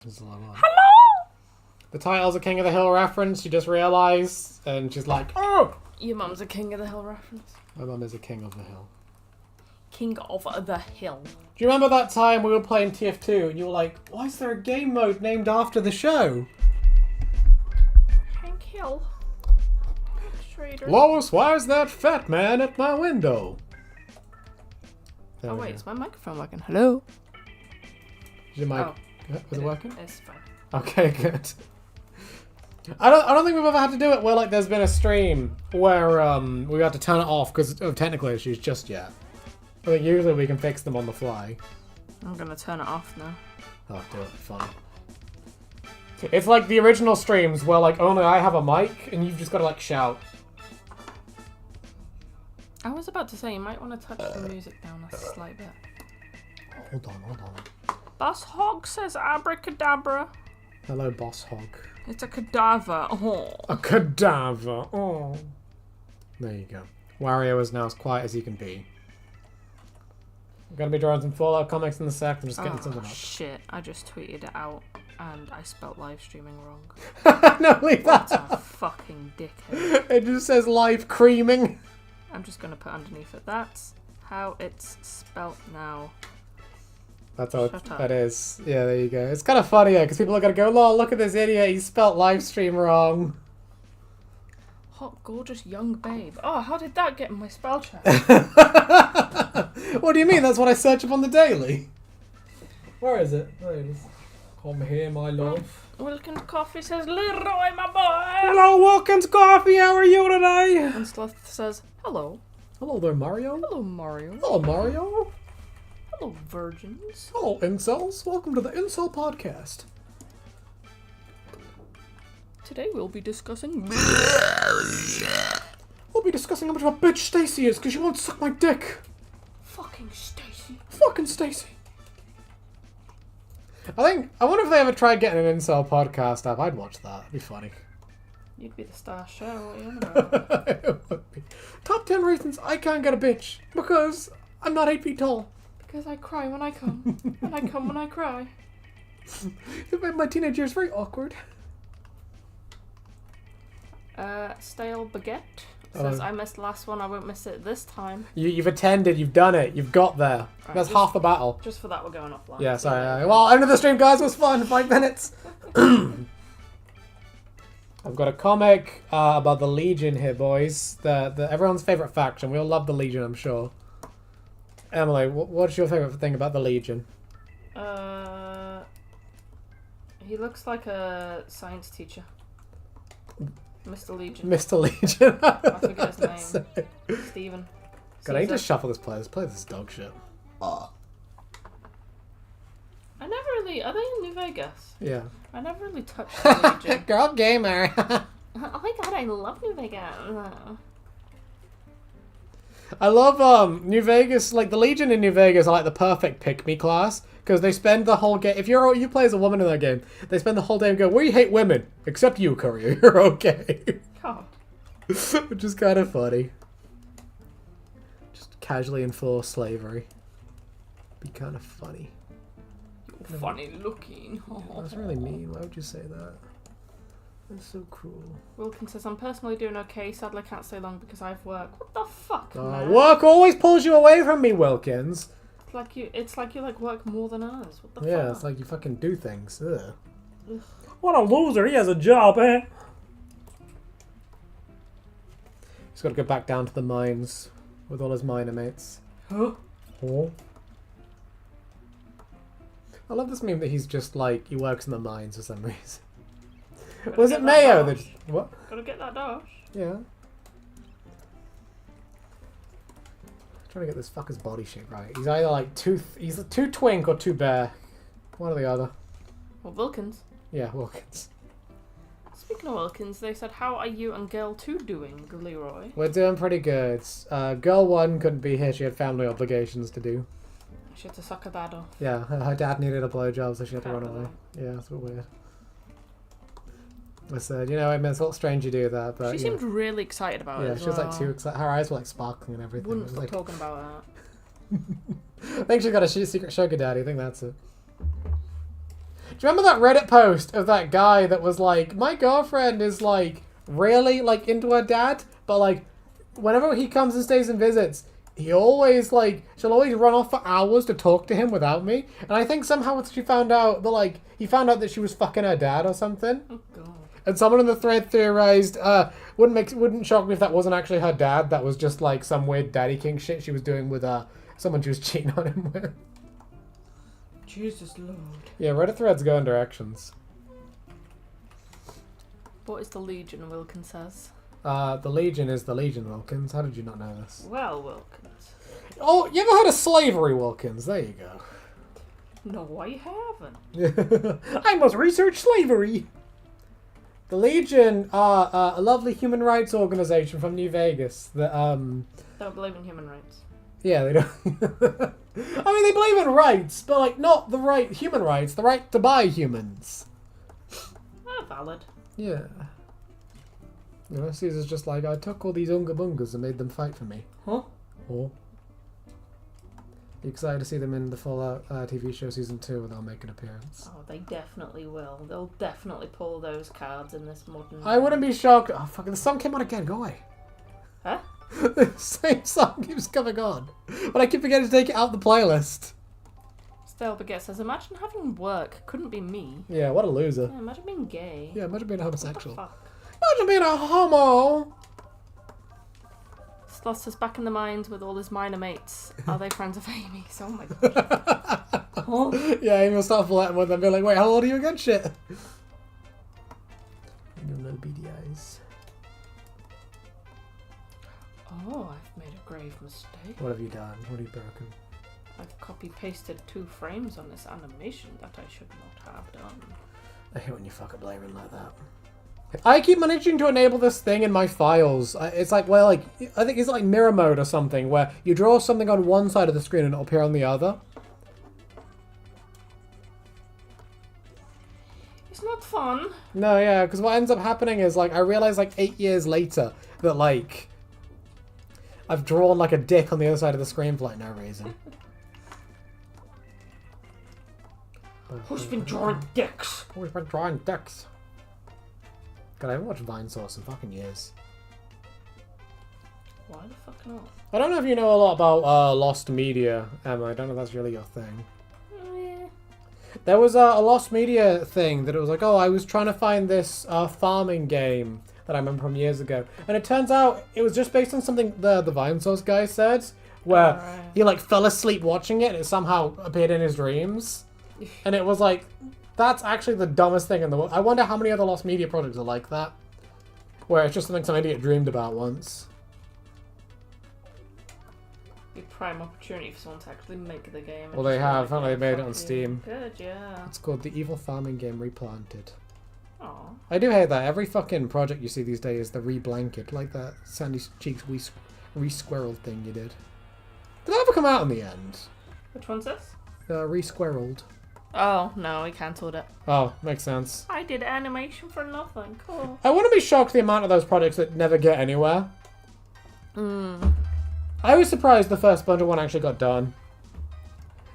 Hello! The title's a King of the Hill reference, you just realised, and she's like, oh! Your mum's a King of the Hill reference. My mum is a King of the Hill. King of the Hill. Do you remember that time we were playing TF2 and you were like, why is there a game mode named after the show? Hank Hill. Trader. Lois, why is that fat man at my window? Oh wait, is my microphone working? Hello? Is your mic... Was it working? It's fine. Okay, good. I don't think we've ever had to do it where like there's been a stream where we had to turn it off because of technical issues just yet. I think usually we can fix them on the fly. I'm gonna turn it off now. Oh, do it. Fine. It's like the original streams where like only I have a mic and you've just got to like shout. I was about to say you might want to touch the music down a slight bit. Hold on. Boss Hog says abracadabra. Hello, Boss Hog. It's a cadaver. Oh. A cadaver. Oh. There you go. Wario is now as quiet as he can be. I'm gonna be drawing some Fallout comics in a sec. I'm just getting something up. Shit, I just tweeted it out and I spelt live streaming wrong. No, leave that. What a fucking dickhead. It just says live creaming. I'm just gonna put underneath it. That's how it's spelt now. That's how that is. Yeah, there you go. It's kind of funny, because people are going to go, lol, look at this idiot, he spelt live stream wrong. Hot, gorgeous, young babe. Oh, how did that get in my spell check? What do you mean? That's what I search up on the daily. Where is it? There it is. Come here, my love. Wilkins Coffee says, Leroy, my boy! Hello, Wilkins Coffee, how are you today? And Sloth says, hello. Hello there, Mario. Hello, Mario. Hello, Mario. Hello, virgins. Hello, incels. Welcome to the Incel Podcast. Today we'll be discussing... We'll be discussing how much of a bitch Stacy is, because she won't suck my dick. Fucking Stacy. Fucking Stacy. I wonder if they ever tried getting an Incel Podcast up. I'd watch that. It'd be funny. You'd be the star show. What are you on about? It would be. Top 10 reasons I can't get a bitch. Because I'm not 8 feet tall. Because I cry when I come. And I come when I cry. It made my teenage years very awkward. Stale Baguette says, I missed the last one, I won't miss it this time. You've attended, you've done it, you've got there. Right, that's half the battle. Just for that we're going offline. Yeah, sorry. Well, end of the stream, guys. It was fun. 5 minutes. I've got a comic about the Legion here, boys. The everyone's favourite faction. We all love the Legion, I'm sure. Emily, what's your favourite thing about the Legion? He looks like a science teacher. Mr. Legion. Mr. Legion. I forget his name. Steven. God, I need to shuffle this player. This player's is dog shit. I never really... Are they in New Vegas? Yeah. I never really touched the Legion. Girl gamer. Oh my god, I love New Vegas. I love New Vegas. Like the Legion in New Vegas are like the perfect pick-me class because they spend the whole game. If you play as a woman in that game, they spend the whole day going, "We hate women, except you, Courier. You're okay." God. Which is kind of funny. Just casually enforce slavery. Be kind of funny. You're funny looking. That's really mean. Why would you say that? That's so cruel. Wilkins says, I'm personally doing okay. Sadly, I can't stay long because I have work. What the fuck, man? Work always pulls you away from me, Wilkins. It's like you work more than us. What the fuck? Yeah, it's like you fucking do things. Ugh. Ugh. What a loser. He has a job, eh? He's got to go back down to the mines with all his miner mates. Huh? Oh. I love this meme that he's just like, he works in the mines for some reason. Was it Mayo that... What? Gotta get that dash. Yeah. Trying to get this fucker's body shape right. He's either like he's too twink or too bear. One or the other. Well, Wilkins. Yeah, Wilkins. Speaking of Wilkins, they said, how are you and Girl 2 doing, Leroy? We're doing pretty good. Girl 1 couldn't be here. She had family obligations to do. She had to suck her dad off. Yeah, her dad needed a blowjob, so she had to run away. Yeah, that's weird. I said, you know, I mean, it's a little strange you do that, but... She seemed really excited about it. Yeah, she was like too excited. Her eyes were like sparkling and everything. Wouldn't stop like... talking about that. I think she got a secret sugar daddy. I think that's it. Do you remember that Reddit post of that guy that was like, my girlfriend is like really like into her dad, but like whenever he comes and stays and visits, he always like she'll always run off for hours to talk to him without me. And I think somehow she found out that like he found out that she was fucking her dad or something. Oh god. And someone in the thread theorized, wouldn't shock me if that wasn't actually her dad. That was just like some weird daddy king shit she was doing with someone she was cheating on him with. Jesus Lord. Yeah, Reddit threads go in directions. What is the Legion, Wilkins says? The Legion is the Legion, Wilkins. How did you not know this? Well, Wilkins. Oh, you ever heard of slavery, Wilkins? There you go. No, I haven't. I must research slavery. The Legion are a lovely human rights organization from New Vegas that Don't believe in human rights. Yeah, they don't. I mean, they believe in rights, but like not the right human rights, the right to buy humans. Valid. Yeah. You know, Caesar's just like, I took all these Unga Bungas and made them fight for me. Huh? Oh. You excited to see them in the Fallout TV show season 2 and they'll make an appearance? Oh, they definitely will. They'll definitely pull those cards in this modern... I wouldn't be shocked. Oh, fucking, the song came on again. Go away. Huh? The same song keeps coming on. But I keep forgetting to take it out the playlist. Stale Baguette says, imagine having work. Couldn't be me. Yeah, what a loser. Yeah, imagine being gay. Yeah, imagine being a homosexual. What the fuck? Imagine being a homo. Sloss is back in the mines with all his minor mates. Are they friends of Amy's? Oh my god. Huh? Yeah, Amy will start flirting with them and be like, wait, how old are you again? Shit. No little beady eyes. Oh, I've made a grave mistake. What have you done? What have you broken? I've copy-pasted 2 frames on this animation that I should not have done. I hate when you fuck up layering like that. I keep managing to enable this thing in my files. It's like, well, like, I think it's like mirror mode or something, where you draw something on one side of the screen and it'll appear on the other. It's not fun. No, yeah, because what ends up happening is, like, I realize, like, 8 years later that, like, I've drawn, like, a dick on the other side of the screen for, like, no reason. Who's been drawing dicks? Who's been drawing dicks? God, I haven't watched Vinesauce in fucking years. Why the fuck not? I don't know if you know a lot about Lost Media, Emma. I don't know if that's really your thing. Yeah. There was a Lost Media thing that it was like, oh, I was trying to find this farming game that I remember from years ago. And it turns out it was just based on something the Vinesauce guy said, where he like fell asleep watching it and it somehow appeared in his dreams. And it was like, that's actually the dumbest thing in the world. I wonder how many other Lost Media projects are like that. Where it's just something some idiot dreamed about once. Be prime opportunity for someone to actually make the game. Well, they have, haven't they? They made it on Steam. Good, yeah. It's called The Evil Farming Game Replanted. Aw. I do hate that. Every fucking project you see these days is the re-blanket. Like that Sandy Cheeks re-squirreled thing you did. Did that ever come out in the end? Which one's this? Re-squirreled. Oh, no, we cancelled it. Oh, makes sense. I did animation for nothing. Cool. I wouldn't be shocked the amount of those projects that never get anywhere. I was surprised the first Bundle one actually got done.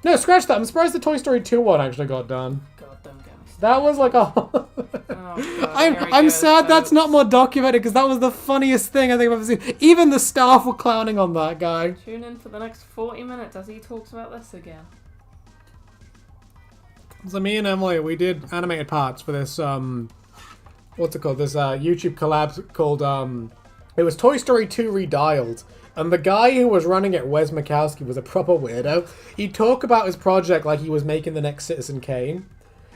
No, scratch that. I'm surprised the Toy Story 2 one actually got done. God, don't get me started. That was like a... Oh, God, I'm sad that's not more documented because that was the funniest thing I think I've ever seen. Even the staff were clowning on that guy. Tune in for the next 40 minutes as he talks about this again. So me and Emily, we did animated parts for this, what's it called? This YouTube collab called, it was Toy Story 2 Redialed. And the guy who was running it, Wes Makowski, was a proper weirdo. He'd talk about his project like he was making the next Citizen Kane.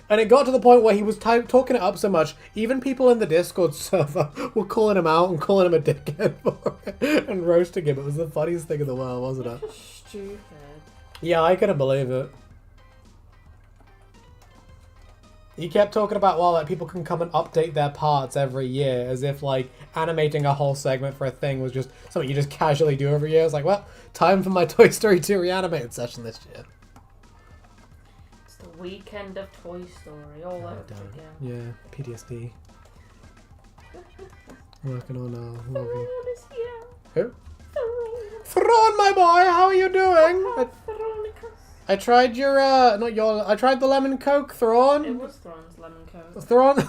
And it got to the point where he was talking it up so much, even people in the Discord server were calling him out and calling him a dickhead for it and roasting him. It was the funniest thing in the world, wasn't it? Stupid. Yeah, I couldn't believe it. He kept talking about, well, like, people can come and update their parts every year, as if, like, animating a whole segment for a thing was just something you just casually do every year. It's like, well, time for my Toy Story 2 reanimated session this year. It's the weekend of Toy Story all over again. Yeah, PTSD. Working on Theron is here. Who? Theron, my boy, how are you doing? Veronicus. I tried your, not your, I tried the lemon coke, Thrawn. It was Thrawn's lemon coke.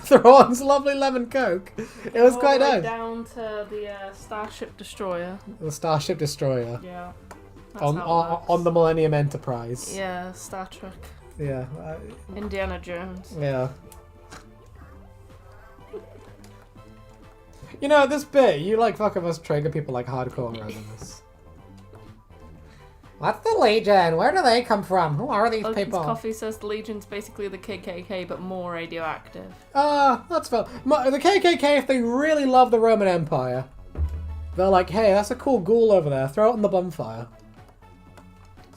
Thrawn's lovely lemon coke. It was quite All the way nice. down to the Starship Destroyer. The Starship Destroyer. Yeah. That's On the Millennium Enterprise. Yeah, Star Trek. Yeah. Indiana Jones. Yeah. You know, this bit, you like fucking us trigger people like hardcore rather than this. What's the Legion? Where do they come from? Who are these Oakens people? Coffee says the Legion's basically the KKK, but more radioactive. That's fair. The KKK, if they really love the Roman Empire, they're like, hey, that's a cool ghoul over there. Throw it in the bonfire.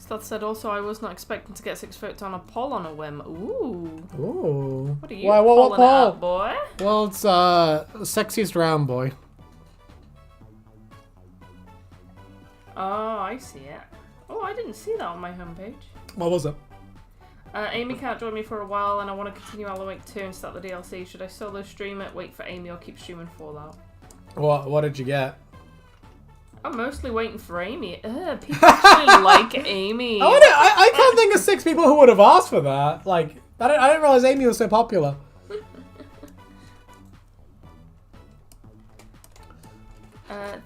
That said, also, I was not expecting to get 6 votes on a poll on a whim. Ooh. Ooh. What are you what polling poll? up, boy? Well, it's sexiest round boy. Oh, I see it. Oh, I didn't see that on my homepage. What was it? Aimee can't join me for a while, and I want to continue Alan Wake 2 and start the DLC. Should I solo stream it, wait for Aimee, or keep streaming Fallout? What did you get? I'm mostly waiting for Aimee. People actually like Aimee. I can't think of 6 people who would have asked for that. Like, I didn't realize Aimee was so popular.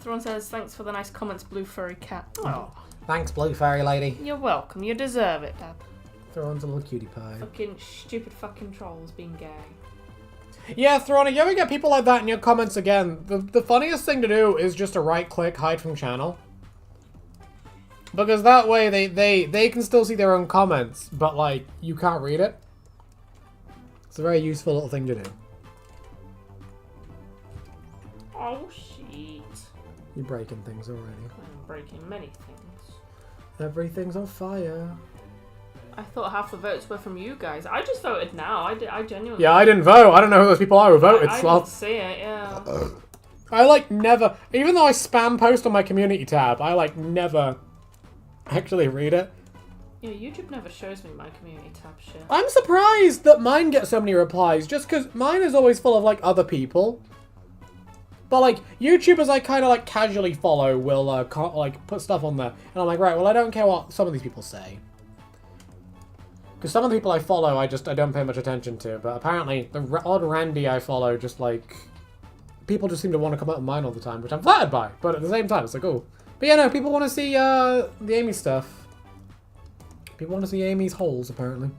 Thrawn says, thanks for the nice comments, Blue Furry Cat. Oh. Thanks, Blue Fairy Lady. You're welcome. You deserve it, Dad. Thrawn's a little cutie pie. Fucking stupid fucking trolls being gay. Yeah, Thrawn, if you ever get people like that in your comments again, the funniest thing to do is just to right-click, hide from channel. Because that way they can still see their own comments, but, like, you can't read it. It's a very useful little thing to do. Oh, shit. You're breaking things already. I'm breaking many things. Everything's on fire. I thought half the votes were from you guys. I just voted now. I genuinely... Yeah, I didn't vote. I don't know who those people are who voted. I didn't see it, yeah. I, like, never... Even though I spam post on my community tab, I, like, never actually read it. Yeah, YouTube never shows me my community tab shit. I'm surprised that mine gets so many replies, just because mine is always full of, like, other people. But, like, YouTubers I kind of, like, casually follow will, like, put stuff on there. And I'm like, right, well, I don't care what some of these people say. Because some of the people I follow, I don't pay much attention to. But apparently, the odd Randy I follow, just, like... People just seem to want to come up with mine all the time, which I'm flattered by. But at the same time, it's like, oh. But yeah, no, people want to see, the Aimee stuff. People want to see Aimee's holes, apparently.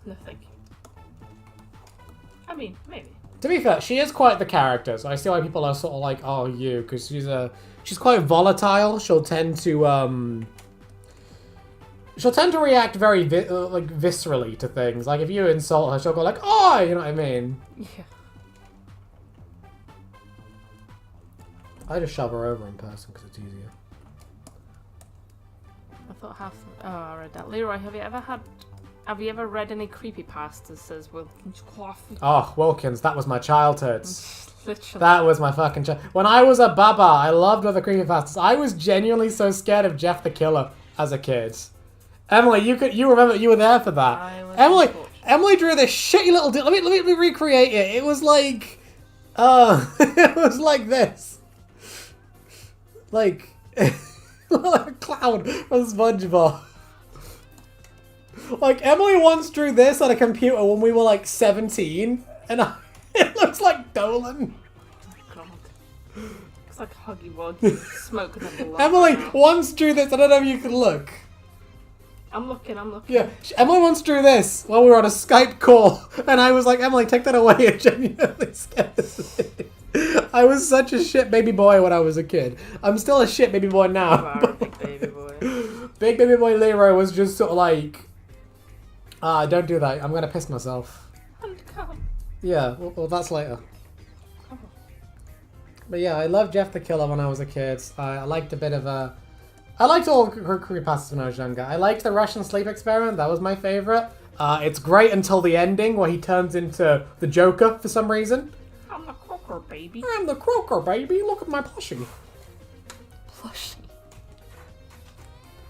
No, thank you. I mean, maybe. To be fair, she is quite the character, so I see why people are sort of like, oh, you, because she's quite volatile. She'll tend to react very viscerally to things. Like if you insult her, she'll go like, oh, you know what I mean? Yeah. I just shove her over in person because it's easier. I thought half... Oh, I read that. Leroy, have you ever read any creepypastas? Says Wilkins Coffee. Oh, Wilkins, that was my childhood. Literally. That was my fucking When I was a baba, I loved other creepypastas. I was genuinely so scared of Jeff the Killer as a kid. Emily, you remember you were there for that. Emily drew this shitty little... Let me recreate it. It was like... it was like this. Like a cloud from SpongeBob. Like, Emily once drew this on a computer when we were like 17, and it looks like Dolan. Oh my god. It's like Huggy Wuggy. Smoke and then blood. Emily once drew this, I don't know if you can look. I'm looking. Yeah, Emily once drew this while we were on a Skype call, and I was like, Emily, take that away, it genuinely scares me. I was such a shit baby boy when I was a kid. I'm still a shit baby boy now. Big baby boy. Big baby boy Leroy was just sort of like, don't do that. I'm gonna piss myself. Yeah, well that's later. Oh. But yeah, I loved Jeff the Killer when I was a kid. I liked a bit of a... I liked all her creepypastas when I was younger. I liked the Russian sleep experiment. That was my favorite. It's great until the ending where he turns into the Joker for some reason. I'm the croaker, baby. I'm the croaker, baby. Look at my plushie. Plushie.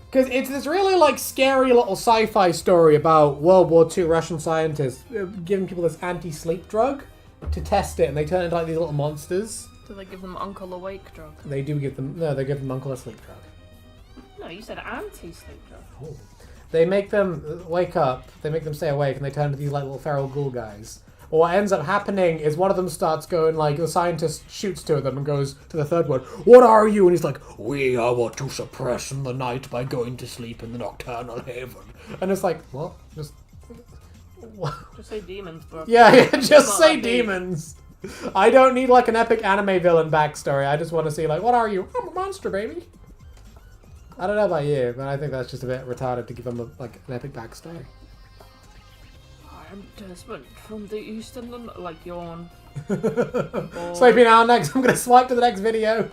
Because it's this really, like, scary little sci-fi story about World War II Russian scientists giving people this anti-sleep drug to test it, and they turn into, like, these little monsters. Do they give them Uncle Awake drug? They do give them... No, they give them Uncle a sleep drug. No, No, you said anti-sleep drug. Oh. They make them wake up, they make them stay awake, and they turn into these like little feral ghoul guys. But what ends up happening is one of them starts going like, the scientist shoots two of them and goes to the third one, "What are you?" And he's like, "We are what to suppress in the night by going to sleep in the nocturnal haven." And it's like, what? Just say demons, bro. Yeah, just say demons. I don't need like an epic anime villain backstory. I just want to see like, what are you? I'm a monster, baby. I don't know about you, but I think that's just a bit retarded to give them like an epic backstory. I'm Desmond from the eastern, like yawn. Swiping out next. I'm gonna swipe to the next video.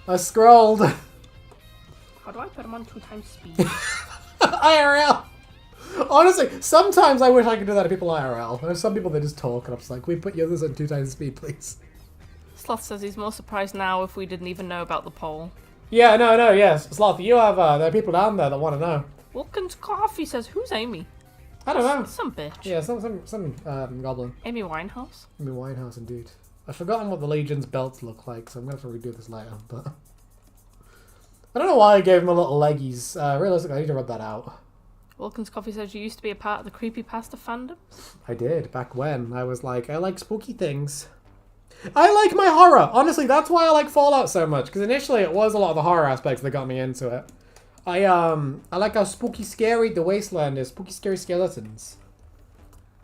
I scrolled. How do I put them on 2x speed? IRL. Honestly, sometimes I wish I could do that to people IRL. There's some people that just talk, and I'm just like, "We put the others on 2x speed, please." Sloth says he's more surprised now if we didn't even know about the poll. Yeah, no, yes. Sloth, you have, there are people down there that want to know. Wilkins Coffee says, who's Aimee? I don't know. Some bitch. Yeah, some goblin. Aimee Winehouse? Aimee Winehouse, indeed. I've forgotten what the Legion's belts look like, so I'm going to have to redo this later, but... I don't know why I gave him a little leggies. Realistically, I need to rub that out. Wilkins Coffee says you used to be a part of the creepypasta fandom? I did, back when. I was like, I like spooky things. I like my horror. Honestly, that's why I like Fallout so much. Because initially it was a lot of the horror aspects that got me into it. I like how spooky scary the wasteland is. Spooky scary skeletons.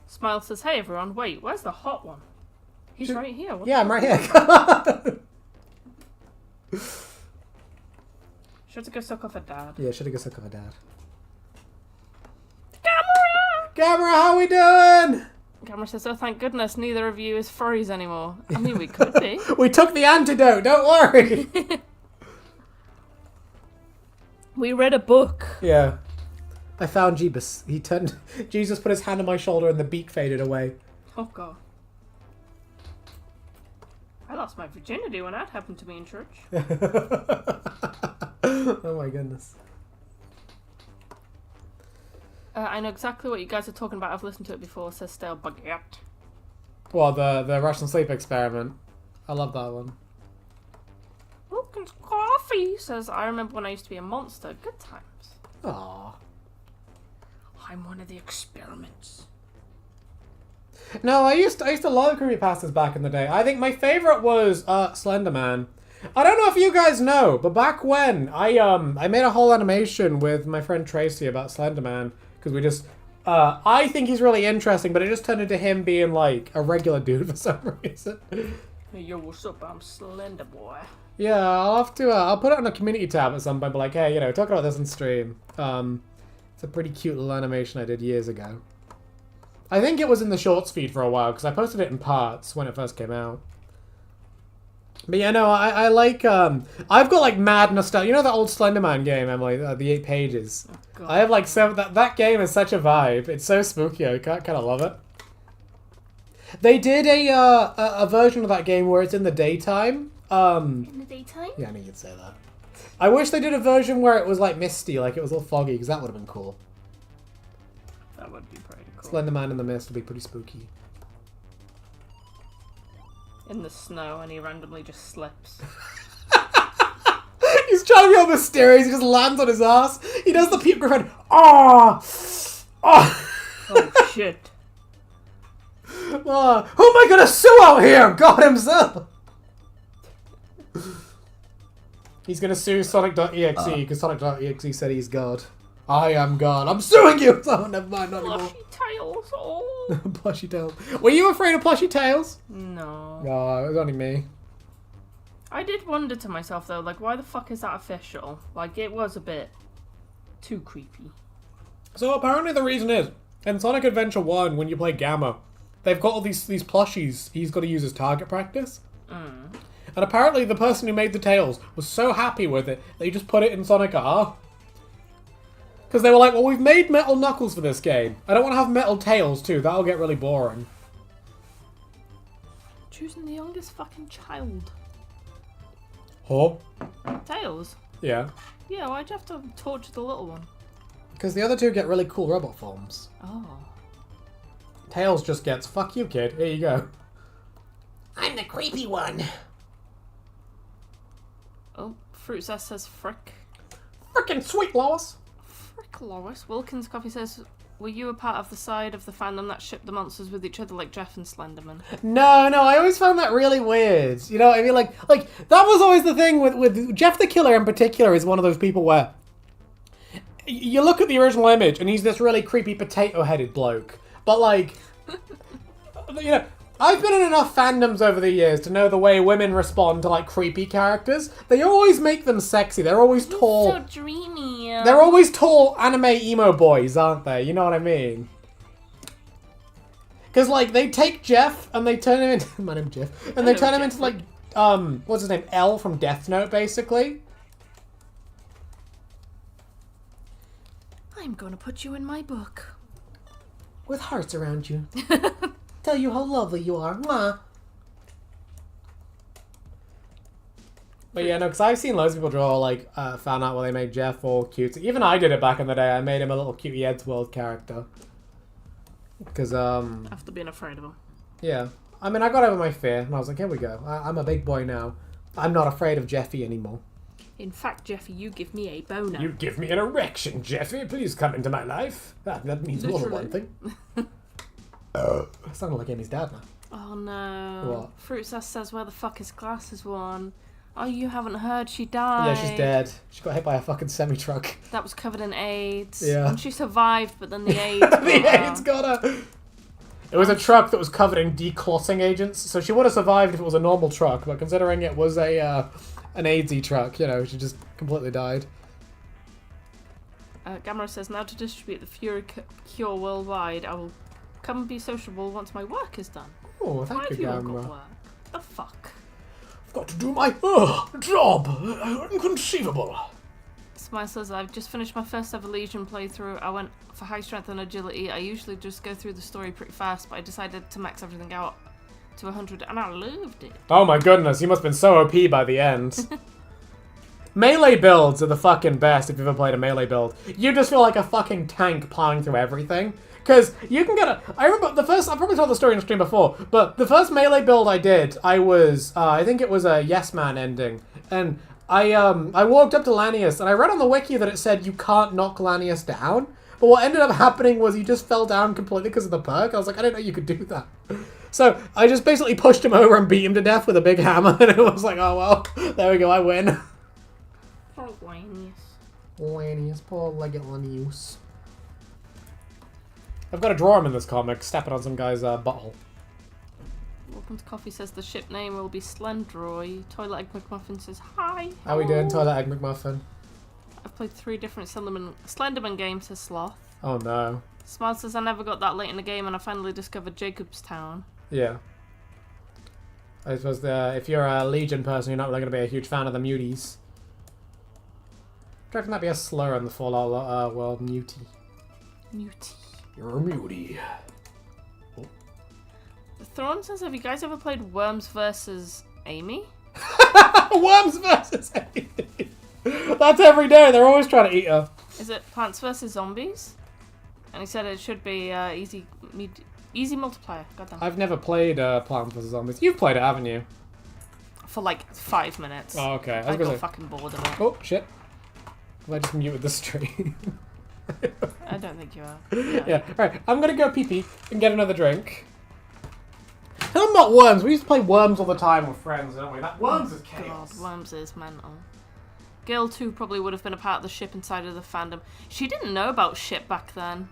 Smile says, hey everyone, wait, where's the hot one? He's right here. Yeah, I'm right here. Should have go suck off a dad. Yeah, should have go suck off a dad. Camera, how we doing? Camera says, oh thank goodness neither of you is furries anymore. I mean, we could be. We took the antidote, don't worry. We read a book. Yeah. I found Jeebus. Jesus put his hand on my shoulder and the beak faded away. Oh god. I lost my virginity when that happened to me in church. Oh my goodness. I know exactly what you guys are talking about. I've listened to it before, says Stale Baguette. Well, the Russian sleep experiment. I love that one. Wilkins Coffee says, I remember when I used to be a monster. Good times. Aww. I'm one of the experiments. No, I used to love creepypastas back in the day. I think my favorite was Slender Man. I don't know if you guys know, but back when I made a whole animation with my friend Tracy about Slender Man because we just I think he's really interesting, but it just turned into him being like a regular dude for some reason. Hey, yo, what's up? I'm Slender Boy. Yeah, I'll have to I'll put it on a community tab at some point, but like, hey, you know, talk about this on stream. It's a pretty cute little animation I did years ago. I think it was in the shorts feed for a while because I posted it in parts when it first came out. But yeah, no, I like, I've got like mad nostalgia. You know that old Slenderman game, Emily? The 8 pages? Oh, God. I have like 7, that game is such a vibe. It's so spooky, I kind of love it. They did a version of that game where it's in the daytime. In the daytime? Yeah, I knew you'd say that. I wish they did a version where it was like misty, like it was all foggy, because that would have been cool. That would be pretty cool. Slenderman in the mist would be pretty spooky. In the snow, and he randomly just slips. He's trying to be all mysterious. He just lands on his ass. He does the Peter Griffin. Oh, oh shit! Who am I gonna sue out here? God himself. He's gonna sue Sonic.exe because Sonic.exe said he's God. I am God. I'm suing you. Oh, never mind. Not anymore. Plushy tails. Oh. Plushy tails. Were you afraid of plushy tails? No. No, it was only me. I did wonder to myself though, like, why the fuck is that official? Like, it was a bit too creepy. So apparently the reason is, in Sonic Adventure 1, when you play Gamma, they've got all these plushies he's got to use as target practice. Mm. And apparently the person who made the tails was so happy with it, they just put it in Sonic R. Because they were like, well, we've made Metal Knuckles for this game. I don't want to have Metal Tails too, that'll get really boring. Choosing the youngest fucking child. Huh? Tails? Yeah. Yeah, why'd you have to torture the little one? Because the other two get really cool robot forms. Oh. Tails just gets, fuck you kid, here you go. I'm the creepy one. Oh, Fruit Zest says frick. Frickin' sweet, Lois. Frick, Lois. Wilkins Coffee says, were you a part of the side of the fandom that shipped the monsters with each other like Jeff and Slenderman? No, I always found that really weird. You know what I mean? Like that was always the thing with Jeff the Killer in particular is one of those people where you look at the original image and he's this really creepy potato-headed bloke. But like, you know, I've been in enough fandoms over the years to know the way women respond to like creepy characters. They always make them sexy. They're always tall. So dreamy. They're always tall anime emo boys, aren't they? You know what I mean? Because like they take Jeff and they turn him into my name's Jeff, and they turn him into like what's his name? L from Death Note, basically. I'm gonna put you in my book. With hearts around you. Tell you how lovely you are. Mwah. But yeah, no, because I've seen loads of people draw, like, fan art where they made Jeff all cute. Even I did it back in the day. I made him a little cutie Eddsworld character. Because, After being afraid of him. yeah. I mean, I got over my fear, and I was like, here we go. I'm a big boy now. I'm not afraid of Jeffy anymore. In fact, Jeffy, you give me a boner. You give me an erection, Jeffy. Please come into my life. That means more than one thing. Sounded like Amy's dad now. Oh no. What? Fruit says, where the fuck is Glasses One? Oh, you haven't heard, she died. Yeah, she's dead. She got hit by a fucking semi-truck. That was covered in AIDS. Yeah. And she survived, but then the AIDS AIDS got her. It was a truck that was covered in declotting agents, so she would have survived if it was a normal truck, but considering it was an AIDSy truck, you know, she just completely died. Gamera says, now to distribute the Fury Cure worldwide, I will come and be sociable once my work is done. Oh, Why thank have you, you all got Gamera. work? The fuck? I've got to do my job. Inconceivable. Smile says, I've just finished my first ever Legion playthrough. I went for high strength and agility. I usually just go through the story pretty fast, but I decided to max everything out to 100 and I loved it. Oh my goodness, you must have been so OP by the end. Melee builds are the fucking best if you've ever played a melee build. You just feel like a fucking tank plowing through everything. Because you can get a... I remember the first... I probably told the story in the stream before, but the first melee build I did, I was... I think it was a Yes Man ending. And I walked up to Lanius, and I read on the wiki that it said you can't knock Lanius down. But what ended up happening was he just fell down completely because of the perk. I was like, I didn't know you could do that. So I just basically pushed him over and beat him to death with a big hammer, and it was like, oh well, there we go, I win. Poor Lanius. Lanius, poor legged Lanius. I've got to draw him in this comic, stepping on some guy's butthole. Welcome to Coffee says the ship name will be Slendroy. Toilet Egg McMuffin says hi. How we doing, Toilet Egg McMuffin? I've played 3 different Slenderman games, says Sloth. Oh no. Smile says I never got that late in the game and I finally discovered Jacobstown. Yeah. I suppose if you're a Legion person, you're not really going to be a huge fan of the muties. I reckon that'd be a slur in the Fallout world, mutie. Mutie. You're a mutie. Oh. Thrawn says, have you guys ever played Worms vs. Aimee? Worms versus Aimee. That's every day. They're always trying to eat her. Is it Plants vs. Zombies? And he said it should be easy multiplayer. Goddamn. I've never played Plants vs. Zombies. You've played it, haven't you? For like 5 minutes. Oh, okay. I got fucking bored of it. Oh, shit. Have I just muted the stream? I don't think you are. Yeah. Alright, I'm gonna go pee-pee and get another drink. Tell them about Worms. We used to play Worms all the time with friends, don't we? That Worms is chaos. God, Worms is mental. Girl 2 probably would have been a part of the ship inside of the fandom. She didn't know about ship back then.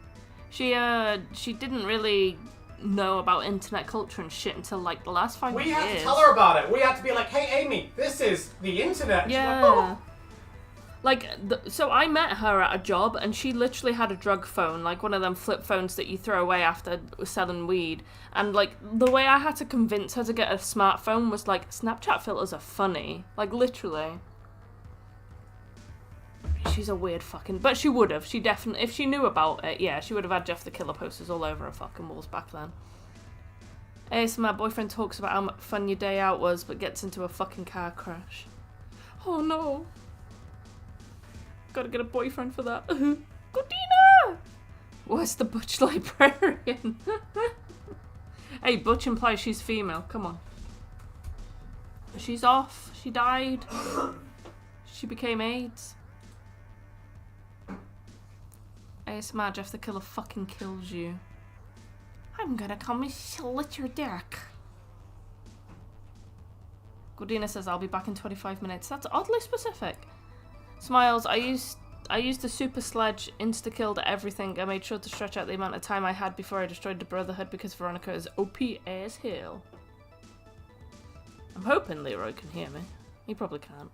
She didn't really know about internet culture and shit until like the last 5 years. We had to tell her about it. We had to be like, hey Amy, this is the internet. Yeah. She's like, oh. So I met her at a job and she literally had a drug phone, like one of them flip phones that you throw away after selling weed. And like the way I had to convince her to get a smartphone was like, Snapchat filters are funny. Like literally. She's a weird fucking... But she would have. She definitely... If she knew about it, yeah, she would have had Jeff the Killer posters all over her fucking walls back then. My boyfriend talks about how much fun your day out was, but gets into a fucking car crash. Oh no. Gotta get a boyfriend for that. Godina! Where's the Butch librarian? Hey, Butch implies she's female. Come on. She's off. She died. She became AIDS. ASMR, Jeff the Killer fucking kills you. I'm gonna come and slit your dick. Gordina says, I'll be back in 25 minutes. That's oddly specific. Smiles, I used the super sledge, insta-killed everything. I made sure to stretch out the amount of time I had before I destroyed the Brotherhood because Veronica is OP as hell. I'm hoping Leroy can hear me. He probably can't.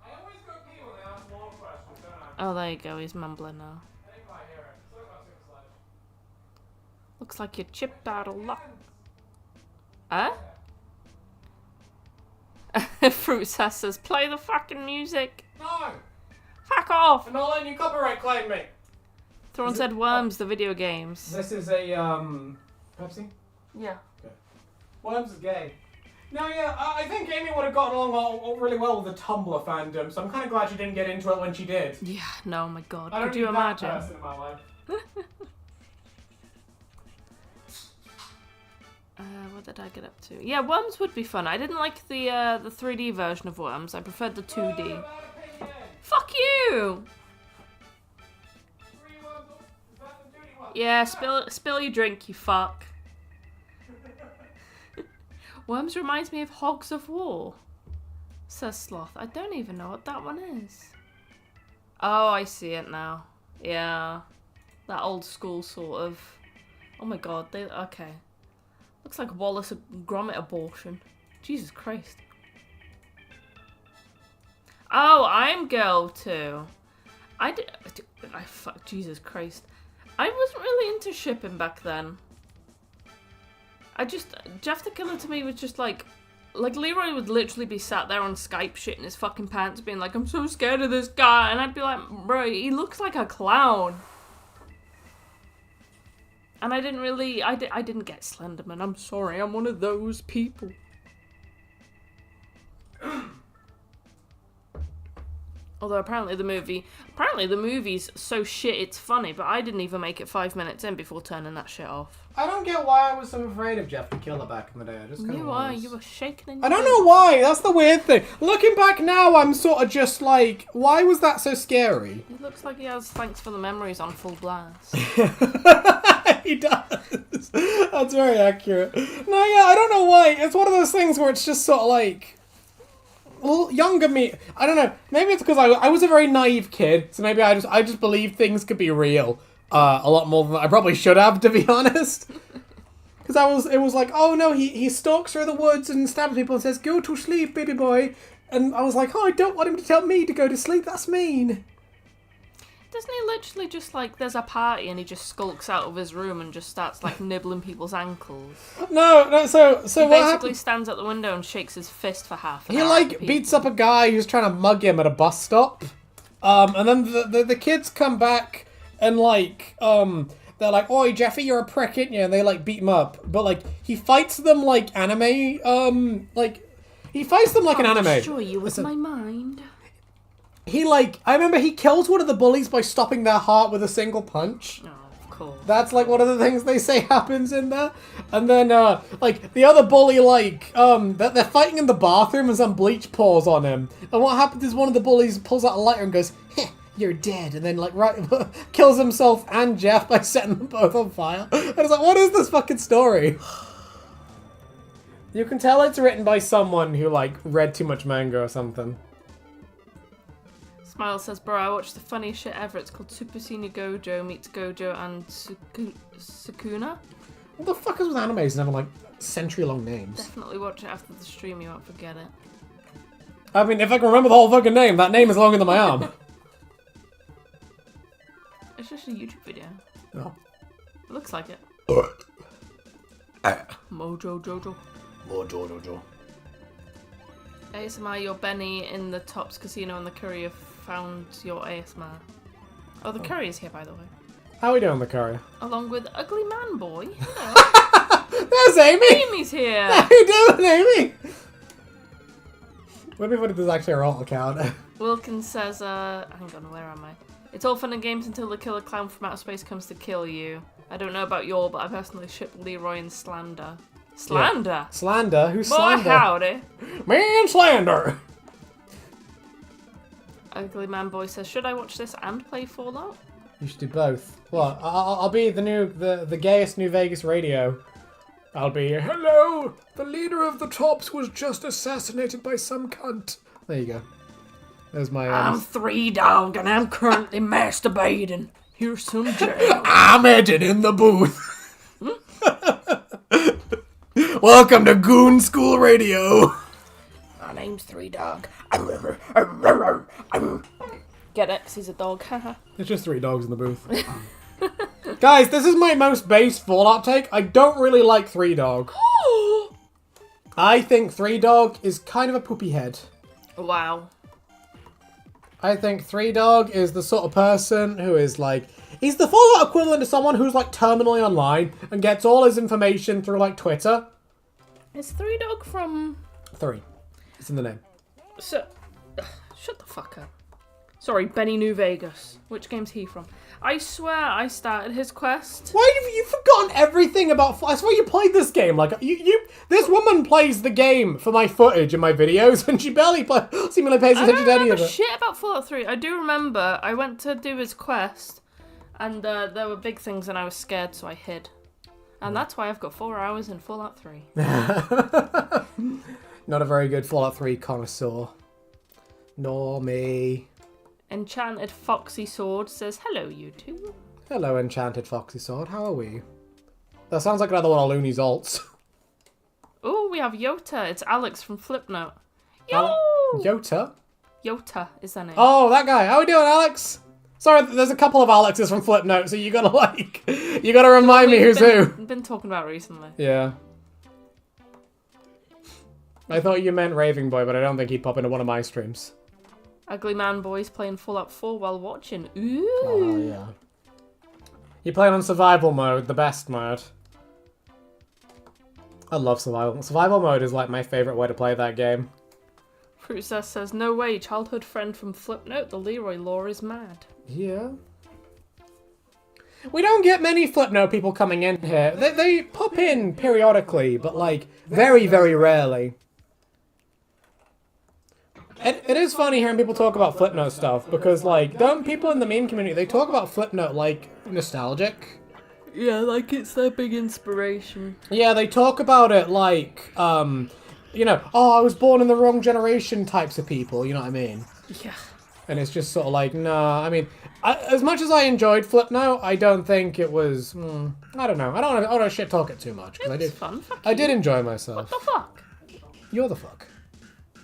I always go pee when they ask more questions, don't I? Oh, there you go. He's mumbling now. I think I hear it. So about super sledge. Looks like you chipped out a lot. Huh? Fruit says, play the fucking music. No! Fuck off! I'm not letting you copyright claim me. Thrawn said Worms, the video games. This is a, Pepsi? Yeah. Okay. Worms is gay. No, yeah, I think Aimee would have gotten along really well with the Tumblr fandom, so I'm kind of glad she didn't get into it when she did. Yeah, no, my god. I don't Could you need imagine? that person in my life. What did I get up to? Yeah, Worms would be fun. I didn't like the 3D version of Worms. I preferred the 2D. Fuck you! Yeah, spill your drink, you fuck. Worms reminds me of Hogs of War, says Sloth. I don't even know what that one is. Oh, I see it now. Yeah. That old school sort of... Oh my god, okay. Looks like Wallace Gromit abortion. Jesus Christ. Oh, I'm girl too. Fuck, Jesus Christ. I wasn't really into shipping back then. Jeff the Killer to me was just like Leroy would literally be sat there on Skype shitting his fucking pants being like, I'm so scared of this guy, and I'd be like, bro, he looks like a clown. And I didn't get Slenderman, I'm sorry, I'm one of those people. Although apparently the movie's so shit it's funny, but I didn't even make it 5 minutes in before turning that shit off. I don't get why I was so afraid of Jeff the Killer back in the day. I just kind of was. You were shaking in I your don't know why. That's the weird thing. Looking back now, I'm sort of just like, why was that so scary? It looks like he has Thanks for the Memories on full blast. He does. That's very accurate. No, yeah, I don't know why. It's one of those things where it's just sort of like... Well, younger me, I don't know. Maybe it's because I was a very naive kid, so maybe I just believed things could be real a lot more than I probably should have, to be honest. Because it was like, oh no, he stalks through the woods and stabs people and says, go to sleep, baby boy. And I was like, oh, I don't want him to tell me to go to sleep. That's mean. Doesn't he literally just like, there's a party and he just skulks out of his room and just starts like nibbling people's ankles? No, so he what basically happens? stands at the window and shakes his fist for half an He hour like at beats up a guy who's trying to mug him at a bus stop. And then the kids come back and like, they're like, oi, Jeffy, you're a prick, ain't you? And they like beat him up. But like, he fights them like anime, he fights them like an anime. I'll destroy you with my mind. He like, I remember he kills one of the bullies by stopping their heart with a single punch. Oh, of course. That's like one of the things they say happens in there. And then like the other bully like they're fighting in the bathroom and some bleach pours on him. And what happens is one of the bullies pulls out a lighter and goes, heh, you're dead, and then like kills himself and Jeff by setting them both on fire. And it's like, what is this fucking story? You can tell it's written by someone who like read too much manga or something. Smile says, bro, I watched the funniest shit ever. It's called Super Senior Gojo meets Gojo and Sukuna. What the fuck is with animes and having like century-long names? Definitely watch it after the stream, you won't forget it. I mean, if I can remember the whole fucking name, that name is longer than my arm. It's just a YouTube video. No. It looks like it. Mojo Jojo. Mojo Jojo. ASMR, your Benny in the Tops Casino and the courier found your ASMR. Oh, the courier's here, by the way. How are we doing, the courier? Along with Ugly Man Boy. Hello. There's Aimee! Amy's here! How you doing, Aimee? Let me put it as actually a alt account. Wilkins says, hang on, where am I? It's all fun and games until the killer clown from outer space comes to kill you. I don't know about y'all, but I personally ship Leroy and Slander. Slander? Yeah. Slander? Who's Boy, Slander? howdy. Me and Slander! Ugly Man Boy says, should I watch this and play Fallout? You should do both. Well, I'll be the gayest New Vegas radio. I'll be, hello, the leader of the Tops was just assassinated by some cunt. There you go. There's my I'm 3 Dog and I'm currently masturbating. Here's some jail. I'm Eddie in the booth. Welcome to Goon School Radio. My name's 3 Dog. Get it? 'Cause he's a dog. It's just 3 dogs in the booth. Guys, this is my most base Fallout take. I don't really like 3 Dog. I think 3 Dog is kind of a poopy head. Wow. I think 3 Dog is the sort of person who is like... He's the Fallout equivalent to someone who's like terminally online and gets all his information through like Twitter. Is 3 Dog from... 3. It's in the name. So... shut the fuck up. Sorry, Benny New Vegas. Which game's he from? I swear I started his quest. Why have you forgotten everything about... I swear you played this game. Like, this woman plays the game for my footage and my videos, and she barely seemingly pays attention to any of I don't remember it. shit about Fallout 3. I do remember I went to do his quest, and there were big things, and I was scared, so I hid. And that's why I've got 4 hours in Fallout 3. Not a very good Fallout 3 connoisseur. Nor me. Enchanted Foxy Sword says, hello, you two. Hello, Enchanted Foxy Sword. How are we? That sounds like another one of Looney's alts. Oh, we have Yota. It's Alex from Flipnote. Yo! Yota? Yota is their name. Oh, that guy. How we doing, Alex? Sorry, there's a couple of Alexes from Flipnote, so you gotta remind me who's who. Been talking about recently. Yeah. I thought you meant Raving Boy, but I don't think he'd pop into one of my streams. Ugly Man Boy's playing Fallout 4 while watching. Ooh. Oh, yeah. You're playing on survival mode, the best mode. I love survival. Survival mode is like my favourite way to play that game. Fruitcess says, no way, childhood friend from Flipnote, the Leroy lore is mad. Yeah. We don't get many Flipnote people coming in here. They pop in periodically, but like, very, very rarely. It is funny hearing people talk about Flipnote stuff, because, like, don't people in the meme community, they talk about Flipnote, like, nostalgic? Yeah, like it's their big inspiration. Yeah, they talk about it like, you know, oh, I was born in the wrong generation types of people, you know what I mean? Yeah. And it's just sort of like, nah, I mean, as much as I enjoyed Flipnote, I don't think it was, I don't know. I don't want to shit talk it too much, because Fun. I did enjoy myself. What the fuck? You're the fuck.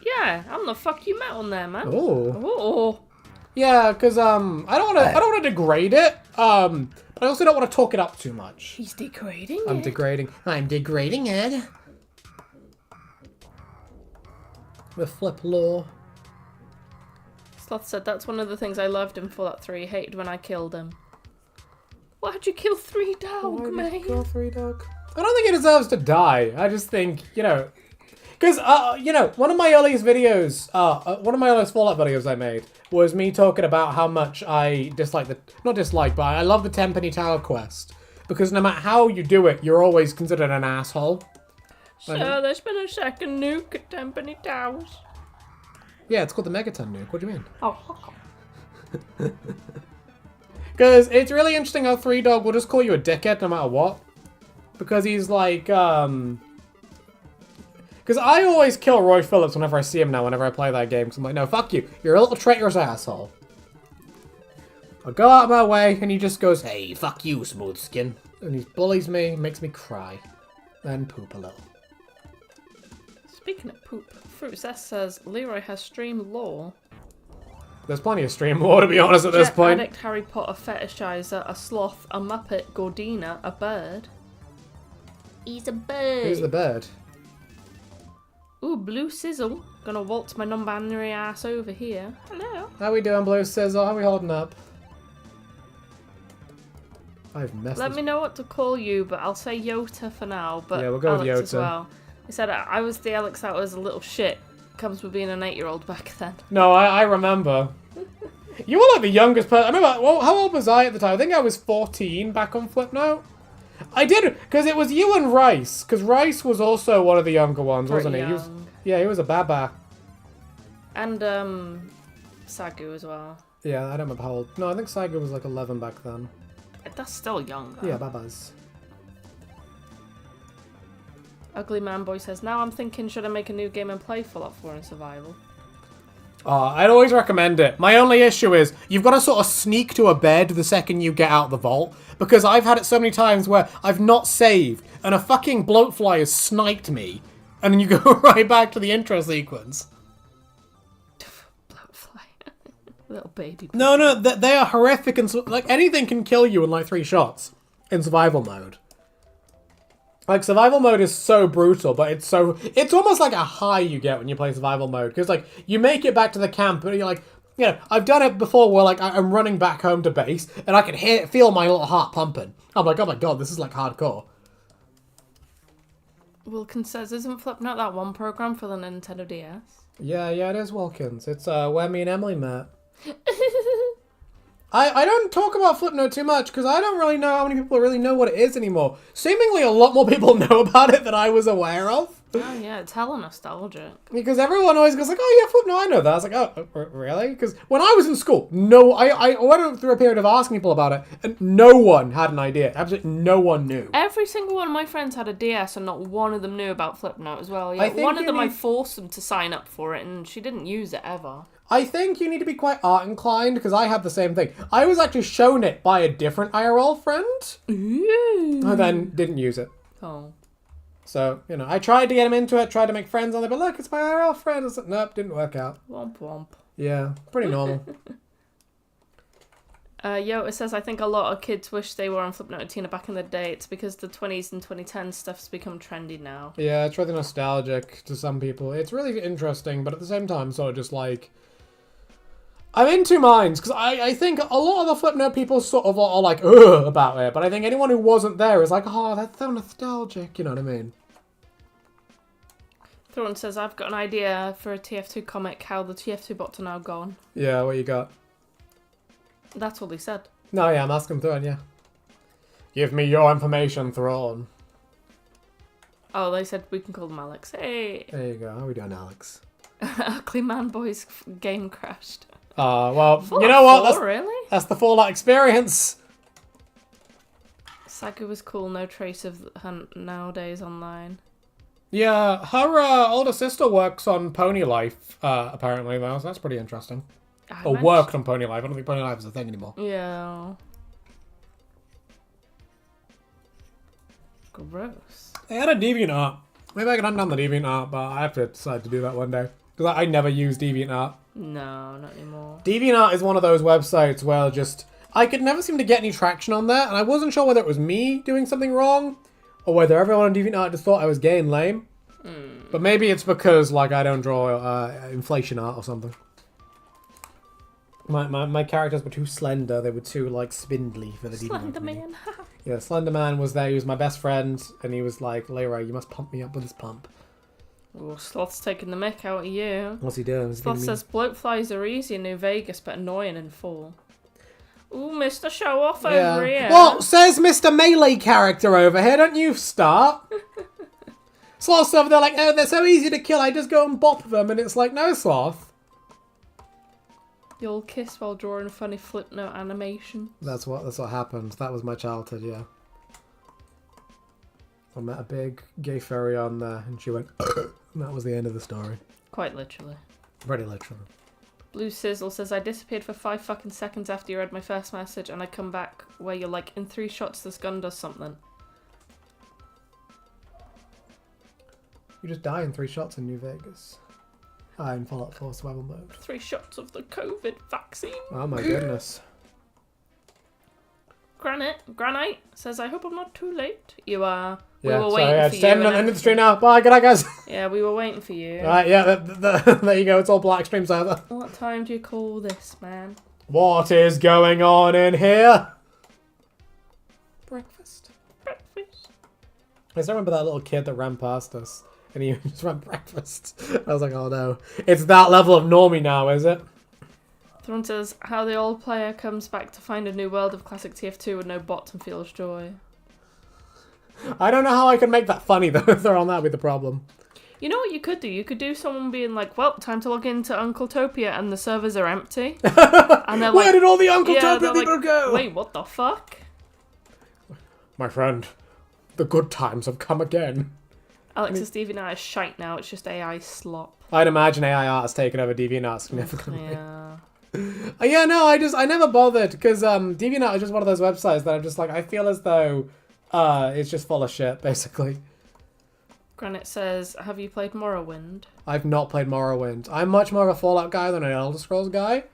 Yeah, I'm the fuck you met on there, man. Oh. Oh. Yeah, because I don't want to degrade it. But I also don't want to talk it up too much. He's degrading I'm it. degrading. I'm degrading it. The flip law. Sloth said that's one of the things I loved in Fallout 3. Hated when I killed him. Why'd you kill 3 Dog, mate? Kill 3 Dog. I don't think he deserves to die. I just think, you know, because you know, one of my earliest videos, one of my earliest Fallout videos I made was me talking about how much I dislike but I love the Tenpenny Tower quest, because no matter how you do it, you're always considered an asshole. So there's been a second nuke at Tenpenny Towers. Yeah, it's called the Megaton nuke. What do you mean? Oh. Because it's really interesting how 3 Dog will just call you a dickhead no matter what. Because he's like, because I always kill Roy Phillips whenever I see him now, whenever I play that game. Because I'm like, no, fuck you. You're a little traitorous asshole. I'll go out of my way, and he just goes, hey, fuck you, smooth skin. And he bullies me, makes me cry. Then poop a little. Speaking of poop, Fruitcess says Leroy has stream lore. There's plenty of stream lore, to be honest, at this point. Addict, Harry Potter fetishizer, a sloth, a muppet, Gordina, a bird. He's a bird. Who's the bird? Ooh, Blue Sizzle. Gonna waltz my non-binary ass over here. Hello. How we doing, Blue Sizzle? How we holding up? I've messed Let this. me know what to call you, but I'll say Yota for now. But Yeah, we'll go with Alex as Yota. well. I said I was the Alex that was a little shit. Comes with being an 8-year-old back then. No, I remember. You were like the youngest person. I remember, well, how old was I at the time? I think I was 14 back on Flipnote. I did, because it was you and Rice, because Rice was also one of the younger ones, wasn't he? Young. Yeah, he was a baba. And Sagu as well. Yeah, I don't remember how old. No, I think Saiga was like 11 back then. That's still young, though. Yeah, bye-byes. Ugly Man Boy says, now I'm thinking, should I make a new game and play Fallout 4 in survival? I'd always recommend it. My only issue is you've got to sort of sneak to a bed the second you get out the vault, because I've had it so many times where I've not saved and a fucking bloatfly has sniped me, and then you go right back to the intro sequence. Bloatfly. Little baby. No, they are horrific, and like anything can kill you in like 3 shots in survival mode. Like, survival mode is so brutal, but it's almost like a high you get when you play survival mode. Because, like, you make it back to the camp, and you're like, you know, I've done it before where, like, I'm running back home to base, and I can feel my little heart pumping. I'm like, oh my god, this is, like, hardcore. Wilkins says, isn't Flipnote that one program for the Nintendo DS? Yeah, it is Wilkins. It's, where me and Emily met. I don't talk about Flipnote too much because I don't really know how many people really know what it is anymore. Seemingly a lot more people know about it than I was aware of. Oh yeah, it's hella nostalgic. Because everyone always goes like, oh yeah, Flipnote, I know that. I was like, oh, really? Because when I was in school, I went through a period of asking people about it and no one had an idea. Absolutely no one knew. Every single one of my friends had a DS and not one of them knew about Flipnote as well. Yeah, I think one of them I forced them to sign up for it and she didn't use it ever. I think you need to be quite art inclined because I had the same thing. I was actually shown it by a different IRL friend. Ooh. And then didn't use it. Oh. So, you know, I tried to get him into it, tried to make friends on it, but look, it's my IRL friend. I was like, nope, didn't work out. Womp womp. Yeah, pretty normal. It says, I think a lot of kids wish they were on Flipnote and Tina back in the day. It's because the 20s and 2010s stuff's become trendy now. Yeah, it's really nostalgic to some people. It's really interesting, but at the same time, sort of just like... I'm in two minds, because I think a lot of the Flipnote people sort of are like, ugh, about it, but I think anyone who wasn't there is like, oh, that's so nostalgic, you know what I mean? Thorn says, I've got an idea for a TF2 comic, how the TF2 bots are now gone. Yeah, what you got? That's all he said. No, yeah, I'm asking Thorn, yeah. Give me your information, Thorn. Oh, they said we can call them Alex. Hey! There you go, how are we doing, Alex? Ugly Man Boy's game crashed. Well, Fallout you know what? 4, really? That's the Fallout experience. Saga was cool, no trace of her nowadays online. Yeah, her older sister works on Pony Life, apparently, though, so that's pretty interesting. Worked on Pony Life. I don't think Pony Life is a thing anymore. Yeah. Gross. They had a DeviantArt. Maybe I can hunt down the DeviantArt, but I have to decide to do that one day. Because I never use DeviantArt. No, not anymore. DeviantArt is one of those websites where I could never seem to get any traction on there, and I wasn't sure whether it was me doing something wrong, or whether everyone on DeviantArt just thought I was gay and lame. But maybe it's because, like, I don't draw inflation art or something. My characters were too slender, they were too, like, spindly for the DeviantArt. Slenderman. Yeah, Slenderman was there, he was my best friend, and he was like, Leroy, you must pump me up with this pump. Oh, Sloth's taking the mick out of you. What's he doing? Sloth says, bloatflies are easy in New Vegas, but annoying in fall. Ooh, Mr. Show Off over here. Well, says Mr. Melee character over here, don't you start. Sloth's over there like, oh, they're so easy to kill, I just go and bop them, and it's like, no, Sloth. You'll kiss while drawing funny Flipnote animation. That's what happened. That was my childhood, yeah. I met a big gay furry on there, and she went, and that was the end of the story. Quite literally. Pretty literally. Blue Sizzle says, I disappeared for 5 fucking seconds after you read my first message, and I come back where you're like, in 3 shots this gun does something. You just die in 3 shots in New Vegas. In Fallout 4 survival mode. 3 shots of the COVID vaccine. Oh my goodness. Granite says, I hope I'm not too late. You are. Yeah, we were waiting for you. It's end of the stream now. Bye, good night, guys. Yeah, we were waiting for you. Alright, yeah, there you go. It's all black stream server. What time do you call this, man? What is going on in here? Breakfast. I still remember that little kid that ran past us. And he just ran breakfast. I was like, oh no. It's that level of normie now, is it? Thorn says, how the old player comes back to find a new world of classic TF2 with no bots and feels joy. I don't know how I can make that funny, though, Thorn. That would be the problem. You know what you could do? You could do someone being like, well, time to log into Uncletopia, and the servers are empty. And they're like, where did all the Uncletopia yeah, people like, go? Wait, what the fuck? My friend, the good times have come again. Alex's DeviantArt is shite now. It's just AI slop. I'd imagine AI art has taken over DeviantArt significantly. Yeah. Yeah, no, I never bothered because DeviantArt is just one of those websites that I'm just like, I feel as though it's just full of shit, basically. Granite says, have you played Morrowind? I've not played Morrowind. I'm much more of a Fallout guy than an Elder Scrolls guy.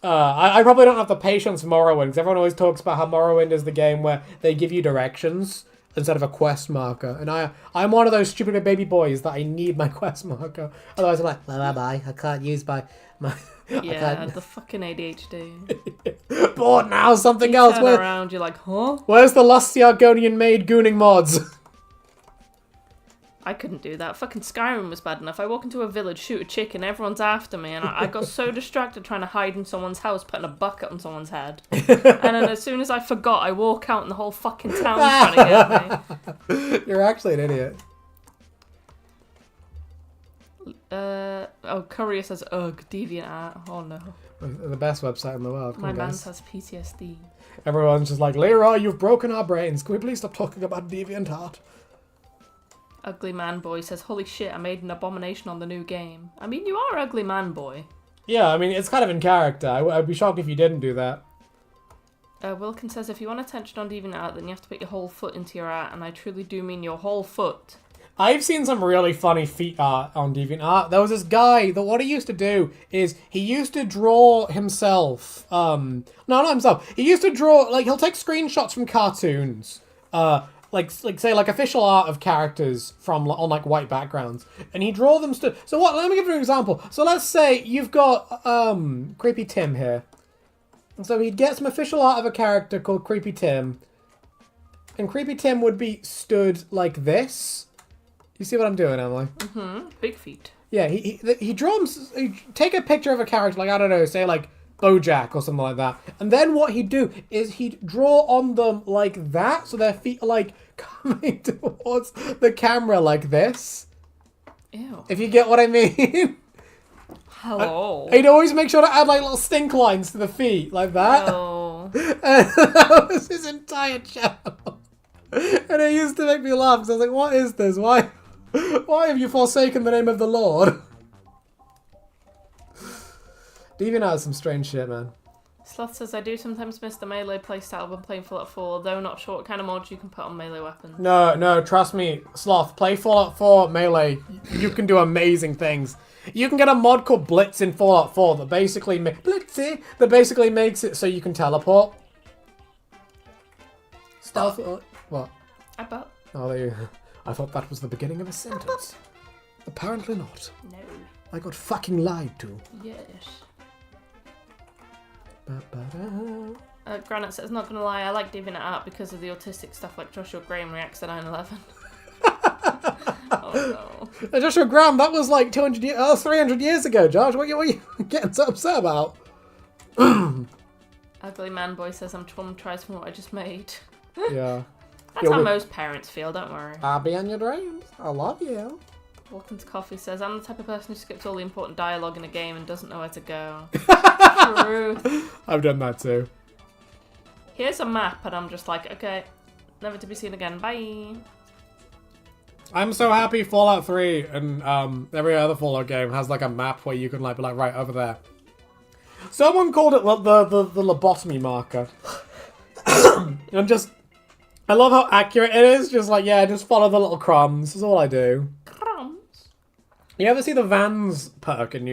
I probably don't have the patience for Morrowind because everyone always talks about how Morrowind is the game where they give you directions instead of a quest marker. And I'm one of those stupid baby boys that I need my quest marker. Otherwise I'm like, bye. I can't use my... Yeah, the fucking ADHD. Bored now, something You else. turn around, you're like, huh? Where's the lusty Argonian maid gooning mods? I couldn't do that. Fucking Skyrim was bad enough. I walk into a village, shoot a chicken, everyone's after me, and I got so distracted trying to hide in someone's house, putting a bucket on someone's head. And then as soon as I forgot, I walk out and the whole fucking town's trying to get me. You're actually an idiot. Courier says, ugh, DeviantArt. Oh no. The best website in the world. My man has PTSD. Everyone's just like, Leroy, you've broken our brains. Can we please stop talking about DeviantArt? Ugly Man Boy says, holy shit, I made an abomination on the new game. I mean, you are Ugly Man Boy. Yeah, I mean, it's kind of in character. I'd be shocked if you didn't do that. Wilkins says, if you want attention on DeviantArt, then you have to put your whole foot into your art, and I truly do mean your whole foot. I've seen some really funny feet art on DeviantArt. There was this guy that what he used to do is he used to draw himself. No, not himself. He used to draw, like, he'll take screenshots from cartoons. Like say, like, official art of characters from, on, like, white backgrounds. And he draw them... So what, let me give you an example. So let's say you've got, Creepy Tim here. And so he'd get some official art of a character called Creepy Tim. And Creepy Tim would be stood like this. You see what I'm doing, Emily? Mm-hmm. Big feet. Yeah, he draws... He'd take a picture of a character, like, I don't know, say, like, Bojack or something like that. And then what he'd do is he'd draw on them like that, so their feet are, like, coming towards the camera like this. Ew. If you get what I mean. Hello. He'd always make sure to add, like, little stink lines to the feet, like that. Oh. And that was his entire channel. And it used to make me laugh, because I was like, what is this? Why have you forsaken the name of the Lord? DeviantArt has some strange shit, man. Sloth says, I do sometimes miss the melee playstyle when playing Fallout 4, though not sure what kind of mods you can put on melee weapons. No, trust me, Sloth, play Fallout 4 melee. You can do amazing things. You can get a mod called Blitz in Fallout 4 that basically makes it so you can teleport. Stealth. What? I bet. Oh, there you go. I thought that was the beginning of a sentence. Apparently not. No. I got fucking lied to. Yes. Ba-ba-da. Granite says, not gonna lie, I like DeviantArt because of the autistic stuff like Joshua Graham reacts to 9/11. Oh no. Joshua Graham, that was like 300 years ago, Josh. What are you getting so upset about? Ugly Man Boy says, I'm traumatized from what I just made. Yeah. That's how most parents feel, don't worry. I'll be in your dreams. I love you. Walking to Coffee says, I'm the type of person who skips all the important dialogue in a game and doesn't know where to go. Truth. I've done that too. Here's a map and I'm just like, okay, never to be seen again, bye. I'm so happy Fallout 3 and every other Fallout game has like a map where you can like be like, right, over there. Someone called it the lobotomy marker. I love how accurate it is. Just like, yeah, just follow the little crumbs. That's all I do. Crumbs? You ever see the Vans perk in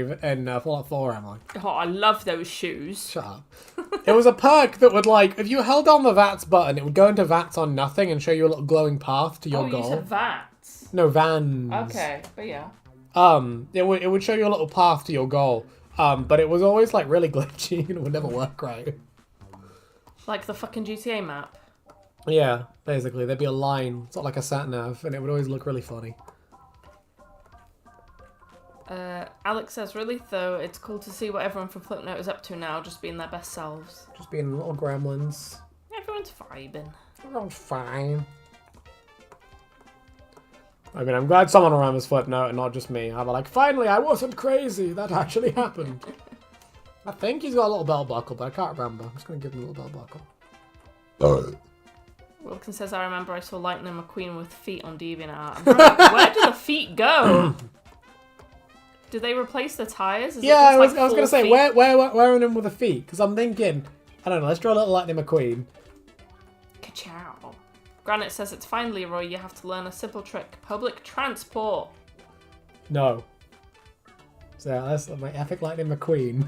Fallout 4, Emily? Oh, I love those shoes. Shut up. It was a perk that would, like, if you held down the VATS button, it would go into VATS on nothing and show you a little glowing path to your goal. Oh, you said VATS? No, Vans. Okay, but yeah. It would show you a little path to your goal. But it was always, like, really glitchy and it would never work right. Like the fucking GTA map. Yeah, basically. There'd be a line, sort of like a sat-nav, and it would always look really funny. Alex says, really though, it's cool to see what everyone from Flipnote is up to now, just being their best selves. Just being little gremlins. Everyone's vibing. Everyone's fine. I mean, I'm glad someone around this footnote and not just me. I'm like, finally, I wasn't crazy. That actually happened. I think he's got a little belt buckle, but I can't remember. I'm just going to give him a little belt buckle. Wilkins says, I remember I saw Lightning McQueen with feet on DeviantArt. Where did the feet go? Did they replace the tires? Yeah, I was going to say, where are them with the feet? Because I'm thinking, I don't know, let's draw a little Lightning McQueen. Ka-chow. Granite says, it's fine, Leroy, you have to learn a simple trick. Public transport. No. So that's my epic Lightning McQueen.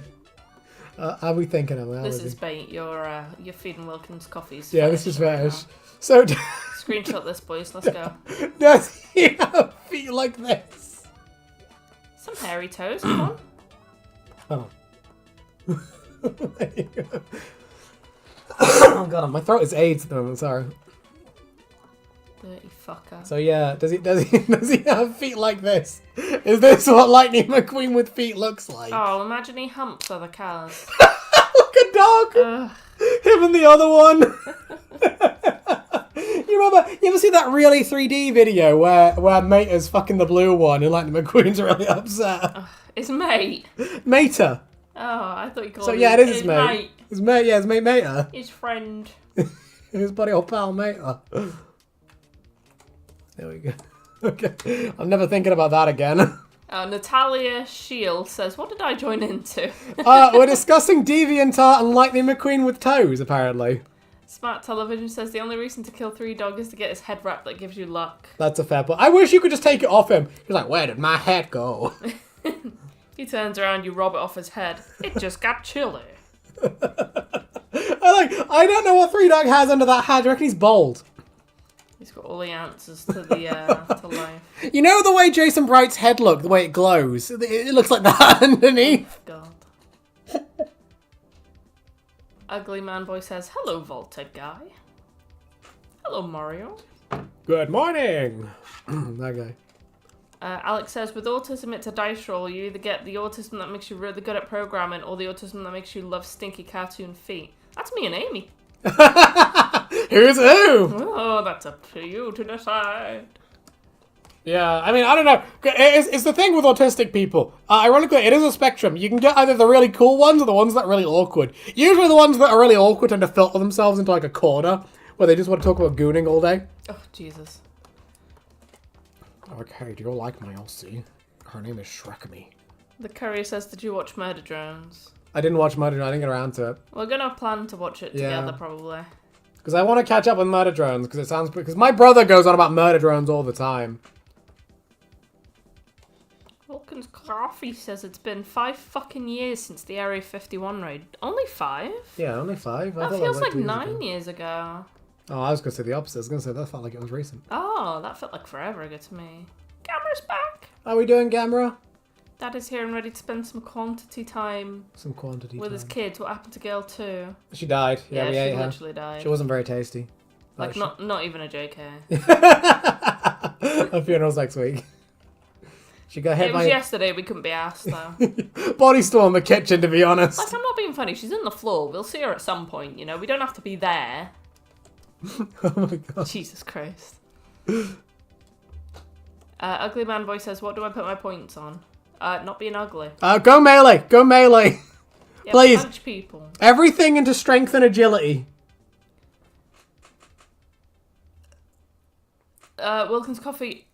Are we thinking of that? This is bait. You're feeding Wilkins coffees. Yeah, this is fetish. So screenshot this, boys. Let's go. Does he have feet like this? Some hairy toes. Come on. Oh. Oh god, my throat is AIDS at the moment. Sorry. Dirty fucker. So yeah, does he have feet like this? Is this what Lightning McQueen with feet looks like? Oh, imagine he humps other cars. Look a dog. Him and the other one. You ever see that really 3D video where Mate is fucking the blue one and Lightning McQueen's really upset? It's Mate. Mater. Oh, I thought you called So him. yeah, it is his mate. Mate. His mate, yeah, his mate Mater. His friend. His buddy old pal Mater. There we go. Okay. I'm never thinking about that again. Natalia Shield says, what did I join into? We're discussing DeviantArt and Lightning McQueen with toes, apparently. Smart Television says, the only reason to kill 3 Dog is to get his head wrapped that gives you luck. That's a fair point. I wish you could just take it off him. He's like, where did my head go? He turns around, you rob it off his head. It just got chilly. I don't know what 3 Dog has under that hat. Do you reckon he's bald? He's got all the answers to the to life. You know the way Jason Bright's head looked, the way it glows? It looks like that underneath. God. Ugly Man Boy says, hello, Vaulted Guy. Hello, Mario. Good morning. That guy. Alex says, with autism, it's a dice roll. You either get the autism that makes you really good at programming or the autism that makes you love stinky cartoon feet. That's me and Aimee. Who's who? Oh, that's up to you to decide. Yeah, I mean, I don't know. It's the thing with autistic people. Ironically, it is a spectrum. You can get either the really cool ones or the ones that are really awkward. Usually the ones that are really awkward tend to filter themselves into like a corner where they just want to talk about gooning all day. Oh, Jesus. Okay, do you like my Elsie? Her name is Shrekamy. The Courier says, did you watch Murder Drones? I didn't watch Murder Drones. I didn't get around to it. We're going to plan to watch it together, probably. Because I want to catch up with Murder Drones, because my brother goes on about Murder Drones all the time. Wilkins Coffee says it's been 5 fucking years since the Area 51 raid. Only 5? Yeah, only 5. That feels like 9 years ago. Oh, I was going to say the opposite. I was going to say that felt like it was recent. Oh, that felt like forever ago to me. Gamera's back! Are we doing Gamera? Dad is here and ready to spend some quantity time with his kids. What happened to Girl 2? She died. Yeah, we ate her. She literally died. She wasn't very tasty. Like, not even a JK. Her funeral's next week. She got hit It by... was yesterday, we couldn't be asked, though. Body still in the kitchen, to be honest. Like, I'm not being funny. She's in the floor. We'll see her at some point, you know? We don't have to be there. Oh my god. Jesus Christ. Ugly Man Boy says, what do I put my points on? Not being ugly. Go melee! Go melee! Yeah, please. Punch people. Everything into strength and agility. Wilkins Coffee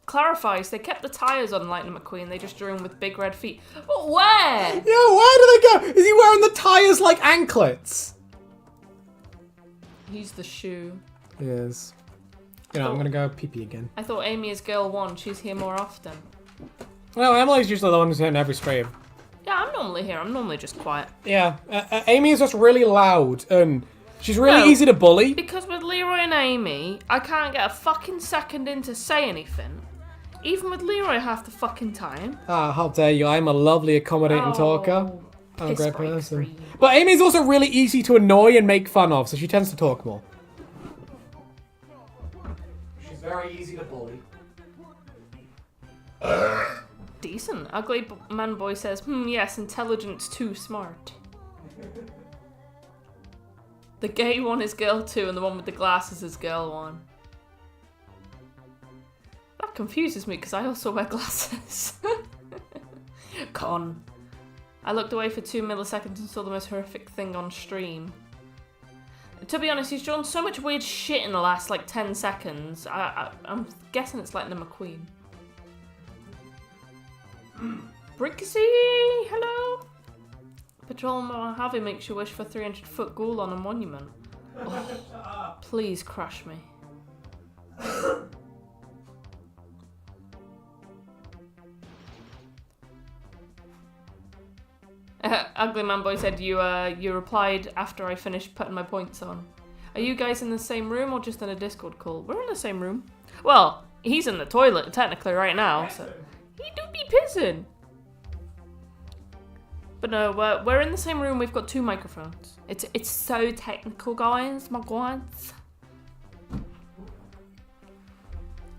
clarifies they kept the tyres on Lightning McQueen. They just drew him with big red feet. But where? Yeah, where do they go? Is he wearing the tyres like anklets? He's the shoe. He is. You know, I'm gonna go pee-pee again. I thought Aimee is girl 1. She's here more often. Well, Emily's usually the one who's here in every stream. Yeah, I'm normally here. I'm normally just quiet. Yeah, Aimee is just really loud and she's really easy to bully. Because with Leroy and Aimee, I can't get a fucking second in to say anything. Even with Leroy half the fucking time. Ah, how dare you. I'm a lovely, accommodating talker. I'm a great break person. free. But Amy's also really easy to annoy and make fun of, so she tends to talk more. She's very easy to bully. Decent. Ugly Man Boy says, yes, intelligence too smart. The gay one is girl 2 and the one with the glasses is girl 1. confuses me because I also wear glasses. Con. I looked away for 2 milliseconds and saw the most horrific thing on stream. To be honest, he's drawn so much weird shit in the last, like, 10 seconds. I'm guessing it's Lightning McQueen. Brixie! Hello! Patrolman Harvey makes you wish for 300-foot ghoul on a monument. Oh, please crush me. Ugly Man Boy said you replied after I finished putting my points on. Are you guys in the same room or just in a Discord call? We're in the same room. Well, he's in the toilet technically right now, so he do be pissing. But no, we're in the same room. We've got 2 microphones. It's so technical, guys, my guys.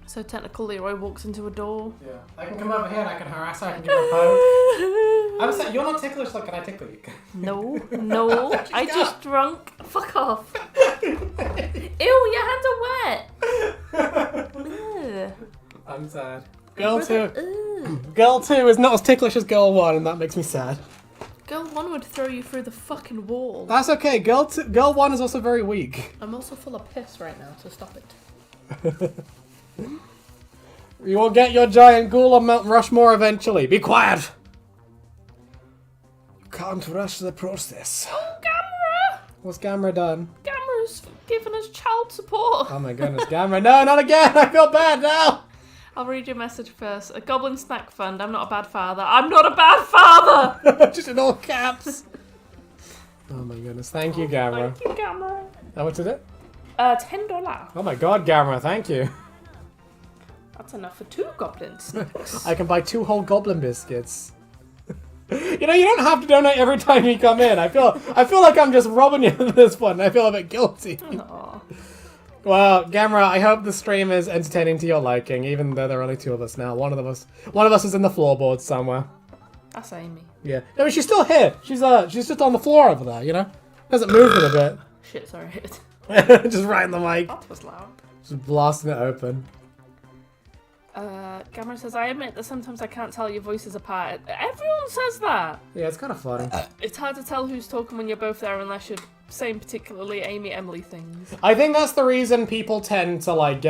So technical. Leroy walks into a door. Yeah, I can come over here and I can harass her. I can give her a poke. I'm saying you're not ticklish. Like, can I tickle you? No, I just drunk. Fuck off. Ew, your hands are wet. Ugh. I'm sad. Girl 2 is not as ticklish as Girl 1, and that makes me sad. Girl 1 would throw you through the fucking wall. That's okay. Girl 1 is also very weak. I'm also full of piss right now, so stop it. You will get your giant ghoul on Mount Rushmore eventually. Be quiet! You can't rush the process. Oh, Gamera! What's Gamera done? Gamera's giving us child support. Oh my goodness, Gamera. No, not again! I feel bad now! I'll read your message first. A Goblin Snack Fund. I'm not a bad father. I'm not a bad father! Just in all caps. Oh my goodness. Thank you, Gamera. Thank you, Gamera. How much is it? $10. Oh my god, Gamera, thank you. That's enough for 2 goblin snacks. I can buy 2 whole goblin biscuits. You know, you don't have to donate every time you come in. I feel like I'm just robbing you at this point. I feel a bit guilty. Aww. Well, Gamera, I hope the stream is entertaining to your liking, even though there are only 2 of us now. One of us is in the floorboards somewhere. That's Aimee. Yeah. No, but she's still here. She's just on the floor over there, you know? Hasn't moved in a bit. Shit, sorry. Just right in the mic. That was loud. Just blasting it open. Gamera says, I admit that sometimes I can't tell your voices apart. Everyone says that. Yeah, it's kind of funny. It's hard to tell who's talking when you're both there unless you're saying particularly Aimee, Emily things. I think that's the reason people tend to, like,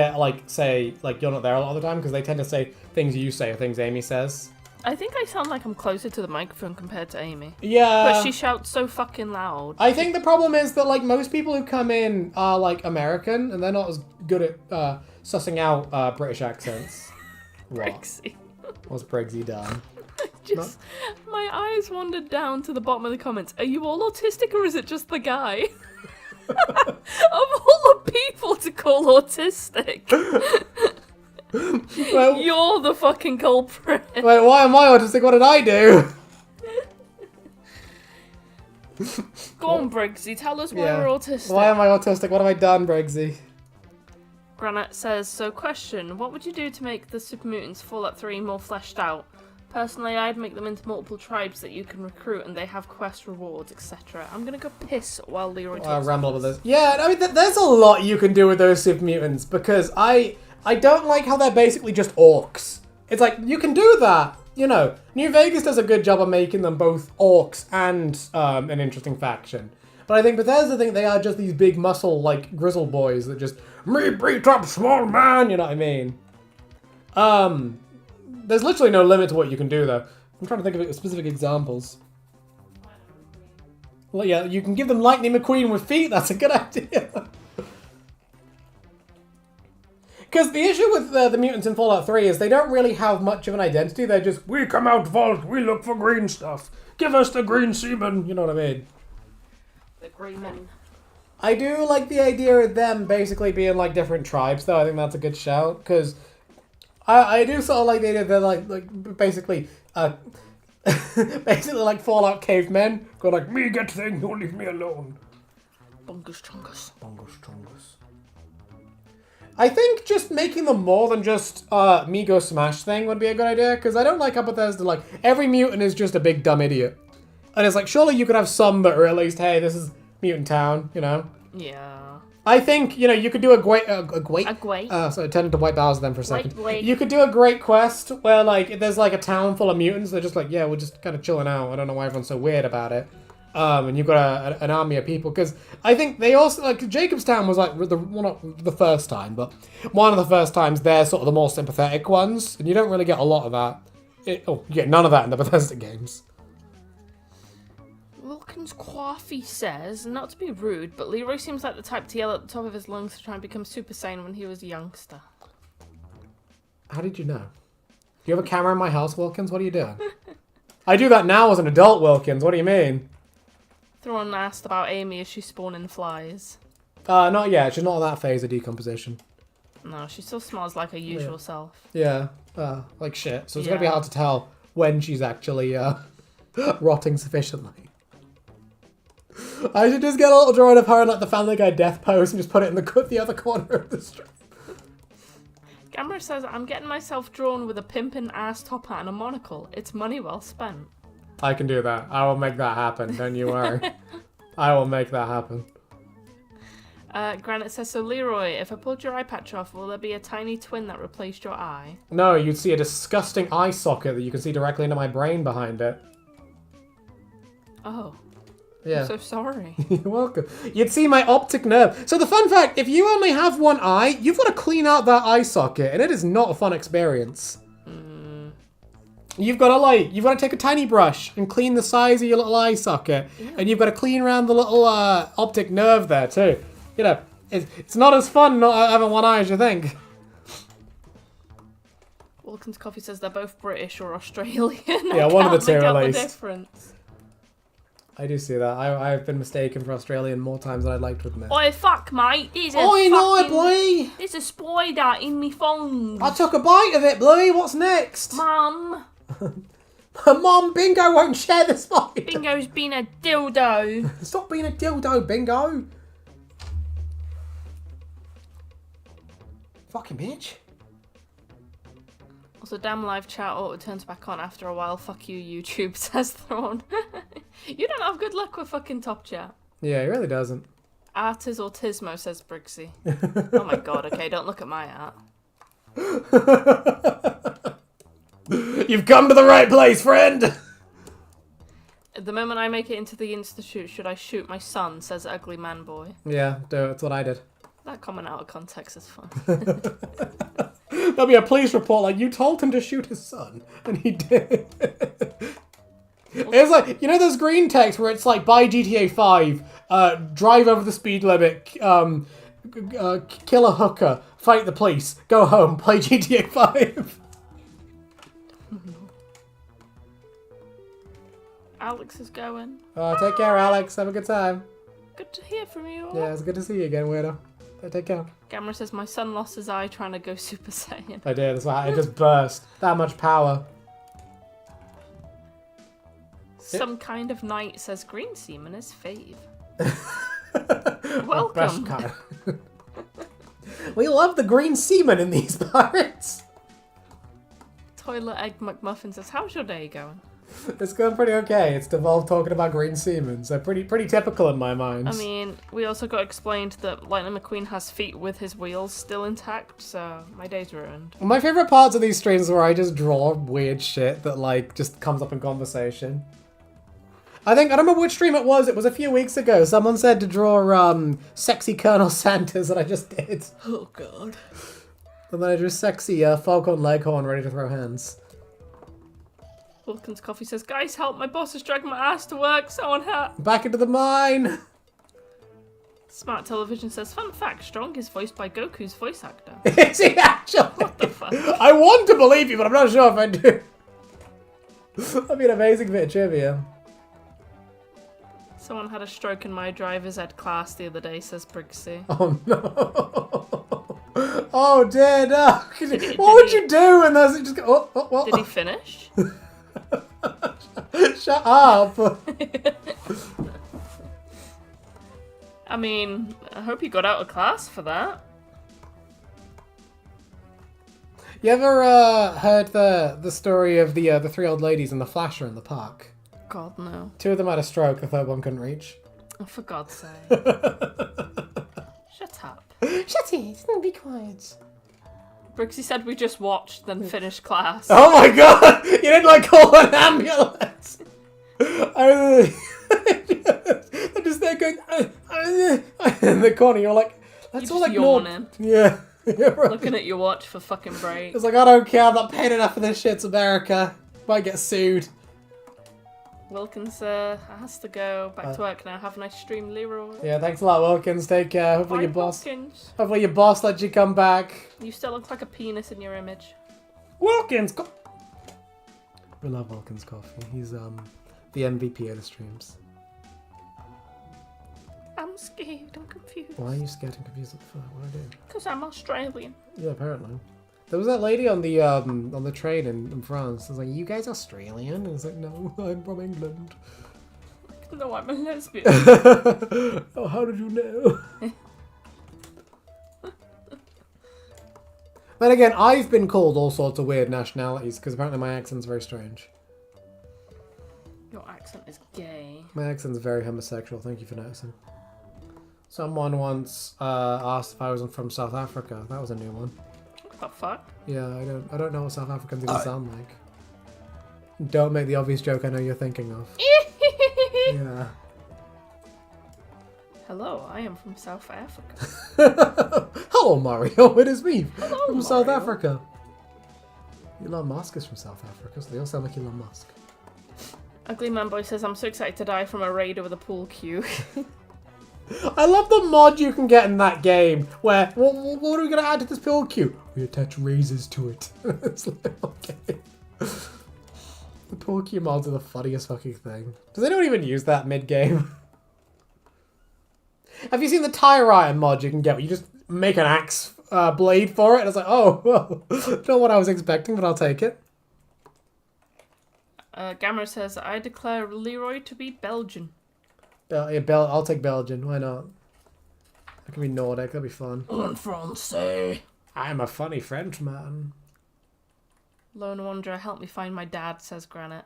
say, you're not there a lot of the time, because they tend to say things you say or things Aimee says. I think I sound like I'm closer to the microphone compared to Aimee. Yeah. But she shouts so fucking loud. I think the problem is that, like, most people who come in are, like, American, and they're not as good at sussing out British accents. Brixie. What's Brixie done? My eyes wandered down to the bottom of the comments. Are you all autistic or is it just the guy? Of all the people to call autistic. Well, you're the fucking culprit. Wait, why am I autistic? What did I do? Go on, Briggsy. Tell us why we're autistic. Why am I autistic? What have I done, Briggsy? Granite says, so question, what would you do to make the Super Mutants Fallout 3 more fleshed out? Personally, I'd make them into multiple tribes that you can recruit and they have quest rewards, etc. I'm gonna go piss while Leroy talks. I'll ramble with this. Yeah, I mean, there's a lot you can do with those Super Mutants, because I don't like how they're basically just orcs. It's like, you can do that, you know. New Vegas does a good job of making them both orcs and an interesting faction. But I think Bethesda think they are just these big muscle, like, grizzle boys that just, me beat up small man, you know what I mean? There's literally no limit to what you can do, though. I'm trying to think of specific examples. Well, yeah, you can give them Lightning McQueen with feet, that's a good idea. Because the issue with the mutants in Fallout 3 is they don't really have much of an identity, they're just, we come out vault, we look for green stuff. Give us the green semen, you know what I mean? The green men. I do like the idea of them basically being like different tribes, though. I think that's a good shout, because I do sort of like the idea they're like basically basically like Fallout cavemen. Go like, me get thing, you leave me alone. Bungus chungus. Bungus chungus. I think just making them more than just me go smash thing would be a good idea, because I don't like how Bethesda, like, every mutant is just a big dumb idiot. And it's like, surely you could have some that are at least, hey, this is Mutant Town, you know? Yeah. I think, you know, you could do a great... So I turned into White Bowser then for a second. You could do a great quest where, like, there's, like, a town full of mutants. They're just like, yeah, we're just kind of chilling out. I don't know why everyone's so weird about it. And you've got an army of people. Because I think they also... Like, Jacobstown was, like, well, not the first time, but one of the first times they're sort of the more sympathetic ones. And you don't really get a lot of that. You get none of that in the Bethesda games. Wilkins Coffee says, not to be rude, but Leroy seems like the type to yell at the top of his lungs to try and become Super Saiyan when he was a youngster. How did you know? Do you have a camera in my house, Wilkins? What are you doing? I do that now as an adult, Wilkins. What do you mean? Thrawn asked about Aimee as she's spawning flies. Not yet. She's not at that phase of decomposition. No, she still smells like her usual self. Yeah, like shit. So it's going to be hard to tell when she's actually rotting sufficiently. I should just get a little drawing of her in like the Family Guy death pose and just put it in the other corner of the stream. Gamera says, I'm getting myself drawn with a pimpin' ass top hat and a monocle. It's money well spent. I can do that. I will make that happen. Don't you worry. I will make that happen. Granite says, so Leroy, if I pulled your eye patch off, will there be a tiny twin that replaced your eye? No, you'd see a disgusting eye socket that you can see directly into my brain behind it. Oh. Yeah. I'm so sorry. You're welcome. You'd see my optic nerve. So the fun fact, if you only have one eye, you've got to clean out that eye socket, and it is not a fun experience. You've got to take a tiny brush and clean the size of your little eye socket, and you've got to clean around the little optic nerve there too. You know, it's not as fun not having one eye as you think. Wilkins Coffee says they're both British or Australian. Yeah, one of the two at least. The difference. I do see that. I've been mistaken for Australian more times than I'd like to admit. Oi, fuck, mate. There's a spider in me phone. I took a bite of it, Bluey. What's next? Mum. Mom, Bingo won't share the spider. Bingo's been a dildo. Stop being a dildo, Bingo. Fucking bitch. Also, damn live chat auto turns back on after a while. Fuck you, YouTube, says Thrawn. You don't have good luck with fucking top chat. Yeah, he really doesn't. Art is autismo, says Brixie. Oh my god, okay, don't look at my art. You've come to the right place, friend! The moment I make it into the institute, should I shoot my son, says Ugly Man Boy. Yeah, that's what I did. That comment out of context is fun. There'll be a police report like, you told him to shoot his son, and he did. It's like, you know those green texts where it's like, buy GTA 5, drive over the speed limit, kill a hooker, fight the police, go home, play GTA 5. Alex is going. Oh, take care, Alex. Have a good time. Good to hear from you all. Yeah, it's good to see you again, weirdo. Take care. Gamera says, my son lost his eye trying to go Super Saiyan. I did, that's why it just burst. That much power. Some kind of knight says, green semen is fave. Welcome. We love the green semen in these pirates. Toilet Egg McMuffin says, how's your day going? It's going pretty okay. It's devolved talking about green semen, so pretty typical in my mind. I mean, we also got explained that Lightning McQueen has feet with his wheels still intact, so my day's ruined. My favourite parts of these streams are where I just draw weird shit that, like, just comes up in conversation. I don't remember which stream it was a few weeks ago. Someone said to draw, sexy Colonel Sanders, and I just did. Oh, God. And then I drew sexy, Foghorn Leghorn ready to throw hands. Wilkins Coffee says, guys, help, my boss is dragging my ass to work, someone help. Back into the mine! Smart Television says, fun fact, Strong is voiced by Goku's voice actor. Is he actually? What the fuck? I want to believe you, but I'm not sure if I do. That'd be an amazing bit of trivia. Someone had a stroke in my driver's ed class the other day, says Brixie. Oh no. Oh dear, no. What would you do when there's just go, oh. Did he finish? Shut up. I mean, I hope you got out of class for that. You ever heard the story of the three old ladies and the flasher in the park? God, no. Two of them had a stroke, the third one couldn't reach. Oh, for God's sake. Shut Shut it! Be quiet. Brixie said we just watched, then finished class. Oh my god! You didn't like call an ambulance! They're just there going in the corner. You're like, that's You're all just ignored. yawning. Yeah. Right. Looking at your watch for fucking break. It's like, I don't care. I'm not paying enough for this shit. It's America. Might get sued. Wilkins has to go back to work now. Have a nice stream, Leroy. Yeah, thanks a lot, Wilkins. Take care. Hopefully Bye, your boss. Wilkins. Hopefully your boss lets you come back. You still look like a penis in your image. Wilkins. We love Wilkins Coffee. He's the MVP of the streams. I'm scared. I'm confused. Why are you scared and confused? What the fuck? What do I do? Because I'm Australian. Yeah, apparently. There was that lady on the train in France. I was like, "You guys Australian?" And I was like, "No, I'm from England." No, I'm a lesbian. Oh, how did you know? But again, I've been called all sorts of weird nationalities because apparently my accent's very strange. Your accent is gay. My accent's very homosexual. Thank you for noticing. Someone once asked if I was from South Africa. That was a new one. What the fuck? Yeah, I don't know what South Africans even sound like. Don't make the obvious joke I know you're thinking of. Yeah. Hello, I am from South Africa. Hello, Mario. It is me Hello, from South Mario. Africa. Elon Musk is from South Africa, so they all sound like Elon Musk. Ugly Man Boy says, I'm so excited to die from a raider with a pool cue. I love the mod you can get in that game where, what are we going to add to this pill queue? We attach razors to it. It's like, okay. The pill queue mods are the funniest fucking thing. Does anyone even use that mid-game? Have you seen the tire iron mod you can get where you just make an axe blade for it? And it's like, oh, well, not what I was expecting, but I'll take it. Gamera says, I declare Leroy to be Belgian. Yeah, I'll take Belgian. Why not? That can be Nordic. That'd be fun. En français. I'm a funny Frenchman. Lone Wanderer, help me find my dad, says Granite.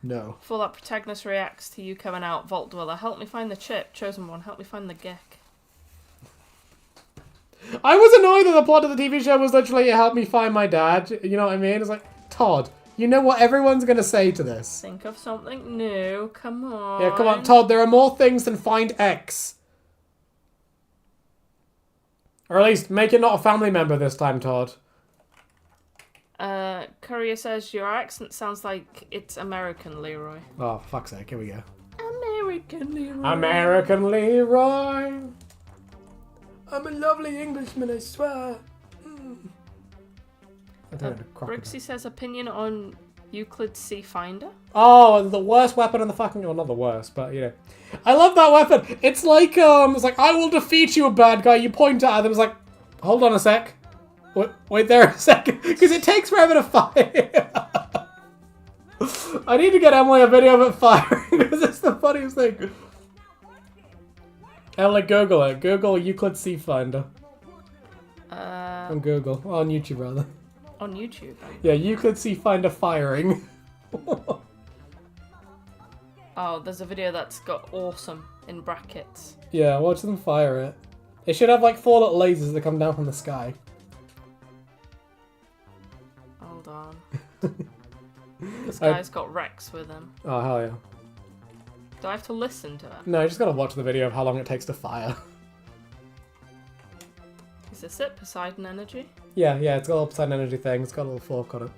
No. Fallout Protagonist reacts to you coming out. Vault Dweller, help me find the chip. Chosen One, help me find the geck. I was annoyed that the plot of the TV show was literally help me find my dad. You know what I mean? It's like, Todd, you know what everyone's going to say to this. Think of something new. Come on. Yeah, come on, Todd. There are more things than find X. Or at least make it not a family member this time, Todd. Courier says, your accent sounds like it's American, Leroy. Oh, for fuck's sake. Here we go. American Leroy. American Leroy. I'm a lovely Englishman, I swear. I don't know, crocodile. Brixie says, opinion on Euclid C Finder? Oh, the worst weapon in the fucking... Well, not the worst, but, you know. I love that weapon. It's like, I will defeat you, bad guy. You point at them. It's like, hold on a sec. Wait there a second. Because it takes forever to fire. I need to get Emily a video of it firing. Because it's the funniest thing. Emily, Google it. Google Euclid C Finder. On Google. On YouTube, rather. On YouTube? Yeah, Euclid C Finder firing. Oh, there's a video that's got awesome in brackets. Yeah, watch them fire it. It should have like 4 little lasers that come down from the sky. Hold on. This guy's got Rex with him. Oh, hell yeah. Do I have to listen to it? No, you just gotta watch the video of how long it takes to fire. Is this it? Poseidon Energy? Yeah, it's got a little Poseidon energy thing. It's got a little fork on it.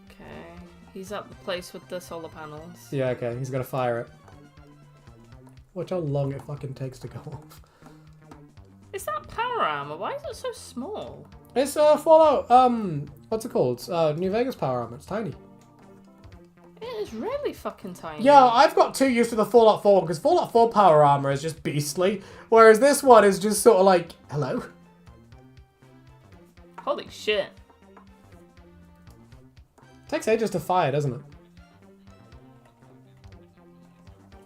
Okay. He's at the place with the solar panels. Yeah, okay. He's gonna fire it. Watch how long it fucking takes to go off. Is that power armor? Why is it so small? It's Fallout, what's it called? New Vegas power armor. It's tiny. It is really fucking tiny. Yeah, I've got too used to the Fallout 4 because Fallout 4 power armor is just beastly, whereas this one is just sort of like, hello? Holy shit. Takes ages to fire, doesn't it?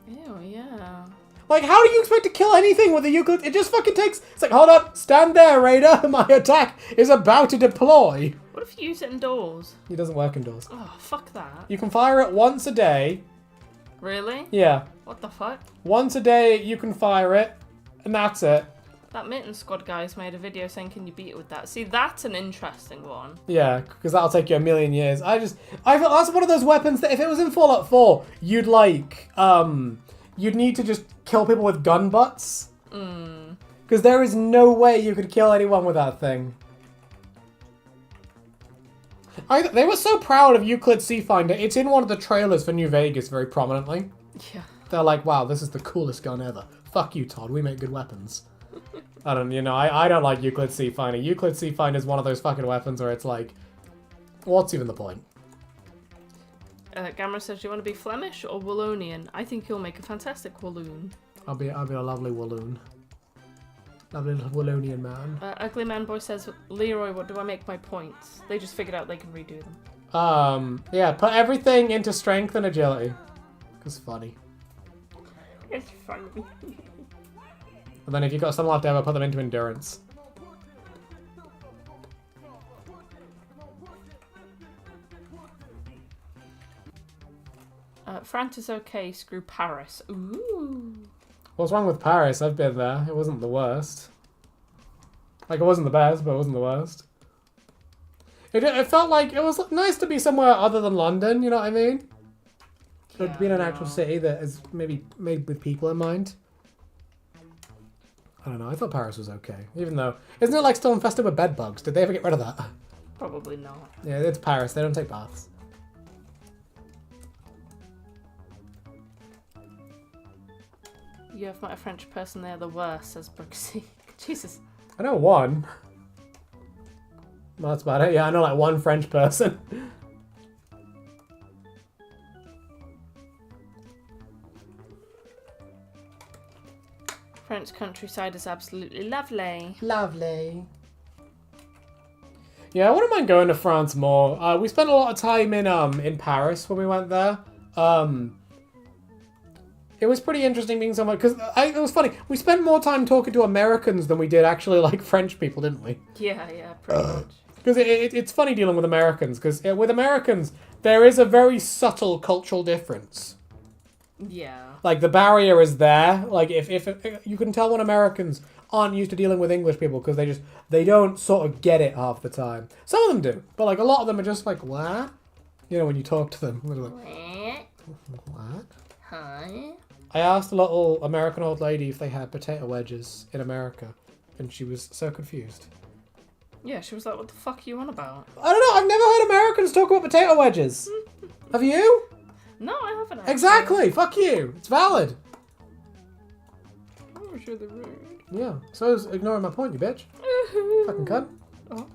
Ew, yeah. Like, how do you expect to kill anything with a Euclid? It just fucking takes... It's like, hold up, stand there, Raider. My attack is about to deploy. What if you use it indoors? It doesn't work indoors. Oh, fuck that. You can fire it once a day. Really? Yeah. What the fuck? Once a day you can fire it, and that's it. That Mitten Squad guy's made a video saying, can you beat it with that? See, that's an interesting one. Yeah, because that'll take you a million years. I thought that's one of those weapons that if it was in Fallout 4, you'd you'd need to just kill people with gun butts. Because there is no way you could kill anyone with that thing. They were so proud of Euclid Sea Finder. It's in one of the trailers for New Vegas very prominently. Yeah. They're like, wow, this is the coolest gun ever. Fuck you, Todd. We make good weapons. I don't like Euclid Sea Finder. Euclid Sea Finder is one of those fucking weapons where it's like, what's even the point? Gamma says, do you want to be Flemish or Wallonian? I think you'll make a fantastic Walloon. I'll be a lovely Walloon. Lovely little Wallonian man. Ugly Man Boy says, Leroy, what do I make my points? They just figured out they can redo them. Yeah, put everything into strength and agility. Because funny. It's funny. And then if you've got some left over, put them into endurance. France is okay, screw Paris. Ooh. What's wrong with Paris? I've been there. It wasn't the worst. Like, it wasn't the best, but it wasn't the worst. It felt like it was nice to be somewhere other than London, you know what I mean? So to be in an actual city that is maybe made with people in mind. I don't know, I thought Paris was okay. Even though, isn't it like still infested with bed bugs? Did they ever get rid of that? Probably not. Yeah, it's Paris. They don't take baths. You have met a French person, they're the worst, says Brooksy. Jesus. I know one. Well, that's about it. Yeah, I know like one French person. French countryside is absolutely lovely. Lovely. Yeah, I wouldn't mind going to France more. We spent a lot of time in Paris when we went there. It was pretty interesting being somewhere, because it was funny. We spent more time talking to Americans than we did actually like French people, didn't we? Yeah, pretty much. Because it's funny dealing with Americans, because with Americans, there is a very subtle cultural difference. Yeah. Like, the barrier is there. Like, if you can tell when Americans aren't used to dealing with English people, because they don't sort of get it half the time. Some of them do, but like a lot of them are just like, what? You know, when you talk to them. They're like, what? Hi. I asked a little American old lady if they had potato wedges in America, and she was so confused. Yeah, she was like, what the fuck are you on about? I don't know, I've never heard Americans talk about potato wedges. Have you? No, I haven't actually. Exactly, fuck you. It's valid. Oh, you're really rude. Yeah, so I was ignoring my point, you bitch. Fucking cunt. Oh.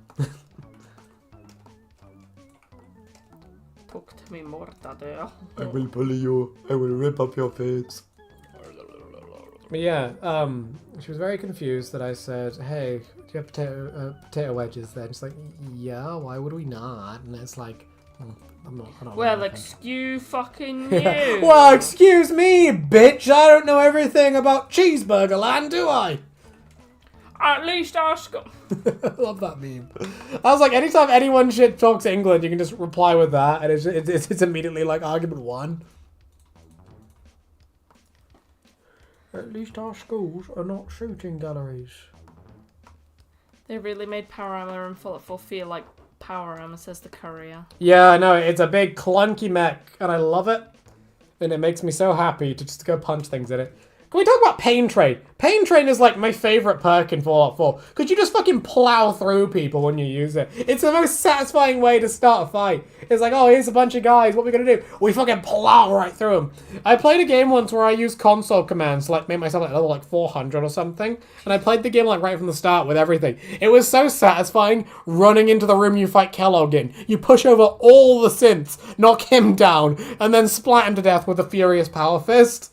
Talk to me, Mortadelo. I will bully you. I will rip up your face. But yeah, she was very confused that I said, hey, do you have potato wedges there? And she's like, yeah, why would we not? And it's like, I don't well, know. excuse fucking you. Well, excuse me, bitch. I don't know everything about cheeseburger land, do I? At least ask. I love that meme. I was like, anytime anyone shit talks England, you can just reply with that, and it's immediately like argument one. At least our schools are not shooting galleries. They really made Power Armor and Fallout 4 feel like Power Armor, says the courier. Yeah, I know, it's a big clunky mech, and I love it. And it makes me so happy to just go punch things in it. Can we talk about Pain Train? Pain Train is like my favorite perk in Fallout 4. Because you just fucking plow through people when you use it. It's the most satisfying way to start a fight. It's like, oh, here's a bunch of guys. What are we going to do? We fucking plow right through them. I played a game once where I used console commands to like make myself like level like 400 or something. And I played the game like right from the start with everything. It was so satisfying running into the room you fight Kellogg in. You push over all the synths, knock him down, and then splat him to death with a furious power fist.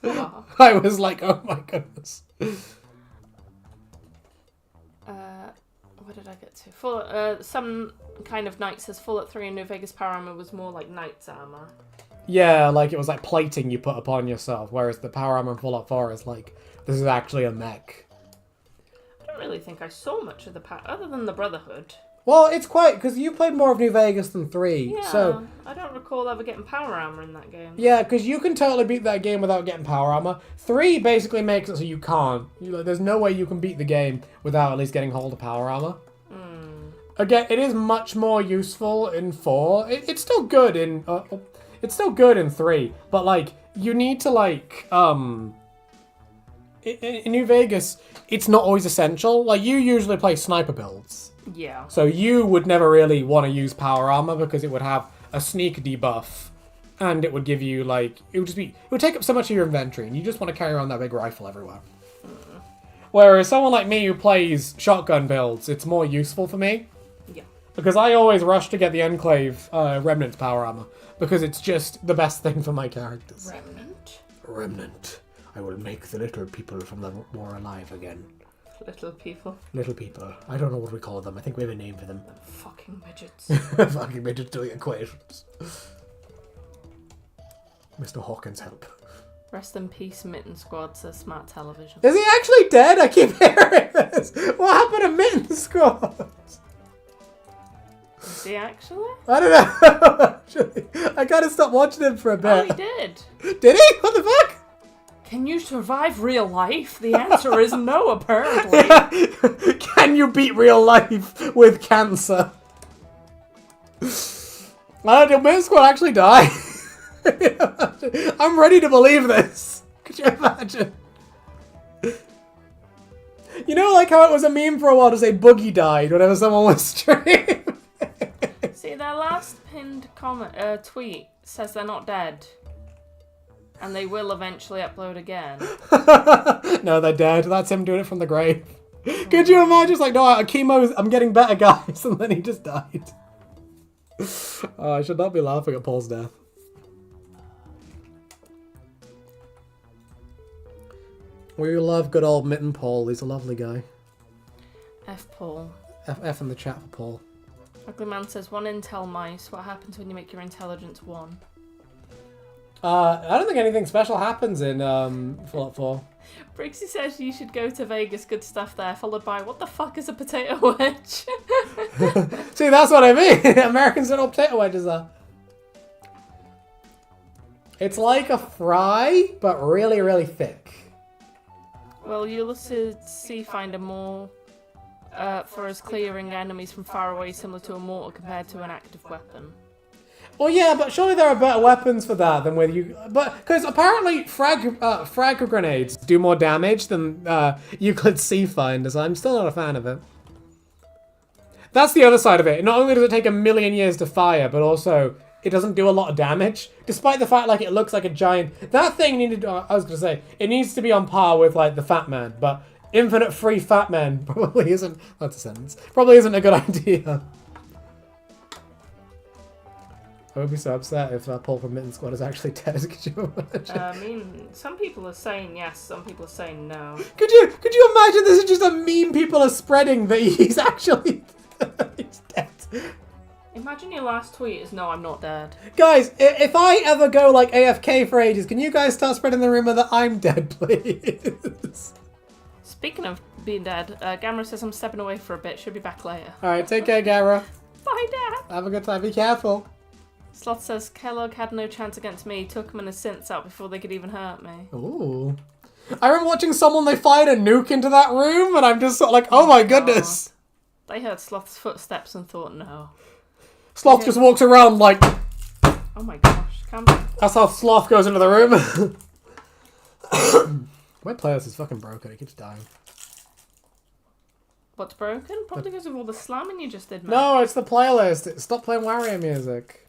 I was like, oh my goodness. What did I get to? Some kind of knight says Fallout 3 and New Vegas Power Armor was more like knight's armor. Yeah, like it was like plating you put upon yourself, whereas the power armor in Fallout 4 is like, this is actually a mech. I don't really think I saw much of the power, other than the Brotherhood. Well, it's quite... Because you played more of New Vegas than 3. Yeah, So, I don't recall ever getting power armor in that game. yeah, because you can totally beat that game without getting power armor. 3 basically makes it so you can't. There's no way you can beat the game without at least getting hold of power armor. Again, it is much more useful in 4. It's still good in... it's still good in 3. But, like, you need to, like... In New Vegas, it's not always essential. Like, you usually play sniper builds. Yeah. So you would never really want to use power armor because it would have a sneak debuff. And it would give you, like... It would take up so much of your inventory, and you just want to carry around that big rifle everywhere. Whereas someone like me who plays shotgun builds, it's more useful for me. Yeah. Because I always rush to get the Enclave Remnant's power armor. Because it's just the best thing for my characters. Remnant. I will make the little people from the war alive again. Little people. Little people. I don't know what we call them. I think we have a name for them. Fucking midgets. Fucking midgets doing equations. Mr. Hawkins, help. Rest in peace, Mitten Squad, says Smart Television. Is he actually dead? I keep hearing this. What happened to Mitten Squad? Is he actually? I don't know. Actually, I gotta stop watching him for a bit. Oh, he did. Did he? What the fuck? Can you survive real life? The answer is no, apparently. Can you beat real life with cancer? Did Mitten Squad actually die? I'm ready to believe this. Could you imagine? You know, like how it was a meme for a while to say Boogie died whenever someone was streaming? See, their last pinned tweet says they're not dead. And they will eventually upload again. No, they're dead. That's him doing it from the grave. Could you imagine? It's like, no, I'm getting better, guys. And then he just died. Oh, I should not be laughing at Paul's death. We love good old Mitten Paul. He's a lovely guy. F Paul. F in the chat for Paul. Ugly Man says, 1 intel mice. What happens when you make your intelligence 1? I don't think anything special happens in Fallout 4. Brixie says you should go to Vegas. Good stuff there. Followed by, what the fuck is a potato wedge? See, that's what I mean. Americans don't know what potato wedges are. It's like a fry, but really, really thick. Well, Ulysses Seafinder more for us clearing enemies from far away, similar to a mortar compared to an active weapon. Well, yeah, but surely there are better weapons for that than with you. But because apparently frag grenades do more damage than Euclid's Seafinder, so I'm still not a fan of it. That's the other side of it. Not only does it take 1,000,000 years to fire, but also it doesn't do a lot of damage, despite the fact like it looks like a giant. That thing needed. I was gonna say it needs to be on par with like the Fat Man, but infinite free Fat Man probably isn't. That's a sentence. Probably isn't a good idea. I would be so upset if Paul from Mitten Squad is actually dead. Could you imagine? I mean, some people are saying yes, some people are saying no. Could you imagine this is just a meme people are spreading that he's actually he's dead? Imagine your last tweet is, no, I'm not dead. Guys, if I ever go like AFK for ages, can you guys start spreading the rumor that I'm dead, please? Speaking of being dead, Gamera says I'm stepping away for a bit. Should be back later. Alright, take care, Gara. Bye, Dad. Have a good time. Be careful. Sloth says, Kellogg had no chance against me. Took him and his synths out before they could even hurt me. Ooh. I remember watching someone, they fired a nuke into that room, and I'm just sort of like, oh my goodness. They heard Sloth's footsteps and thought, no. Sloth just walks around like... Oh my gosh. That's how Sloth goes into the room. My playlist is fucking broken. It keeps dying. What's broken? Probably because of all the slamming you just did, man. No, it's the playlist. Stop playing Wario music.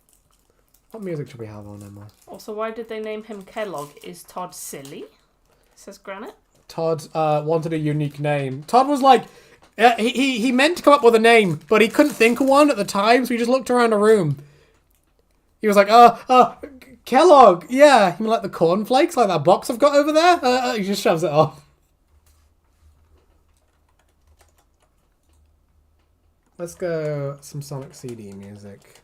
What music should we have on then, Also, why did they name him Kellogg? Is Todd silly? Says Granite. Todd wanted a unique name. Todd was like... he meant to come up with a name, but he couldn't think of one at the time, so he just looked around a room. He was like, Kellogg, yeah. You mean like the cornflakes, like that box I've got over there? He just shoves it off. Let's go some Sonic CD music.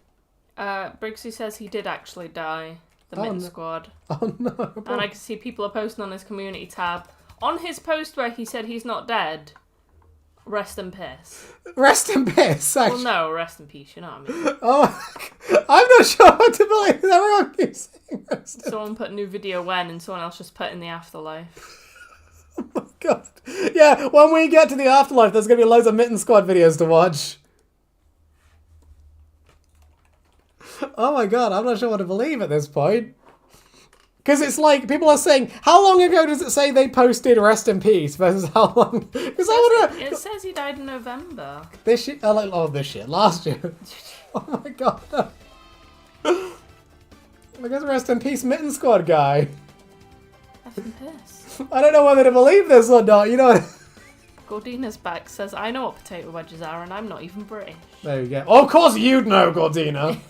Briggsy says he did actually die. The Mitten Squad. Oh no. And I can see people are posting on his community tab. On his post where he said he's not dead, Rest in peace. Rest in peace. Well, no, rest in peace, you know what I mean. Oh, I'm not sure what to believe. Everyone keeps saying rest in Someone put a new video when, and someone else just put in the afterlife. Oh my god. Yeah, when we get to the afterlife, there's going to be loads of Mitten Squad videos to watch. Oh my god, I'm not sure what to believe at this point. Because it's like, people are saying, how long ago does it say they posted Rest in Peace versus how long? Because I want to... It says he died in November. This shit, this shit, last year. Oh my god. I guess Rest in Peace Mitten Squad guy. Rest in peace. I don't know whether to believe this or not, you know. Gordina's back says, I know what potato wedges are and I'm not even British. There you go. Oh, of course you'd know, Gordina.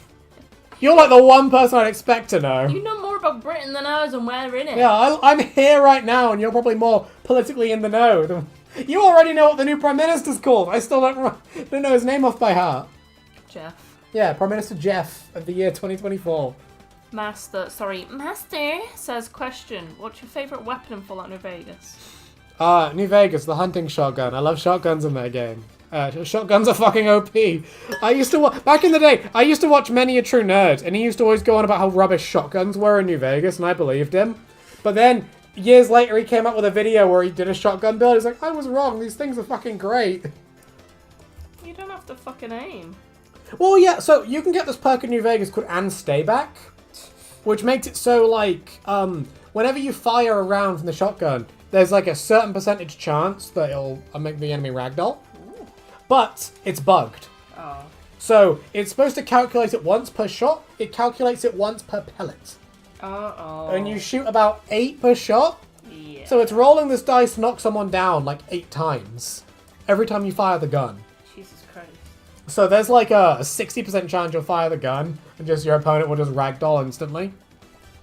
You're like the one person I'd expect to know. You know more about Britain than us and we're in it. Yeah, I'm here right now and you're probably more politically in the know. You already know what the new Prime Minister's called. I still don't know his name off by heart. Jeff. Yeah, Prime Minister Jeff of the year 2024. Master says, question, what's your favourite weapon in Fallout New Vegas? New Vegas, the hunting shotgun. I love shotguns in that game. Shotguns are fucking OP. Back in the day, I used to watch Many a True Nerd, and he used to always go on about how rubbish shotguns were in New Vegas, and I believed him. But then, years later, he came up with a video where he did a shotgun build. He's like, I was wrong, these things are fucking great. You don't have to fucking aim. Well, yeah, so you can get this perk in New Vegas called And Stay Back, which makes it so, like, whenever you fire a round from the shotgun, there's, like, a certain percentage chance that it'll make the enemy ragdoll. But it's bugged. Oh. So it's supposed to calculate it once per shot. It calculates it once per pellet. Uh-oh. And you shoot about 8 per shot. Yeah. So it's rolling this dice to knock someone down like 8 times. Every time you fire the gun. Jesus Christ. So there's like a 60% chance you'll fire the gun. And just your opponent will just ragdoll instantly.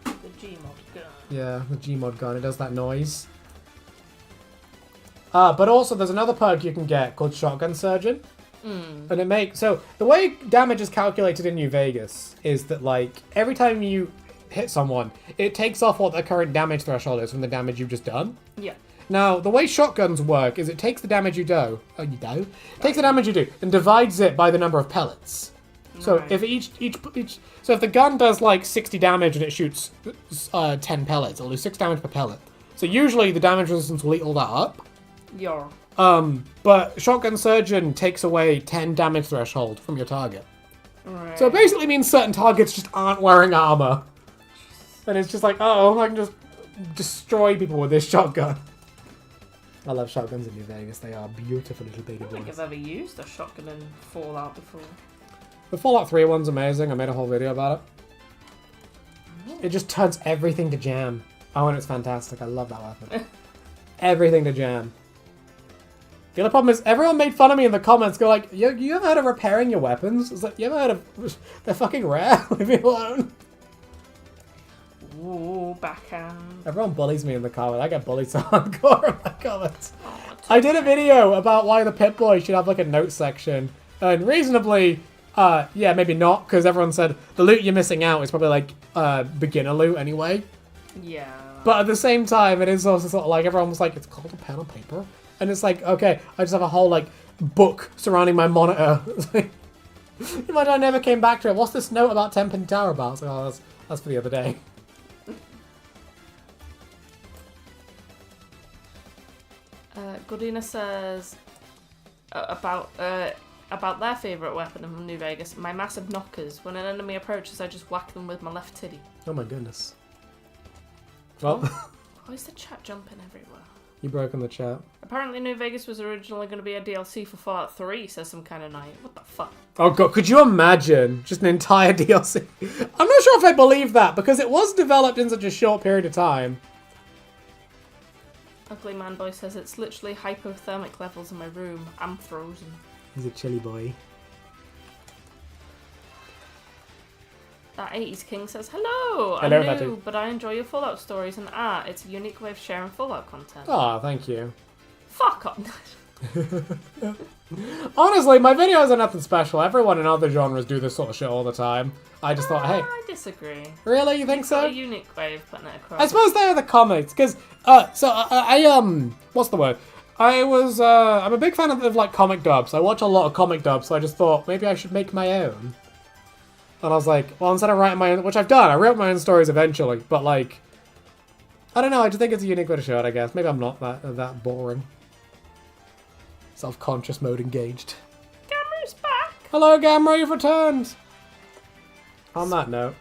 The Gmod gun. Yeah, the Gmod gun. It does that noise. But also, there's another perk you can get called Shotgun Surgeon. And it makes... So, the way damage is calculated in New Vegas is that, like, every time you hit someone, it takes off what their current damage threshold is from the damage you've just done. Yeah. Now, the way shotguns work is it takes the damage you do... takes the damage you do and divides it by the number of pellets. So, Right. if So, if the gun does, like, 60 damage and it shoots 10 pellets, it'll do 6 damage per pellet. So, usually, the damage resistance will eat all that up. Yor. But Shotgun Surgeon takes away 10 damage threshold from your target. Right. So it basically means certain targets just aren't wearing armor. And it's just like, oh, I can just destroy people with this shotgun. I love shotguns in New Vegas. They are beautiful little baby I don't think boys. I've ever used a shotgun in Fallout before. The Fallout 3 one's amazing. I made a whole video about it. It just turns everything to jam. Oh, and it's fantastic. I love that weapon. Everything to jam. The other problem is, everyone made fun of me in the comments, go like, you ever heard of repairing your weapons? It's like, you ever heard of... They're fucking rare, leave me alone. Ooh, backhand. Everyone bullies me in the comments. I get bullied so hardcore in my comments. I did a video about why the Pip-Boy should have like a note section. And reasonably, yeah, maybe not, because everyone said the loot you're missing out is probably like beginner loot anyway. Yeah. But at the same time, it is also sort of like, everyone was like, it's called a pen and paper. And it's like, okay, I just have a whole, like, book surrounding my monitor. Imagine I never came back to it. What's this note about Tenpin Tower about? It's like, oh, that's for the other day. Godina says about their favourite weapon in New Vegas, my massive knockers. When an enemy approaches, I just whack them with my left titty. Oh my goodness. Well, Why is the chat jumping everywhere? you broke in the chat. Apparently New Vegas was originally going to be a DLC for Fallout 3, says some kind of night. What the fuck? Oh god, could you imagine just an entire DLC? I'm not sure if I believe that, because it was developed in such a short period of time. Ugly Man Boy says it's literally hypothermic levels in my room. I'm frozen. He's a chilly boy. That 80s King says, hello! Hello, I'm Daddy. new, but I enjoy your Fallout stories and art. It's a unique way of sharing Fallout content. Oh, thank you. Fuck off! Honestly, my videos are nothing special. Everyone in other genres do this sort of shit all the time. I just thought, hey, I disagree. really? You think It's got so? a unique way of putting it across. I suppose they are the comics, because, what's the word? I'm a big fan of like comic dubs. I watch a lot of comic dubs, so I just thought maybe I should make my own. And I was like, well, instead of writing my own, which I've done, I wrote my own stories eventually, but like, I don't know, I just think it's a unique way to show it, I guess. Maybe I'm not that boring. Self-conscious mode engaged. Gamera's back. Hello, Gamera, you've returned. On that note,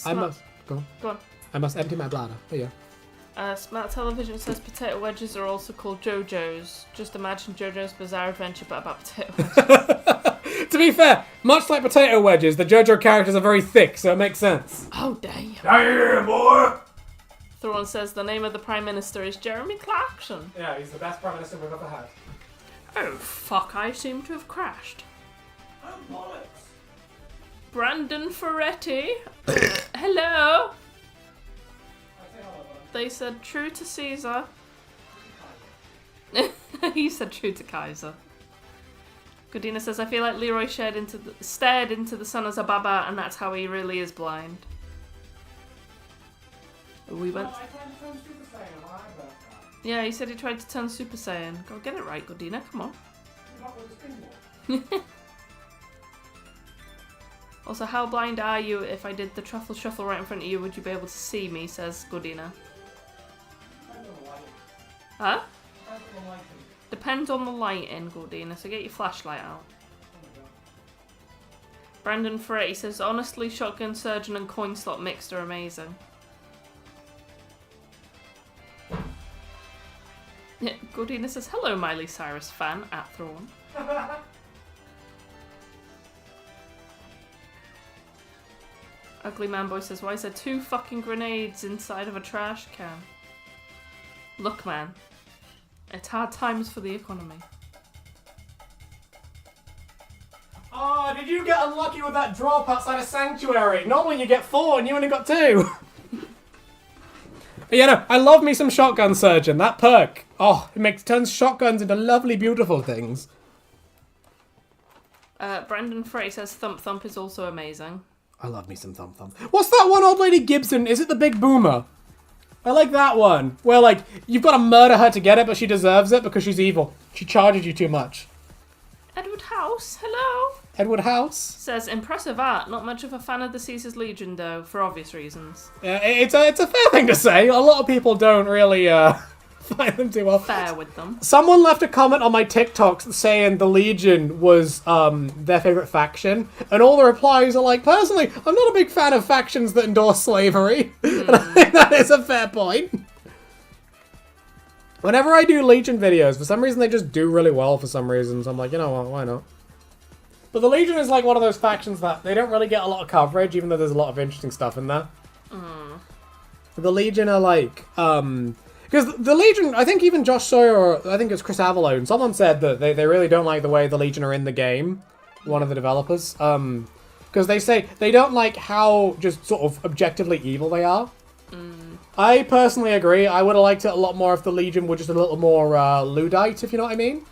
I must go on. I must empty my bladder. Oh yeah. Smart Television says potato wedges are also called JoJo's. Just imagine JoJo's Bizarre Adventure, but about potato wedges. To be fair, much like potato wedges, the JoJo characters are very thick, so it makes sense. Oh, damn. Damn, boy! Thrawn says the name of the Prime Minister is Jeremy Clarkson. Yeah, he's the best Prime Minister we've ever had. Oh, fuck, I seem to have crashed. Oh, bollocks. Brandon Ferretti. Hello. They said true to Caesar. He said true to Kaiser. Godina says, I feel like Leroy stared into the sun as a baba, and that's how he really is blind. We went... Yeah, he said he tried to turn Super Saiyan. Go get it right, Godina, come on. Also, how blind are you? If I did the truffle shuffle right in front of you, would you be able to see me, says Godina. Huh? Depends on the lighting, Gordina, so get your flashlight out. Brandon Ferretti says, honestly, Shotgun Surgeon and Coin Slot mixed are amazing. Yeah, Gordina says, hello, Miley Cyrus fan, at Thrawn. Ugly Man Boy says, why is there 2 fucking grenades inside of a trash can? Look, man. It's hard times for the economy. Oh, did you get unlucky with that drop outside a sanctuary? Normally you get 4 and you only got 2. Yeah, no, I love me some Shotgun Surgeon. That perk. Oh, it turns shotguns into lovely, beautiful things. Brandon Frey says Thump Thump is also amazing. I love me some Thump Thump. What's that one old lady Gibson? Is it the Big Boomer? I like that one. Where, like, you've got to murder her to get it, but she deserves it because she's evil. She charges you too much. Edward House, hello. Edward House? Says, impressive art. Not much of a fan of the Caesar's Legion, though, for obvious reasons. Yeah, it's a fair thing to say. A lot of people don't really find them too well. Fair with them. Someone left a comment on my TikToks saying the Legion was their favourite faction, and all the replies are like, personally, I'm not a big fan of factions that endorse slavery. And I think that is a fair point. Whenever I do Legion videos, for some reason they just do really well for some reasons. I'm like, you know what, why not? But the Legion is like one of those factions that they don't really get a lot of coverage, even though there's a lot of interesting stuff in there. The Legion are like, because the Legion, I think even Josh Sawyer, or I think it's Chris Avalone, someone said that they really don't like the way the Legion are in the game, one of the developers. Because they say they don't like how just sort of objectively evil they are. I personally agree. I would have liked it a lot more if the Legion were just a little more Luddite, if you know what I mean.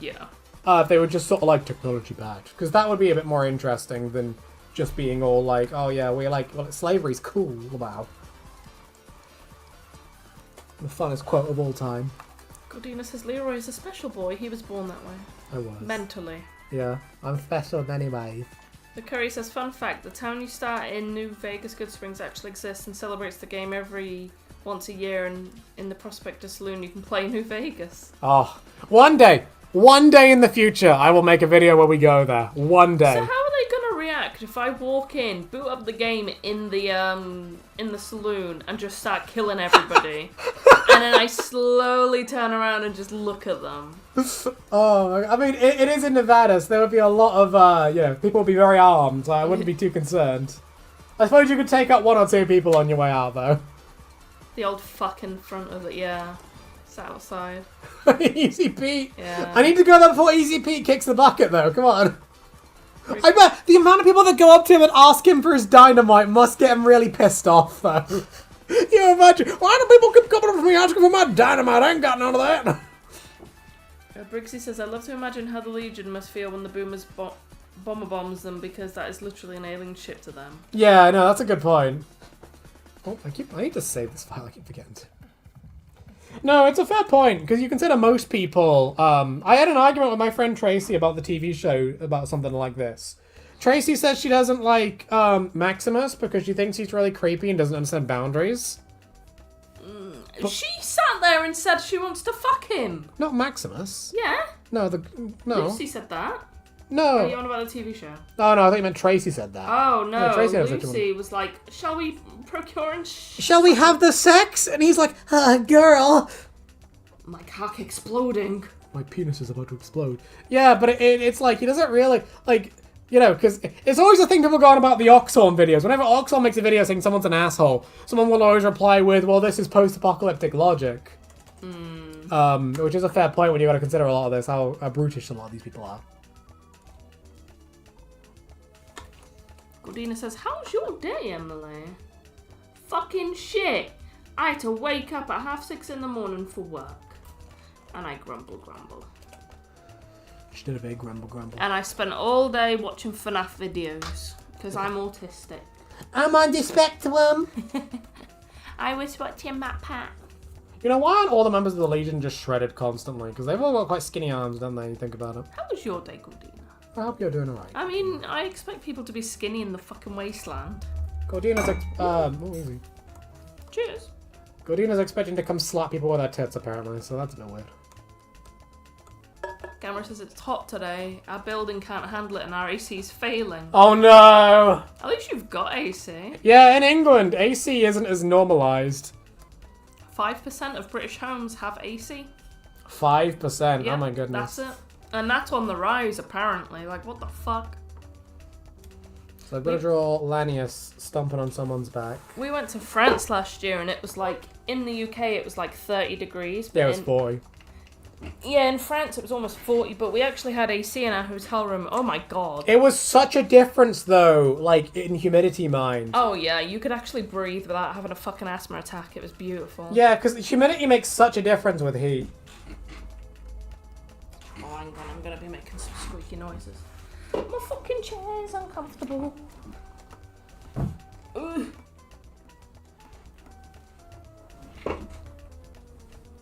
Yeah. If they were just sort of like technology badge. Because that would be a bit more interesting than just being all like, oh yeah, we're like, well, slavery's cool, wow. The funnest quote of all time. Godina says Leroy is a special boy. He was born that way. I was. Mentally. Yeah, I'm special in many ways. The Curry says, fun fact, the town you start in, New Vegas Good Springs, actually exists and celebrates the game once a year, and in the Prospector Saloon you can play New Vegas. Oh, one day in the future, I will make a video where we go there. One day. So how are they gonna react if I walk in, boot up the game in the saloon, and just start killing everybody, and then I slowly turn around and just look at them? Oh, I mean, it is in Nevada, so there would be a lot of, people would be very armed, so I wouldn't be too concerned. I suppose you could take out 1 or 2 people on your way out, though. The old fuck in front of it, yeah. It's outside. Easy Pete. Yeah. I need to go there before Easy Pete kicks the bucket, though. Come on. I bet the amount of people that go up to him and ask him for his dynamite must get him really pissed off, though. You imagine, why do people keep coming up to me asking for my dynamite? I ain't got none of that. Briggsy says, I love to imagine how the Legion must feel when the boomers bomber bombs them, because that is literally an alien ship to them. Yeah, no, that's a good point. Oh, I need to save this file. I keep forgetting to. No, it's a fair point, because you consider most people... I had an argument with my friend Tracy about the TV show about something like this. Tracy says she doesn't like Maximus because she thinks he's really creepy and doesn't understand boundaries. She sat there and said she wants to fuck him. Not Maximus. Yeah. No, no. Lucy said that. No. Are you on about the TV show? Oh, no, I thought you meant Tracy said that. Oh, no. Yeah, Tracy Lucy was like, shall we procure and... Shall we have the sex? And he's like, girl. My cock exploding. My penis is about to explode. Yeah, but it's like, he doesn't really, like... You know, because it's always a thing people go on about the Oxhorn videos. Whenever Oxhorn makes a video saying someone's an asshole, someone will always reply with, well, this is post-apocalyptic logic. Which is a fair point when you got to consider a lot of this, how brutish a lot of these people are. Gordina says, how's your day, Emily? Fucking shit. I had to wake up at 6:30 in the morning for work. And I grumble. She did a big grumble. And I spent all day watching FNAF videos. Because I'm autistic. I'm on the spectrum. I was watching Matt Pat. You know, why aren't all the members of the Legion just shredded constantly? Because they've all got quite skinny arms, don't they? You think about it. How was your day, Gordina? I hope you're doing alright. I mean, I expect people to be skinny in the fucking wasteland. Gordina's easy. Cheers. Gordina's expecting to come slap people with her tits, apparently, so that's a bit weird. Gamera says it's hot today. Our building can't handle it and our AC's failing. Oh no! At least you've got AC. Yeah, in England, AC isn't as normalised. 5% of British homes have AC. 5%? Yeah, oh my goodness. That's it. And that's on the rise, apparently. Like, what the fuck? So I've got to draw Lanius stomping on someone's back. We went to France last year and it was like, in the UK it was like 30 degrees. But Yeah, it was 40. Yeah, in France it was almost 40, but we actually had AC in our hotel room. Oh my god. It was such a difference, though, like, in humidity mind. Oh yeah, you could actually breathe without having a fucking asthma attack. It was beautiful. Yeah, because humidity makes such a difference with heat. Oh, hang on, I'm gonna be making some squeaky noises. My fucking chair is uncomfortable. Ugh.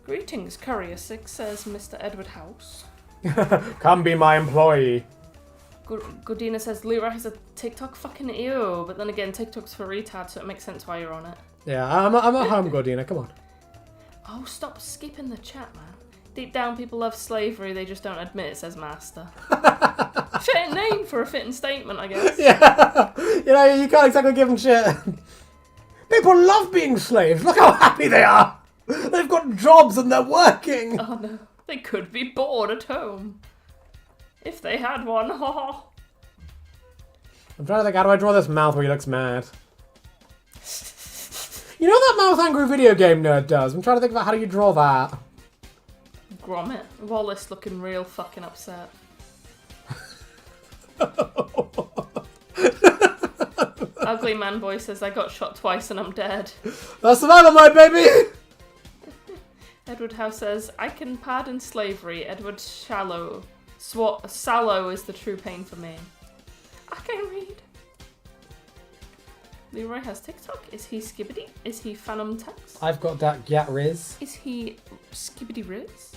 Greetings, Courier 6, says Mr. Edward House. Come be my employee. Gordina says Leroy has a TikTok, fucking ew. But then again, TikTok's for retards, so it makes sense why you're on it. Yeah, I'm at home, Gordina, come on. Oh, stop skipping the chat, man. Deep down, people love slavery, they just don't admit it, says Master. Fitting name for a fitting statement, I guess. Yeah, you know, you can't exactly give them shit. People love being slaves, look how happy they are. They've got jobs and they're working. Oh no, they could be bored at home. If they had one, haha. I'm trying to think, how do I draw this mouth where he looks mad? You know that mouth angry video game nerd does? I'm trying to think about how do you draw that. Gromit. Wallace looking real fucking upset. Ugly man boy says I got shot twice and I'm dead. That's the matter, my baby! Edward House says, I can pardon slavery. Edward Shallow. Sallow is the true pain for me. I can read. Leroy has TikTok. Is he Skibbity? Is he Phantom Text? I've got that Gat Riz. Is he Skibbity Riz?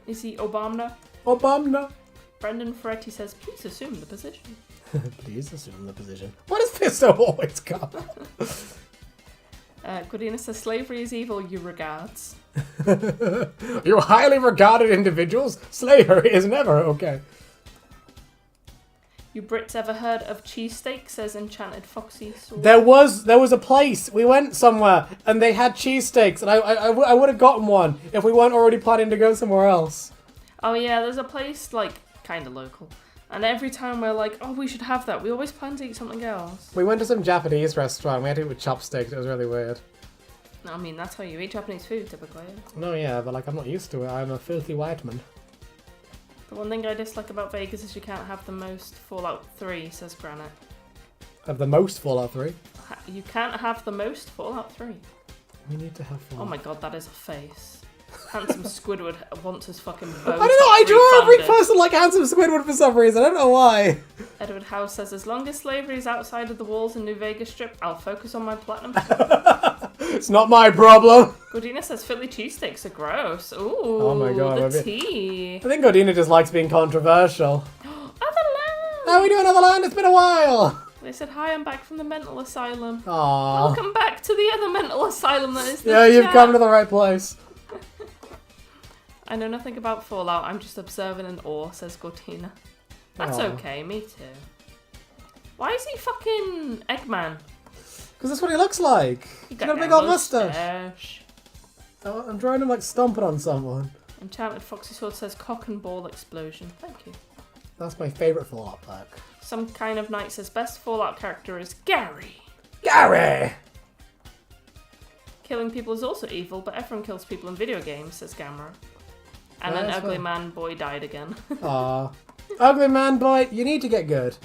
Is he Obama? Obama. Brendan Ferretti says, please assume the position. Please assume the position. Why does Pisto always come? Gordina says, slavery is evil, you regards. You highly regarded individuals? Slavery is never okay. You Brits ever heard of cheesesteak, says Enchanted Foxy Sword. There was a place, we went somewhere, and they had cheesesteaks, and I would have gotten one if we weren't already planning to go somewhere else. Oh yeah, there's a place, like, kind of local. And every time we're like, oh, we should have that, we always plan to eat something else. We went to some Japanese restaurant, we had to eat with chopsticks, it was really weird. I mean, that's how you eat Japanese food, typically. No, yeah, but like, I'm not used to it, I'm a filthy white man. The one thing I dislike about Vegas is you can't have the most Fallout 3, says Granite. Have the most Fallout 3? You can't have the most Fallout 3. We need to have Fallout. Oh my god, that is a face. Handsome Squidward wants his fucking bow. I don't know, I draw every person like Handsome Squidward for some reason, I don't know why. Edward House says, as long as slavery is outside of the walls in New Vegas Strip, I'll focus on my platinum. It's not my problem. Gordina says Philly cheesesteaks are gross. Ooh, Oh my God, the tea. I think Gordina just likes being controversial. Other land! How are we doing, Other Land? It's been a while! They said, hi, I'm back from the mental asylum. Aww. Welcome back to the other mental asylum that is the Yeah, you've chat. come to the right place. I know nothing about Fallout, I'm just observing in awe, says Gordina. That's Aw. okay, me too. Why is he fucking Eggman? Because that's what he looks like. He's got a big old mustache. Oh, I'm trying to like stomping on someone. Enchanted Foxy Sword says cock and ball explosion. Thank you. That's my favourite Fallout pack. Some Kind of Night says best Fallout character is Gary. Gary! Killing people is also evil, but everyone kills people in video games, says Gamera. And Yeah, an that's ugly fine. man boy died again. Aw. Ugly man boy, you need to get good.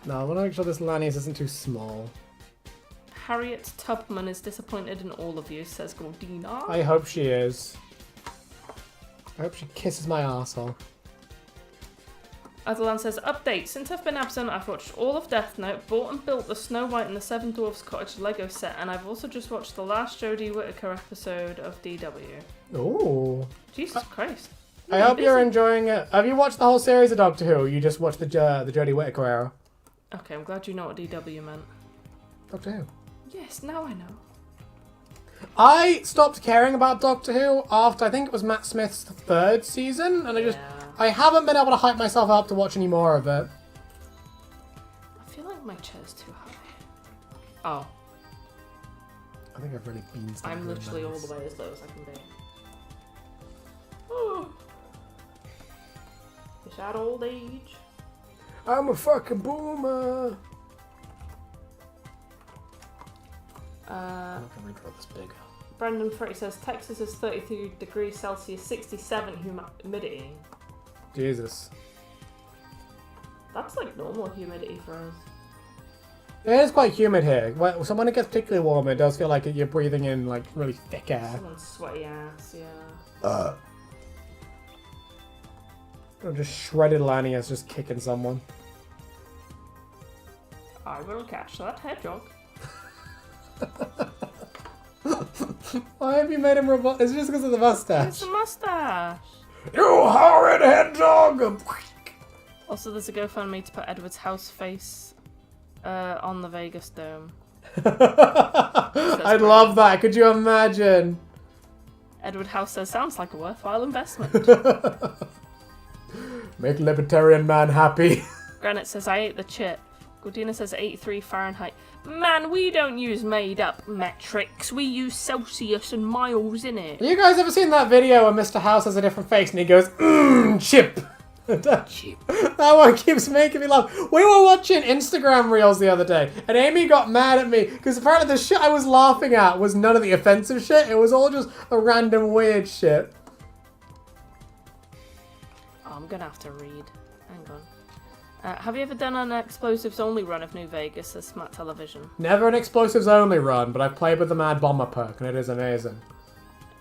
No, I want to make sure this Lannius isn't too small. Harriet Tubman is disappointed in all of you, says Gordina. I hope she is. I hope she kisses my arsehole. Otherland says, update. Since I've been absent, I've watched all of Death Note, bought and built the Snow White and the Seven Dwarfs Cottage Lego set, and I've also just watched the last Jodie Whittaker episode of DW. Ooh. Jesus Christ. I hope you're enjoying it. Have you watched the whole series of Doctor Who? Or you just watched the Jodie Whittaker era? Okay, I'm glad you know what DW meant. Doctor Who. Yes, now I know. I stopped caring about Doctor Who after I think it was Matt Smith's third season, and I haven't been able to hype myself up to watch any more of it. I feel like my chair's too high. Oh, I think I've really been. I'm literally all the way as low as I can be. Is that old age? I'm a fucking boomer. I'm not gonna redraw this big. Brendan Fretty says Texas is 33 degrees Celsius, 67 humidity. Jesus. That's like normal humidity for us. It is quite humid here. So when it gets particularly warm, it does feel like you're breathing in like really thick air. Someone's sweaty ass, yeah. Or just shredded Lanius just kicking someone. I will catch that hedgehog. Why have you made him robot? It's just because of the mustache. It's a mustache. You horrid hedgehog! Also, there's a GoFundMe to put Edward's house face on the Vegas Dome. I'd love that. Could you imagine? Edward House says, sounds like a worthwhile investment. Make libertarian man happy. Granite says, I ate the chip. Gordina says 83 Fahrenheit. Man, we don't use made-up metrics. We use Celsius and miles in it. You guys ever seen that video where Mr. House has a different face and he goes, chip? Chip. That one keeps making me laugh. We were watching Instagram Reels the other day, and Aimee got mad at me because apparently the shit I was laughing at was none of the offensive shit. It was all just a random weird shit. Oh, I'm gonna have to read. Hang on. Have you ever done an explosives only run of New Vegas as Smart Television? Never an explosives only run, but I've played with the Mad Bomber perk, and it is amazing.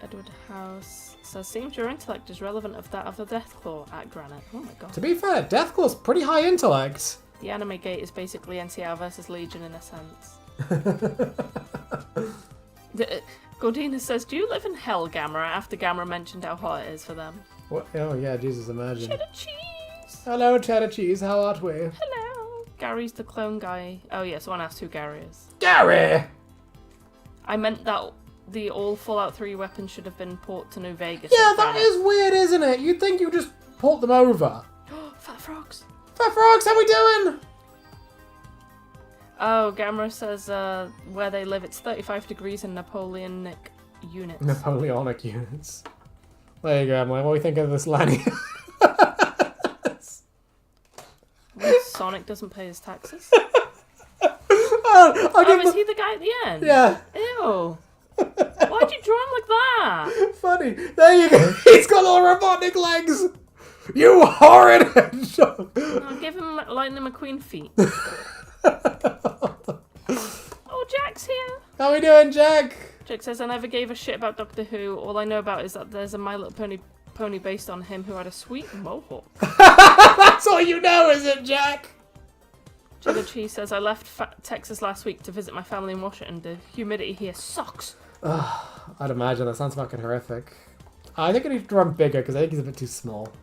Edward House says, seems your intellect is relevant of that of the Deathclaw at Granite. Oh my god. To be fair, Deathclaw's pretty high intellect. The anime gate is basically NCR versus Legion in a sense. Gordina says, do you live in hell, Gamera? After Gamera mentioned how hot it is for them. What? Oh yeah, Jesus, imagine. Cheddar cheese! Hello, cheddar cheese, how art we? Hello! Gary's the clone guy. Oh yeah, someone asked who Gary is. Gary! I meant that the all Fallout 3 weapons should have been ported to New Vegas. Yeah, that is weird, isn't it? You'd think you just port them over. Fat frogs! Fat frogs, how we doing? Oh, Gamera says where they live it's 35 degrees in Napoleonic units. Napoleonic units. There you go, Emily. What do you think of this Lanny? Sonic doesn't pay his taxes. Oh, is he the guy at the end? Yeah. Ew. Why'd you draw him like that? Funny. There you go. He's got all robotic legs. You horrid hedgehog. I'll give him Lightning McQueen feet. Oh, Jack's here. How we doing, Jack? Jack says, I never gave a shit about Doctor Who. All I know about is that there's a My Little Pony based on him who had a sweet mohawk. That's all you know, is it, Jack? Cheddar Cheese says, I left Texas last week to visit my family in Washington. The humidity here sucks. I'd imagine. That sounds fucking horrific. I think I need to draw him bigger because I think he's a bit too small.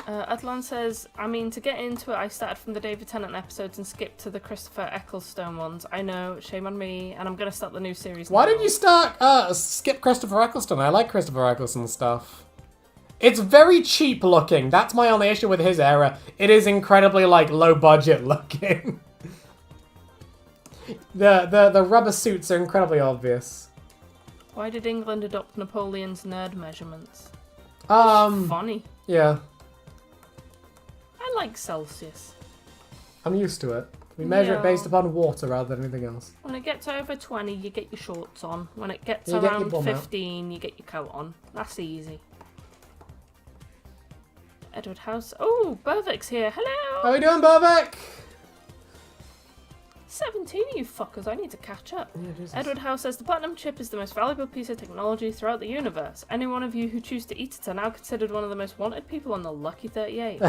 Atlan says, I mean, to get into it, I started from the David Tennant episodes and skipped to the Christopher Ecclestone ones. I know, shame on me, and I'm going to start the new series Why now. did you skip Christopher Eccleston? I like Christopher Eccleston stuff. It's very cheap looking. That's my only issue with his era. It is incredibly, like, low budget looking. The rubber suits are incredibly obvious. Why did England adopt Napoleon's nerd measurements? Funny. Yeah. I like Celsius. I'm used to it. We measure it based upon water rather than anything else. When it gets over 20, you get your shorts on. When it gets You get around your bum out. 15, you get your coat on. That's easy. Edward House. Oh, Bervik's here. Hello! How we doing, Bobek? 17, you fuckers. I need to catch up. Yeah, Jesus. Edward House says the platinum chip is the most valuable piece of technology throughout the universe. Any one of you who choose to eat it are now considered one of the most wanted people on the Lucky 38. Ooh,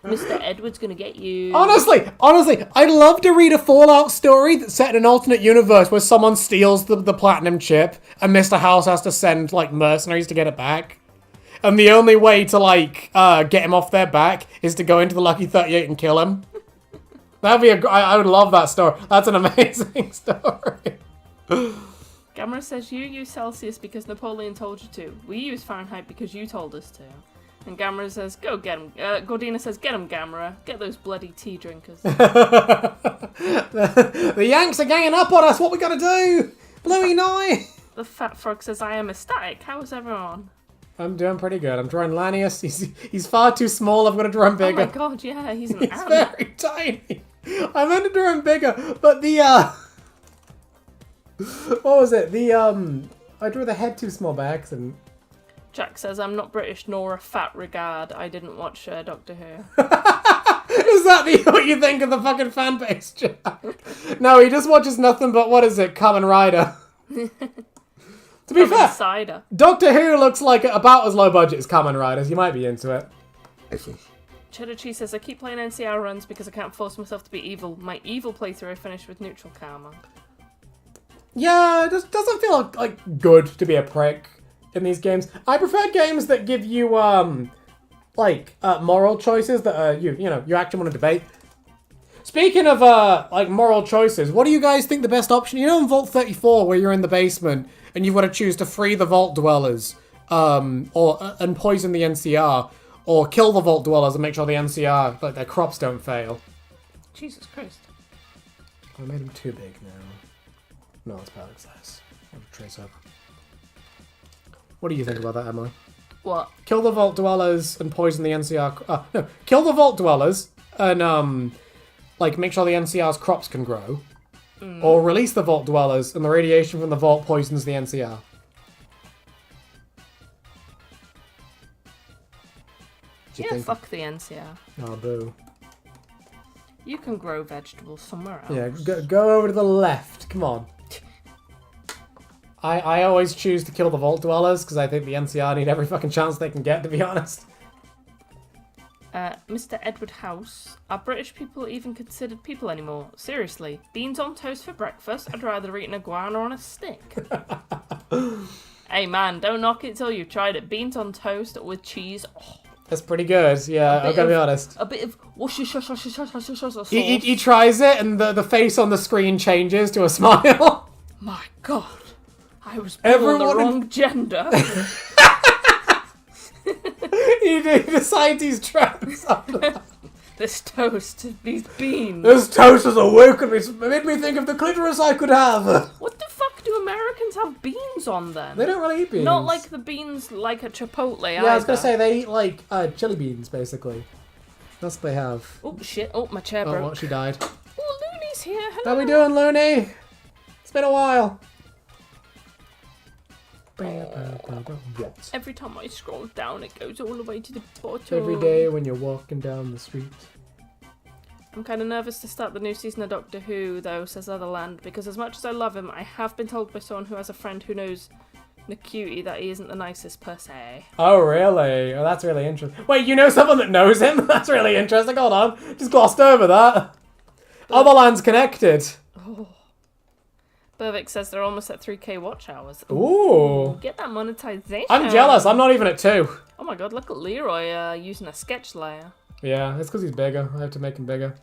Mr. Edward's gonna get you. Honestly, I'd love to read a Fallout story that's set in an alternate universe where someone steals the platinum chip and Mr. House has to send, like, mercenaries to get it back. And the only way to, like, get him off their back is to go into the Lucky 38 and kill him. That'd be I would love that story. That's an amazing story. Gamera says you use Celsius because Napoleon told you to. We use Fahrenheit because you told us to. And Gamera says, go get him. Gordina says, get him, Gamera. Get those bloody tea drinkers. The Yanks are ganging up on us. What we gotta do? Bluey Nye. The Fat Frog says, I am ecstatic. How is everyone? I'm doing pretty good. I'm drawing Lanius. He's far too small. I've got to draw him bigger. Oh my god, yeah, he's an He's ant. very tiny. I meant to draw him bigger, but the what was it? I drew the head too small by accident. Jack says, I'm not British nor a fat regard. I didn't watch Doctor Who. Is that what you think of the fucking fan base, Jack? No, he just watches nothing but, what is it, Kamen Rider. To be fair, Cider. Doctor Who looks like about as low budget as Kamen Riders. You might be into it. Cheddar Cheese says, I keep playing NCR runs because I can't force myself to be evil. My evil playthrough I finished with neutral karma. Yeah, it just doesn't feel like good to be a prick in these games. I prefer games that give you moral choices that you actually want to debate. Speaking of like moral choices, what do you guys think the best option? You know, in Vault 34 where you're in the basement and you've got to choose to free the Vault Dwellers, and poison the NCR, or kill the Vault Dwellers and make sure the NCR, like, their crops don't fail. Jesus Christ. I made them too big now. No, it's about size. I'll trace up. What do you think about that, Emily? What? Kill the Vault Dwellers and poison the NCR. No, kill the Vault Dwellers and make sure the NCR's crops can grow, or release the Vault Dwellers and the radiation from the vault poisons the NCR. Yeah, fuck the NCR. Oh, boo. You can grow vegetables somewhere else. Yeah, go over to the left. Come on. I always choose to kill the Vault Dwellers because I think the NCR need every fucking chance they can get, to be honest. Mr. Edward House, are British people even considered people anymore? Seriously, beans on toast for breakfast? I'd rather eat an iguana on a stick. Hey man, don't knock it till you've tried it. Beans on toast with cheese. Oh. That's pretty good, yeah, I've got to be honest. A bit of sauce. He tries it and the face on the screen changes to a smile. My god, I was born the wrong gender. He decides he's trans. This toast, these beans. This toast has awoken me. It made me think of the clitoris I could have. What the fuck do Americans have beans on then? They don't really eat beans. Not like the beans like a Chipotle either. Yeah, I was going to say, they eat like chili beans, basically. That's what they have. Oh shit, oh my chair broke. Oh, she died. Oh, Looney's here, hello. How we doing, Looney? It's been a while. What? Every time I scroll down, it goes all the way to the bottom. Every day when you're walking down the street. I'm kind of nervous to start the new season of Doctor Who, though, says Otherland, because as much as I love him, I have been told by someone who has a friend who knows Nakuti that he isn't the nicest per se. Oh, really? Oh, that's really interesting. Wait, you know someone that knows him? That's really interesting. Hold on. Just glossed over that. Otherland's connected. Oh. Burvick says they're almost at 3k watch hours. Ooh. Get that monetization. I'm jealous. I'm not even at 2. Oh my god, look at Leroy using a sketch layer. Yeah, it's because he's bigger. I have to make him bigger.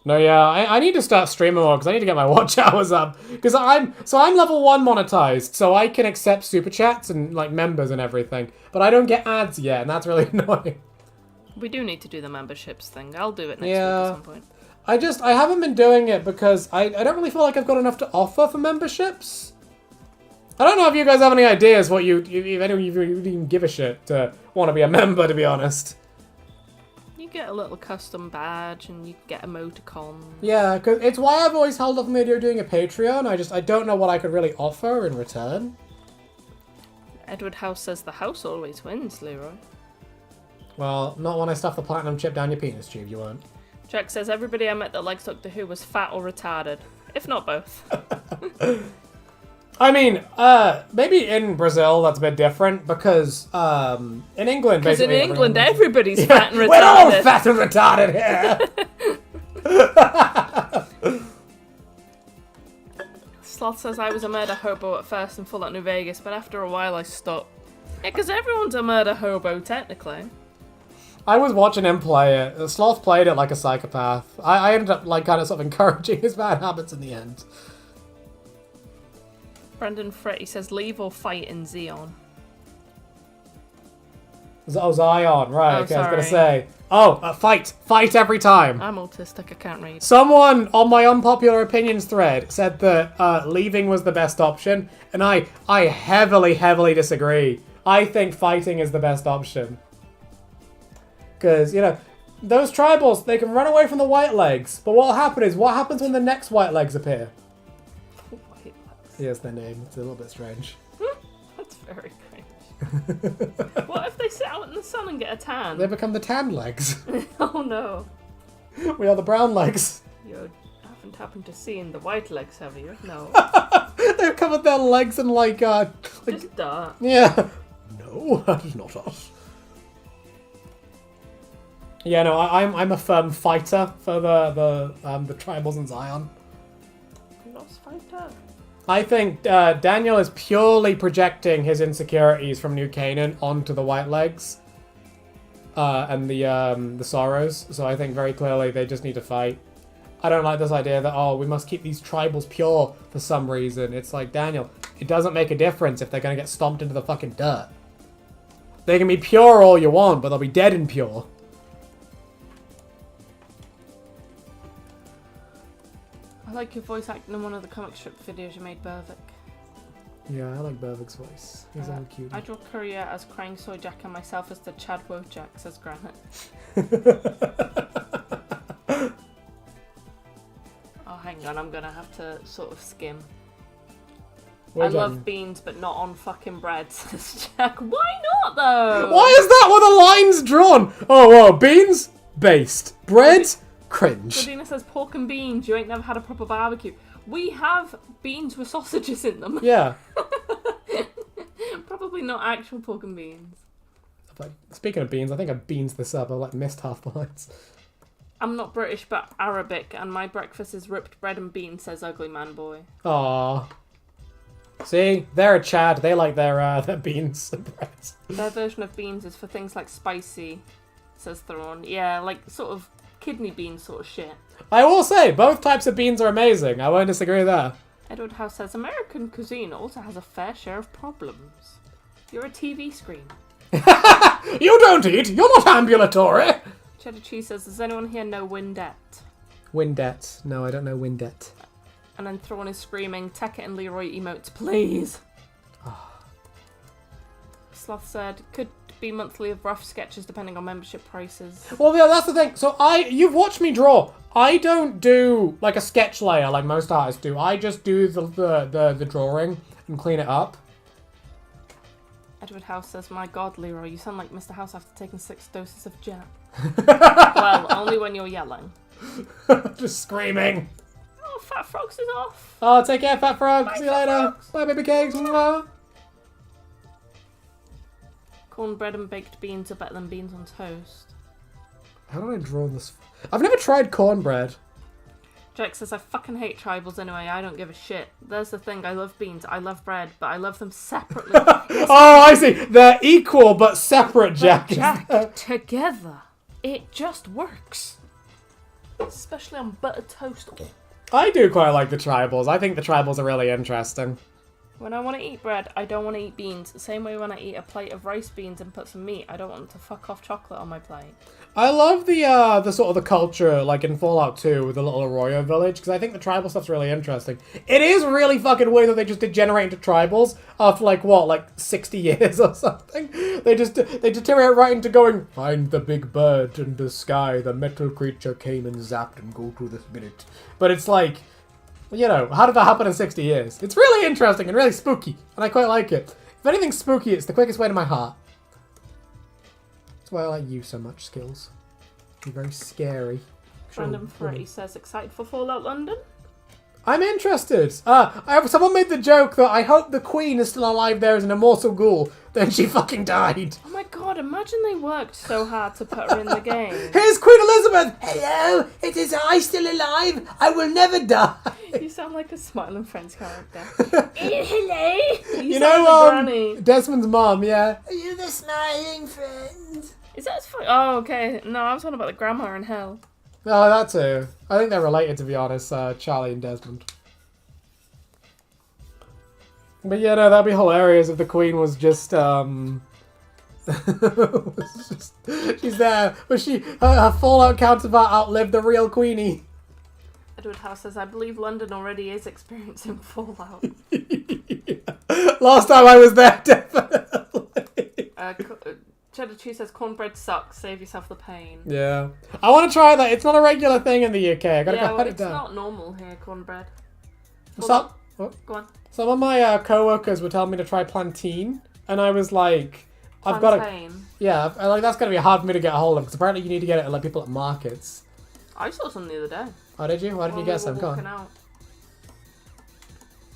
No, yeah, I need to start streaming more because I need to get my watch hours up. Because I'm level 1 monetized, so I can accept super chats and like members and everything. But I don't get ads yet, and that's really annoying. We do need to do the memberships thing. I'll do it next week at some point. I haven't been doing it because I don't really feel like I've got enough to offer for memberships. I don't know if you guys have any ideas what if any of you even give a shit to want to be a member, to be honest. You get a little custom badge and you get emoticons. Yeah, because it's why I've always held off on the idea of doing a Patreon. I don't know what I could really offer in return. Edward House says the house always wins, Leroy. Well, not when I stuff the platinum chip down your penis tube, you won't. Jack says everybody I met that likes Doctor Who was fat or retarded. If not both. I mean, maybe in Brazil that's a bit different because in England, Because in basically England everybody's fat and retarded. We're all fat and retarded here. Sloth says I was a murder hobo at first in Fallout New Vegas, but after a while I stopped. Yeah, because everyone's a murder hobo, technically. I was watching him play it. Sloth played it like a psychopath. I ended up like kind of sort of encouraging his bad habits in the end. Brendan Fretty says leave or fight in Xeon. Oh, Zion, right, Oh, okay, I was sorry. going to say. Oh, fight. Fight every time. I'm autistic, I can't read. Someone on my unpopular opinions thread said that leaving was the best option, and I heavily, heavily disagree. I think fighting is the best option. Because, you know, those tribals, they can run away from the white legs, but what happens when the next white legs appear? White legs. Here's their name. It's a little bit strange. That's very cringe. What if they sit out in the sun and get a tan? They become the tan legs. Oh no. We are the brown legs. You haven't happened to seeing the white legs, have you? No. They've covered their legs in like Just dirt. yeah. No, that is not us. Yeah, no, I'm a firm fighter for the tribals in Zion. Lost fighter. I think Daniel is purely projecting his insecurities from New Canaan onto the White Legs and the Sorrows. So I think very clearly they just need to fight. I don't like this idea that, we must keep these tribals pure for some reason. It's like, Daniel, it doesn't make a difference if they're going to get stomped into the fucking dirt. They can be pure all you want, but they'll be dead and pure. I like your voice acting in one of the comic strip videos you made, Burvick. Yeah, I like Burvick's voice. He's all cute. I draw Courier as crying soy Jack and myself as the Chad Wojak, says Granite. Oh, hang on, I'm gonna have to sort of skim. I love beans, but not on fucking bread, says Jack. Why not, though? Why is that where the line's drawn? Oh, beans? Based. Bread? Cringe. Claudina says pork and beans, you ain't never had a proper barbecue. We have beans with sausages in them. Yeah. Probably not actual pork and beans. Like, speaking of beans, I think I beans this up. I like missed half the lines. I'm not British, but Arabic, and my breakfast is ripped bread and beans, says Ugly Man Boy. Aww. See, they're a Chad. They like their beans and bread. Their version of beans is for things like spicy, says Theron. Yeah, like sort of kidney bean sort of shit. I will say, both types of beans are amazing. I won't disagree there. Edward House says, American cuisine also has a fair share of problems. You're a TV screen. You don't eat. You're not ambulatory. Cheddar Cheese says, does anyone here know Windette? Windette. No, I don't know Windette. And then Thrawn is screaming, Tekka and Leroy emotes, please. Sloth said, could be monthly of rough sketches depending on membership prices. Well, yeah, that's the thing. So you've watched me draw. I don't do like a sketch layer like most artists do. I just do the drawing and clean it up. Edward House says, my god, Leroy, you sound like Mr. House after taking 6 doses of jam. Well, only when you're yelling. Just screaming. Oh, Fat Frogs is off. Oh, take care, Fat Frog. Bye, See you Fat later. Frogs. Bye, baby cakes. Mwah. Cornbread and baked beans are better than beans on toast. How do I draw this? I've never tried cornbread. Jack says, I fucking hate tribals anyway, I don't give a shit. There's the thing, I love beans, I love bread, but I love them separately. Oh, I see. They're equal but separate, Jack. Jack, together, it just works. Especially on buttered toast. I do quite like the tribals. I think the tribals are really interesting. When I want to eat bread, I don't want to eat beans. The same way when I eat a plate of rice beans and put some meat, I don't want to fuck off chocolate on my plate. I love the sort of the culture, like in Fallout 2 with the little Arroyo village, because I think the tribal stuff's really interesting. It is really fucking weird that they just degenerate into tribals after like 60 years or something. They deteriorate right into going, find the big bird in the sky, the metal creature came and zapped and go to this minute. But it's like, you know, how did that happen in 60 years? It's really interesting and really spooky, and I quite like it. If anything's spooky, it's the quickest way to my heart. That's why I like you so much, Skills. You're very scary. Random Freddy says, excited for Fallout London? I'm interested. Someone made the joke that I hope the Queen is still alive there as an immortal ghoul. Then she fucking died. Oh my god, imagine they worked so hard to put her in the game. Here's Queen Elizabeth! Hello, it is I still alive. I will never die. You sound like a Smiling Friends character. Hello. You sound like Granny. Desmond's mom, yeah. Are you the smiling friend? Is that Oh, okay. No, I was talking about the grandma in hell. Oh, that too. I think they're related, to be honest, Charlie and Desmond. But yeah, no, that'd be hilarious if the Queen was just, she's there, but her Fallout counterpart outlived the real Queenie. Edward House says, I believe London already is experiencing Fallout. Last time I was there, definitely. Cheddar Cheese says, cornbread sucks, save yourself the pain. Yeah. I want to try that. It's not a regular thing in the UK. I gotta go hunt it down. It's not normal here, cornbread. Go on. Some of my co-workers were telling me to try plantain, and I was like, I've got to... Yeah, like that's going to be hard for me to get a hold of, because apparently you need to get it at like people at markets. I saw some the other day. Oh, did you? Why did you get some? Go on.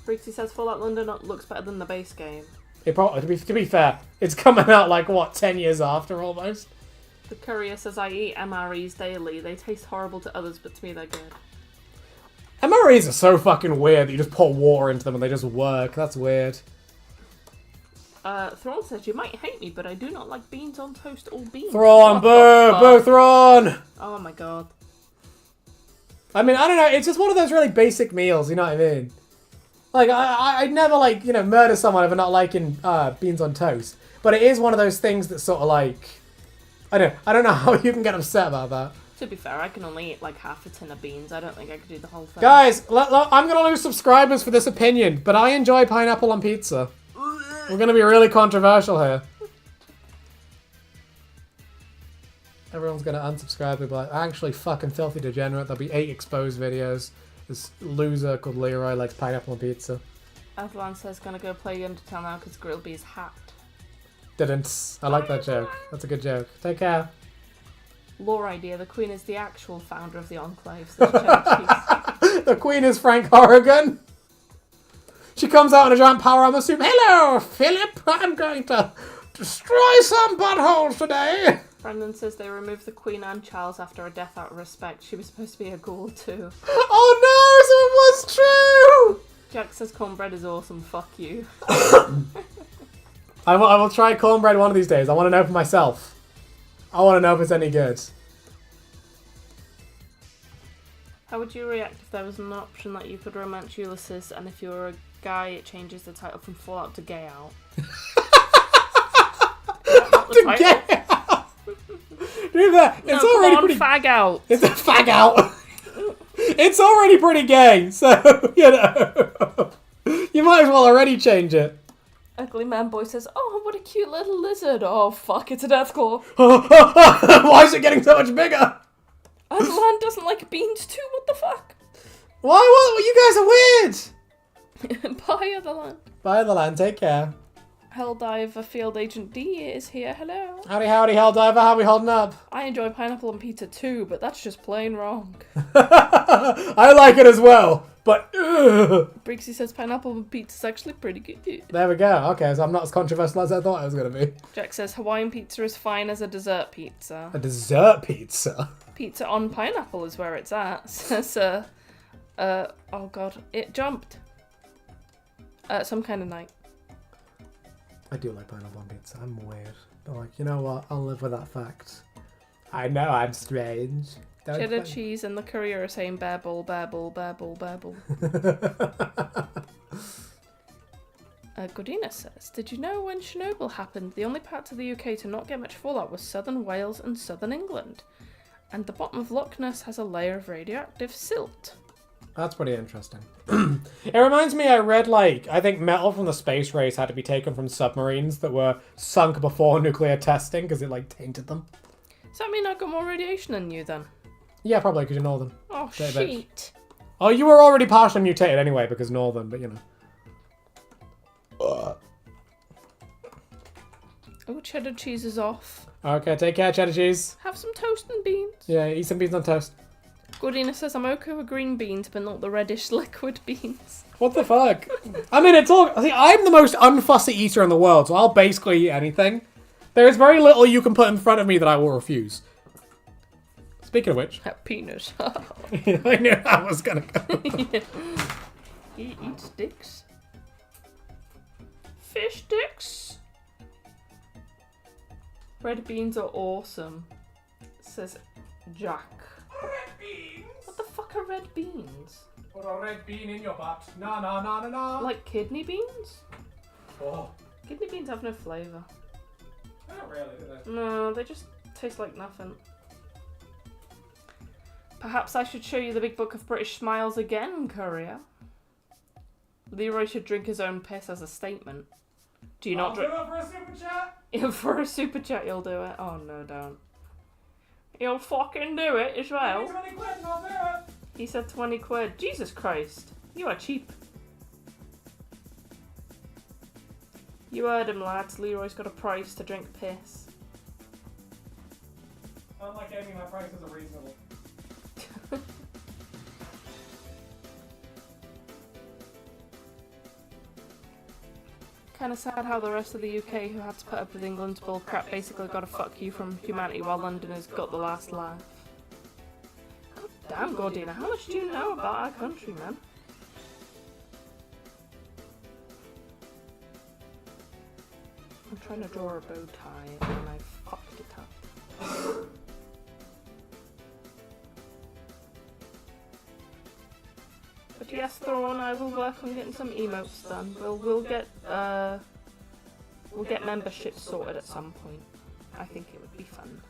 Breeksy says Fallout London looks better than the base game. It probably, to be fair, it's coming out like, what, 10 years after almost? The courier says, I eat MREs daily. They taste horrible to others, but to me they're good. MREs are so fucking weird that you just pour water into them and they just work. That's weird. Thrawn says, you might hate me, but I do not like beans on toast or beans. Thrawn, boo, Thrawn! Oh my god. I mean, I don't know, it's just one of those really basic meals, you know what I mean? Like, I'd never, like, you know, murder someone over not liking beans on toast. But it is one of those things that's sort of like... I don't know how you can get upset about that. To be fair, I can only eat like half a tin of beans. I don't think I could do the whole thing. Guys, I'm going to lose subscribers for this opinion, but I enjoy pineapple on pizza. We're going to be really controversial here. Everyone's going to unsubscribe and be like, actually fucking filthy degenerate. There'll be 8 exposed videos. This loser called Leroy likes pineapple on pizza. Aslan says, gonna go play Undertale now because Grillby's hacked. Didn't. I like that joke. That's a good joke. Take care. Lore idea, the Queen is the actual founder of the Enclaves. The Queen is Frank Horrigan. She comes out in a giant power armor suit. Hello, Philip. I'm going to destroy some buttholes today. Brandon says they removed the Queen and Charles after a death out of respect. She was supposed to be a ghoul too. Oh no, so it was true! Jack says cornbread is awesome, fuck you. I will try cornbread one of these days. I want to know for myself. I want to know if it's any good. How would you react if there was an option that you could romance Ulysses, and if you were a guy it changes the title from Fallout to Gay Out? To Gay Out! Do that. It's already pretty... Fag Out. It's a fag out. It's already pretty gay, so, you know. You might as well already change it. Ugly Man Boy says, oh, what a cute little lizard. Oh, fuck, it's a Deathclaw. Why is it getting so much bigger? Aslan doesn't like beans too, what the fuck? Why? What? You guys are weird. Bye, Otherland. Bye, Otherland. Take care. Helldiver Field Agent D is here. Hello. Howdy, howdy, Helldiver. How we holding up? I enjoy pineapple on pizza too, but that's just plain wrong. I like it as well, but Brixie says pineapple on pizza is actually pretty good. There we go. Okay, so I'm not as controversial as I thought I was going to be. Jack says Hawaiian pizza is fine as a dessert pizza. A dessert pizza? Pizza on pineapple is where it's at, says Oh god, it jumped. Some kind of night. I do like pineapple on pizza. I'm weird. But like, you know what? I'll live with that fact. I know I'm strange. Don't Cheddar think- cheese and the courier are saying babble, babble, babble, babble. Godina says, did you know when Chernobyl happened, the only parts of the UK to not get much fallout was southern Wales and southern England? And the bottom of Loch Ness has a layer of radioactive silt. That's pretty interesting. It reminds me, I read, like, I think metal from the space race had to be taken from submarines that were sunk before nuclear testing because it, like, tainted them. Does that mean I got more radiation than you then? Yeah, probably, because you're northern. Oh, Bit. shit. Oh, you were already partially mutated anyway because northern, but you know. Oh, cheddar cheese is off. Okay, take care, cheddar cheese. Have some toast and beans. Yeah, eat some beans on toast. Godina says, I'm okay with green beans, but not the reddish liquid beans. What the fuck? I mean, it's all... See, I'm the most unfussy eater in the world, so I'll basically eat anything. There is very little you can put in front of me that I will refuse. Speaking of which... Peanut. I knew that was gonna go. Yeah. He eats sticks. Fish sticks. Red beans are awesome, says Jack. Red beans? What the fuck are red beans? Put a red bean in your butt. No, no, no, no, no. Like kidney beans? Oh. Kidney beans have no flavour. Not really, do they? No, they just taste like nothing. Perhaps I should show you the big book of British smiles again, Courier. Leroy should drink his own piss as a statement. Do you not drink? Do it for a super chat. For a super chat, you'll do it. Oh no, don't. You'll fucking do it as well. 20 quid and I'll do it. He said 20 quid. Jesus Christ, you are cheap. You heard him, lads. Leroy's got a price to drink piss. Unlike Aimee, my prices are reasonable. Kind of sad how the rest of the UK who had to put up with England's bullcrap basically got a fuck you from humanity while London has got the last laugh. God damn, Gordina, how much do you know about our country, man? I'm trying to draw a bow tie and I fucked it up. But yes, Thorn, I will work on getting some emotes done. We'll get memberships sorted at some point. I think it would be fun.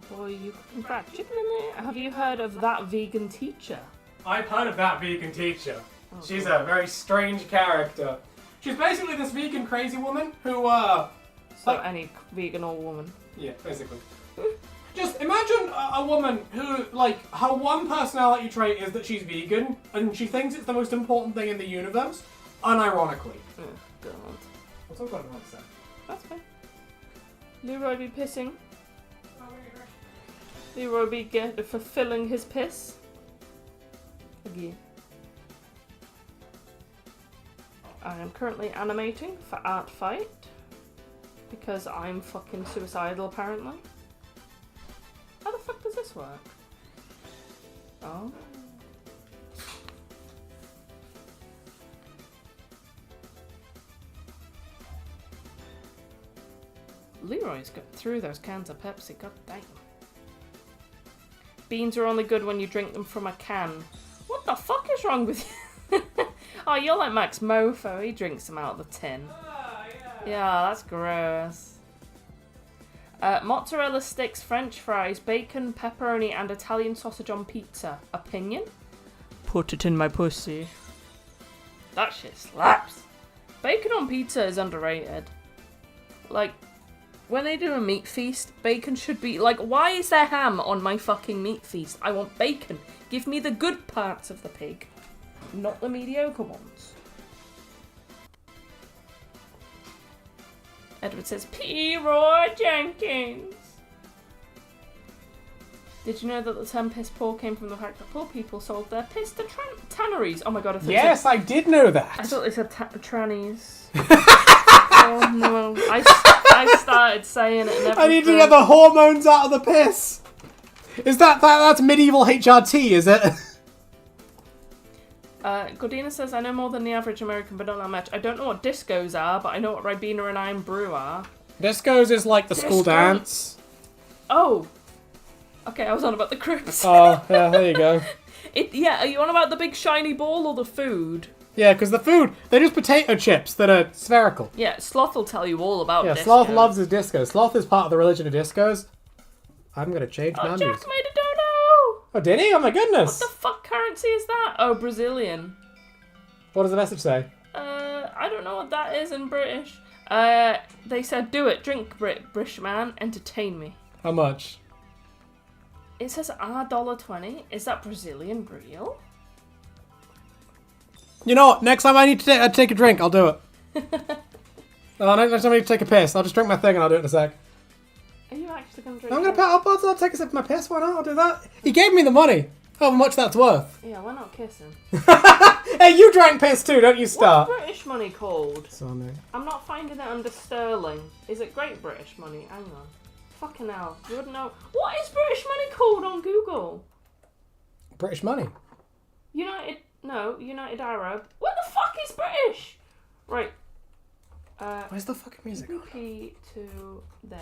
Boy, you cooking fried chicken in there? Have you heard of that vegan teacher? I've heard of that vegan teacher. Oh, She's God. a very strange character. She's basically this vegan crazy woman who, So like- any vegan or woman. yeah, basically. Just imagine a woman who, like, her one personality trait is that she's vegan, and she thinks it's the most important thing in the universe, unironically. Oh, God. What's all going on with that? That's fine. Leroy be pissing. Leroy be fulfilling his piss. Again. I am currently animating for Art Fight. Because I'm fucking suicidal, apparently. How the fuck does this work? Oh. Leroy's got through those cans of Pepsi, god damn. Beans are only good when you drink them from a can. What the fuck is wrong with you? Oh, you're like Max Mofo, he drinks them out of the tin. Yeah, that's gross. Mozzarella sticks, French fries, bacon, pepperoni, and Italian sausage on pizza. Opinion? Put it in my pussy. That shit slaps. Bacon on pizza is underrated. Like, when they do a meat feast, bacon should be... Like, why is there ham on my fucking meat feast? I want bacon. Give me the good parts of the pig, not the mediocre ones. Edward says, P. Roy Jenkins. Did you know that the term piss poor came from the fact that poor people sold their piss to tanneries? Oh my god, Yes, I did know that. I thought they said trannies. Oh no, I started saying it and everything. I need to get the hormones out of the piss. Is that's medieval HRT, is it? Gordina says, I know more than the average American, but not that much. I don't know what discos are, but I know what Ribena and Iron Brew are. Discos is like the school dance. Oh. Okay, I was on about the Crips. Oh, yeah, there you go. Yeah, are you on about the big shiny ball or the food? Yeah, because the food, they're just potato chips that are spherical. Yeah, Sloth will tell you all about discos. Sloth loves his disco. Sloth is part of the religion of discos. I'm going to change my Jack music. made a dodo! Oh, did he? Oh my goodness. What the fuck currency is that? Oh, Brazilian. What does the message say? I don't know what that is in British. They said, do it, drink, British man, entertain me. How much? It says $1.20. Is that Brazilian real? You know what? Next time I need to take a drink, I'll do it. Next time I need to take a piss, I'll just drink my thing and I'll do it in a sec. Are you actually going to drink I'll take a sip of my piss, why not? I'll do that. He gave me the money. How much that's worth. Yeah, we're not kissing. Hey, you drank piss too, don't you start? What's British money called? Sorry. I'm not finding it under sterling. Is it Great British money? Hang on. Fucking hell. You wouldn't know. What is British money called on Google? British money? United Arab. What the fuck is British? Right. Where's the fucking music on? GBP to there.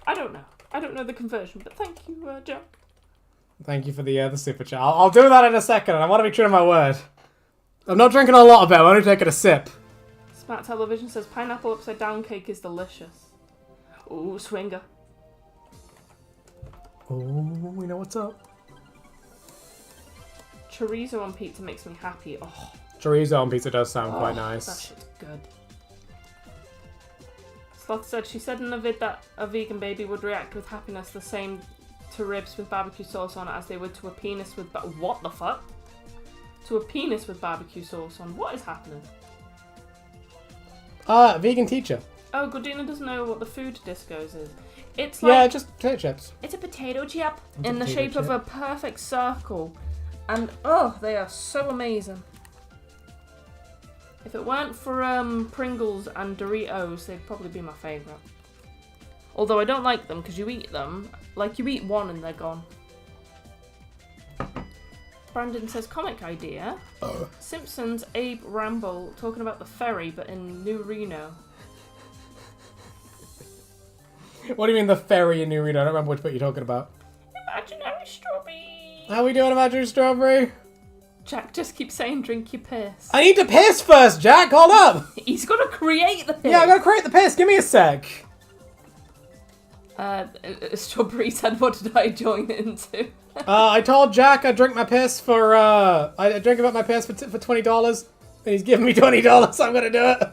I don't know. I don't know the conversion, but thank you, Jack. Thank you for the super chat. I'll do that in a second, and I want to be true to my word. I'm not drinking a lot of it, I'm only taking a sip. Smart Television says pineapple upside down cake is delicious. Ooh, swinger. Oh, we know what's up. Chorizo on pizza makes me happy. Oh, Chorizo on pizza does sound quite nice. That shit's good. Sloth said she said in a vid that a vegan baby would react with happiness the same to ribs with barbecue sauce on as they would to a penis with what the fuck? To a penis with barbecue sauce on. What is happening? Vegan teacher. Oh, Gordina doesn't know what the food discos is. It's like just potato chips. It's a potato chip It's in a the potato shape of chip. a perfect circle, and oh, they are so amazing. If it weren't for Pringles and Doritos, they'd probably be my favourite. Although I don't like them because you eat them, like you eat one and they're gone. Brandon says, comic idea. Simpsons Abe Ramble talking about the ferry but in New Reno. What do you mean the ferry in New Reno? I don't remember which bit you're talking about. Imaginary strawberry. How we doing, Imaginary Strawberry? Jack just keeps saying drink your piss. I need to piss first, Jack! Hold up! He's got to create the piss. Yeah, I gotta create the piss. Give me a sec. Strawberry said, what did I join into? I told Jack I'd drink my piss for, I'd drink about my piss for $20. And he's giving me $20, so I'm gonna do it.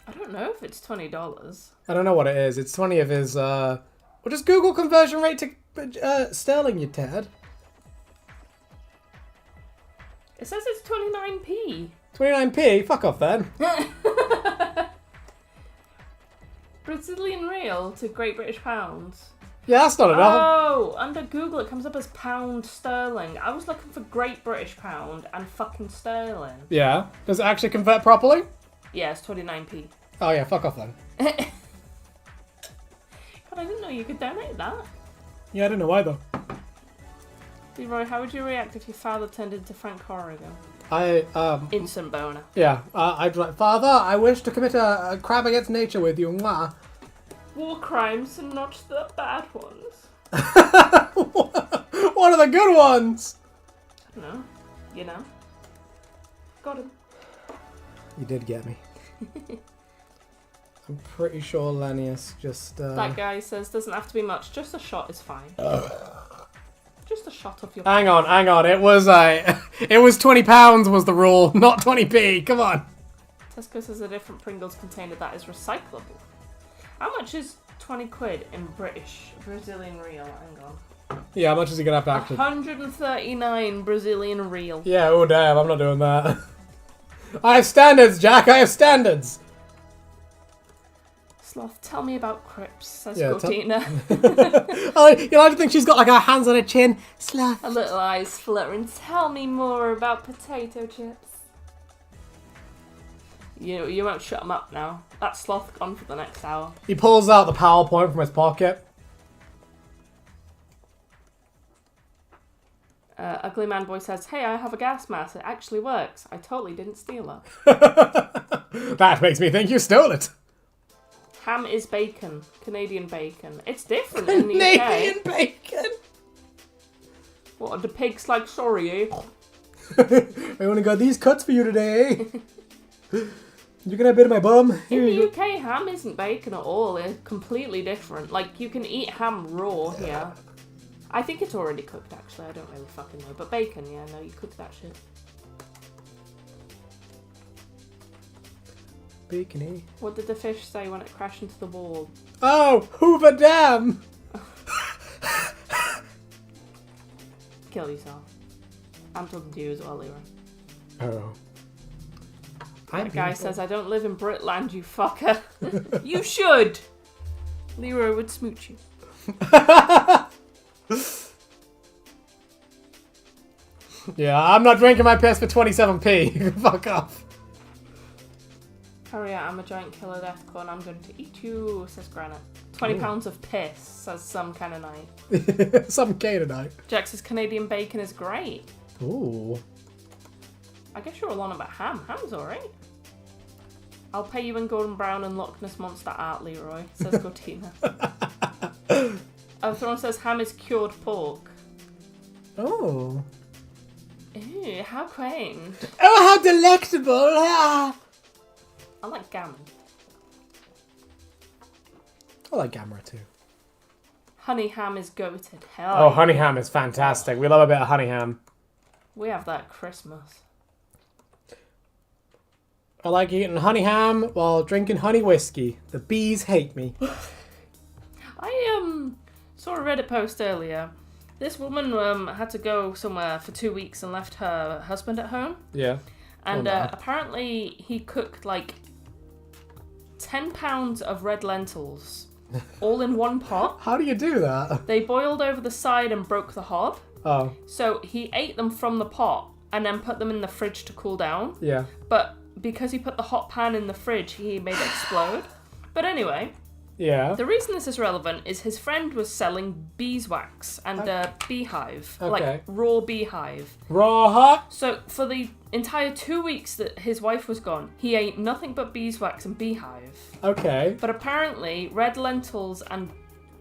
I don't know if it's $20. I don't know what it is. It's 20 of his, well, just Google conversion rate to, sterling, you tad. It says it's 29p. 29p? Fuck off then. Brazilian real to Great British pounds. Yeah, that's not enough. Oh, under Google it comes up as pound sterling. I was looking for Great British pound and fucking sterling. Yeah. Does it actually convert properly? Yeah, it's 29p. Oh yeah, fuck off then. God, I didn't know you could donate that. Yeah, I don't know why though. Leroy, how would you react if your father turned into Frank Corrigan? Instant boner. Yeah, I'd be like, Father, I wish to commit a crime against nature with you. Mwah. War crimes and not the bad ones. What are the good ones? I don't know. You know? Got him. You did get me. I'm pretty sure Lennius just... That guy says, doesn't have to be much, just a shot is fine. Just a shot of your... Hang on. It was £20 was the rule, not 20p. Come on. Tesco says a different Pringles container that is recyclable. How much is 20 quid in Brazilian real? Hang on. Yeah, how much is he gonna have to actually... 139 Brazilian real. Yeah, oh damn, I'm not doing that. I have standards, Jack, I have standards. Sloth, tell me about Crips, says Yeah, Gortina. Oh, you like to think she's got like her hands on her chin. Sloth. Her little eyes fluttering. Tell me more about potato chips. You won't shut him up now. That Sloth gone for the next hour. He pulls out the PowerPoint from his pocket. Ugly Man Boy says, hey, I have a gas mask. It actually works. I totally didn't steal it. That makes me think you stole it. Ham is bacon. Canadian bacon. It's different in the UK. Canadian bacon. What, are the pigs like, sorry, eh? I only got these cuts for you today. You can have a bit of my bum. In the UK, ham isn't bacon at all. It's completely different. Like, you can eat ham raw here. I think it's already cooked, actually. I don't really fucking know. But bacon, yeah, no, you cook that shit. Bacony. What did the fish say when it crashed into the wall? Oh, Hoover Dam! Kill yourself. I'm talking to you as well, Leroy. Oh. That guy says, I don't live in Britland, you fucker. You should! Leroy would smooch you. Yeah, I'm not drinking my piss for 27p. You can fuck off. Hurry up, I'm a giant killer deathcorn. I'm going to eat you, says Granite. 20 pounds of piss, says some kind of night. Some Canaanite. Jack says Canadian bacon is great. Ooh. I guess you're all on about ham. Ham's alright. I'll pay you in golden brown and Loch Ness Monster art, Leroy, says Gortina. Thrawn says ham is cured pork. Oh. Ew, how quaint. Oh, how delectable. Ah. I like gammon. I like Gamera too. Honey ham is goated. Hell Oh, yeah. honey ham is fantastic. We love a bit of honey ham. We have that at Christmas. I like eating honey ham while drinking honey whiskey. The bees hate me. I saw a Reddit post earlier. This woman had to go somewhere for 2 weeks and left her husband at home. Yeah. And Oh, no. apparently he cooked like 10 pounds of red lentils all in one pot. How do you do that? They boiled over the side and broke the hob. Oh, So he ate them from the pot and then put them in the fridge to cool down. yeah. But because he put the hot pan in the fridge, he made it explode. But anyway, Yeah. the reason this is relevant is his friend was selling beeswax and beehive. Okay. Like raw beehive. Raw hot? So for the entire 2 weeks that his wife was gone, he ate nothing but beeswax and beehive. Okay. But apparently, red lentils and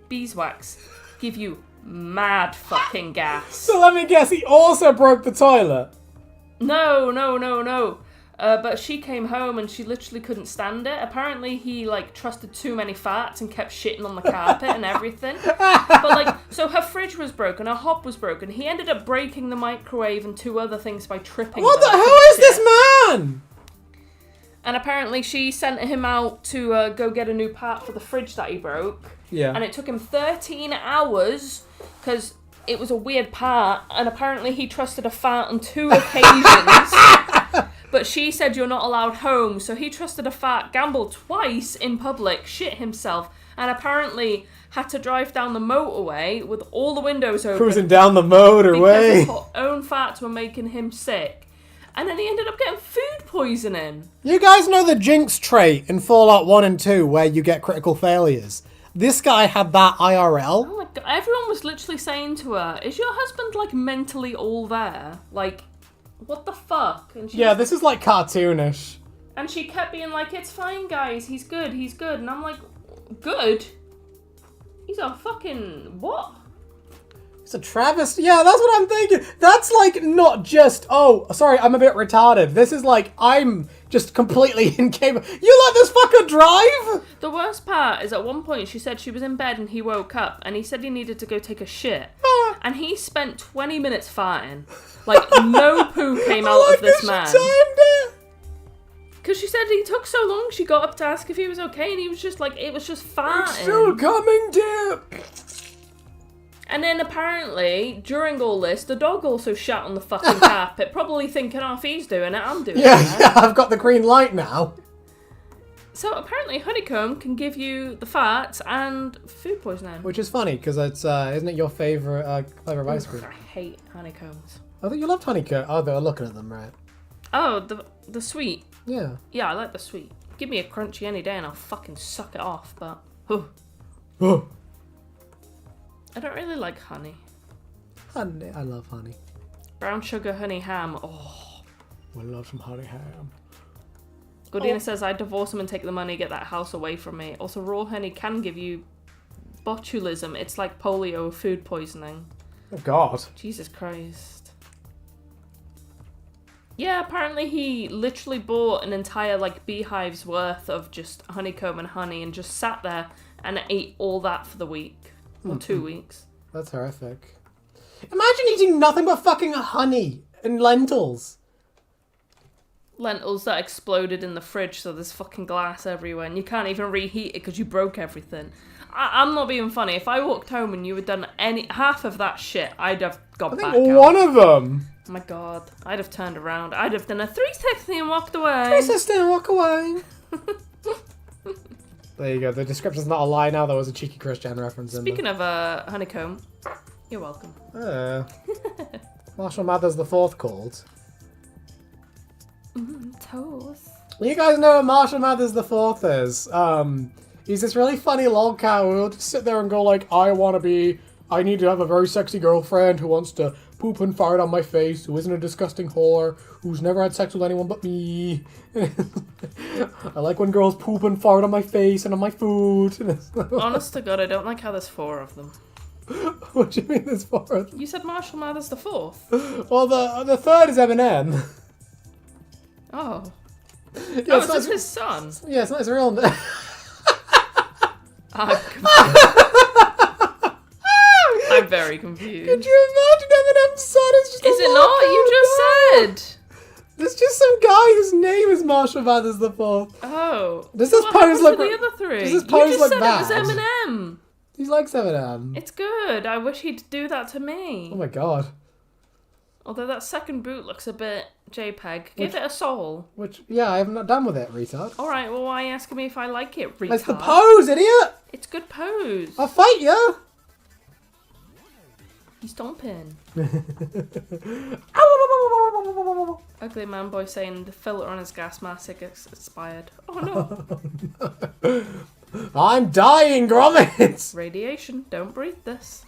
beeswax give you mad fucking gas. So let me guess, he also broke the toilet. No. But she came home and she literally couldn't stand it. Apparently he like trusted too many farts and kept shitting on the carpet and everything. But like, so her fridge was broken, her hob was broken. He ended up breaking the microwave and 2 other things by tripping What them. the? Who is this man? And apparently she sent him out to go get a new part for the fridge that he broke. Yeah. And it took him 13 hours because it was a weird part. And apparently he trusted a fart on 2 occasions. But she said you're not allowed home. So he trusted a fart, gambled twice in public, shit himself. And apparently had to drive down the motorway with all the windows open. Cruising down the motorway. Because his own farts were making him sick. And then he ended up getting food poisoning. You guys know the Jinx trait in Fallout 1 and 2 where you get critical failures? This guy had that IRL. Oh my god, everyone was literally saying to her, is your husband like mentally all there? Like, what the fuck? And she Yeah, this is like cartoonish. And she kept being like, it's fine guys, he's good. And I'm like, good? He's a fucking, what? It's a travesty. Yeah, that's what I'm thinking. That's like not just, oh, sorry, I'm a bit retarded. This is like, I'm just completely incapable. You let this fucker drive? The worst part is at one point she said she was in bed and he woke up and he said he needed to go take a shit. And he spent 20 minutes farting. Like, no poo came out of this man. Because she said he took so long, she got up to ask if he was okay and he was just like, it was just farting. It's still coming, Dip. And then apparently, during all this, the dog also shat on the fucking carpet, probably thinking, oh, if he's doing it, I'm doing it. Yeah, I've got the green light now. So apparently honeycomb can give you the farts and food poisoning. Which is funny, because it's, isn't it your favourite flavour of ice cream? I hate honeycombs. I thought you loved honeycomb. Oh, they were looking at them, right? Oh, the sweet. Yeah. Yeah, I like the sweet. Give me a crunchy any day and I'll fucking suck it off, but... Oh. I don't really like honey. Honey. I love honey. Brown sugar honey ham. Oh. I love some honey ham. Godina says, I'd divorce him and take the money, get that house away from me. Also, raw honey can give you botulism. It's like polio, food poisoning. Oh, God. Jesus Christ. Yeah, apparently he literally bought an entire, like, beehive's worth of just honeycomb and honey and just sat there and ate all that for the week. Or 2 weeks. That's horrific. Imagine eating nothing but fucking honey and lentils. Lentils that exploded in the fridge, so there's fucking glass everywhere, and you can't even reheat it because you broke everything. I'm not being funny. If I walked home and you had done half of that shit, I'd have got back out. One of them. Oh my god, I'd have turned around. I'd have done a 360 and walked away. 360 and walk away. There you go. The description's not a lie now. There was a cheeky Christian reference in there. Speaking of honeycomb, you're welcome. Marshall Mathers the Fourth called. Toes. You guys know what Marshall Mathers the Fourth is. He's this really funny log cow who will just sit there and go like, I need to have a very sexy girlfriend who wants to poop and fart on my face, who isn't a disgusting whore, who's never had sex with anyone but me. I like when girls poop and fart on my face and on my food. Honest to God, I don't like how there's 4 of them. What do you mean there's 4 of them? You said Marshall Mathers the 4th. Well, the third is Eminem. Oh. Yeah, Is this his son? Yeah, it's not his real name. I'm very confused. Could you imagine Eminem's son is just Is a it not? You just said. There's just some guy whose name is Marshall Mathers the Fourth. Oh. Does this what pose happened look? to the other 3? Does this You pose just look said bad? it was Eminem. He likes Eminem. It's good. I wish he'd do that to me. Oh my god. Although that second boot looks a bit JPEG. Give it a soul. Yeah, I'm not done with it, retard. Alright, well, why are you asking me if I like it, retard? It's the pose, idiot! It's good pose. I'll fight you! He's stomping. Ugly man boy saying the filter on his gas mask expired. Oh no. I'm dying, Gromit! Radiation. Don't breathe this.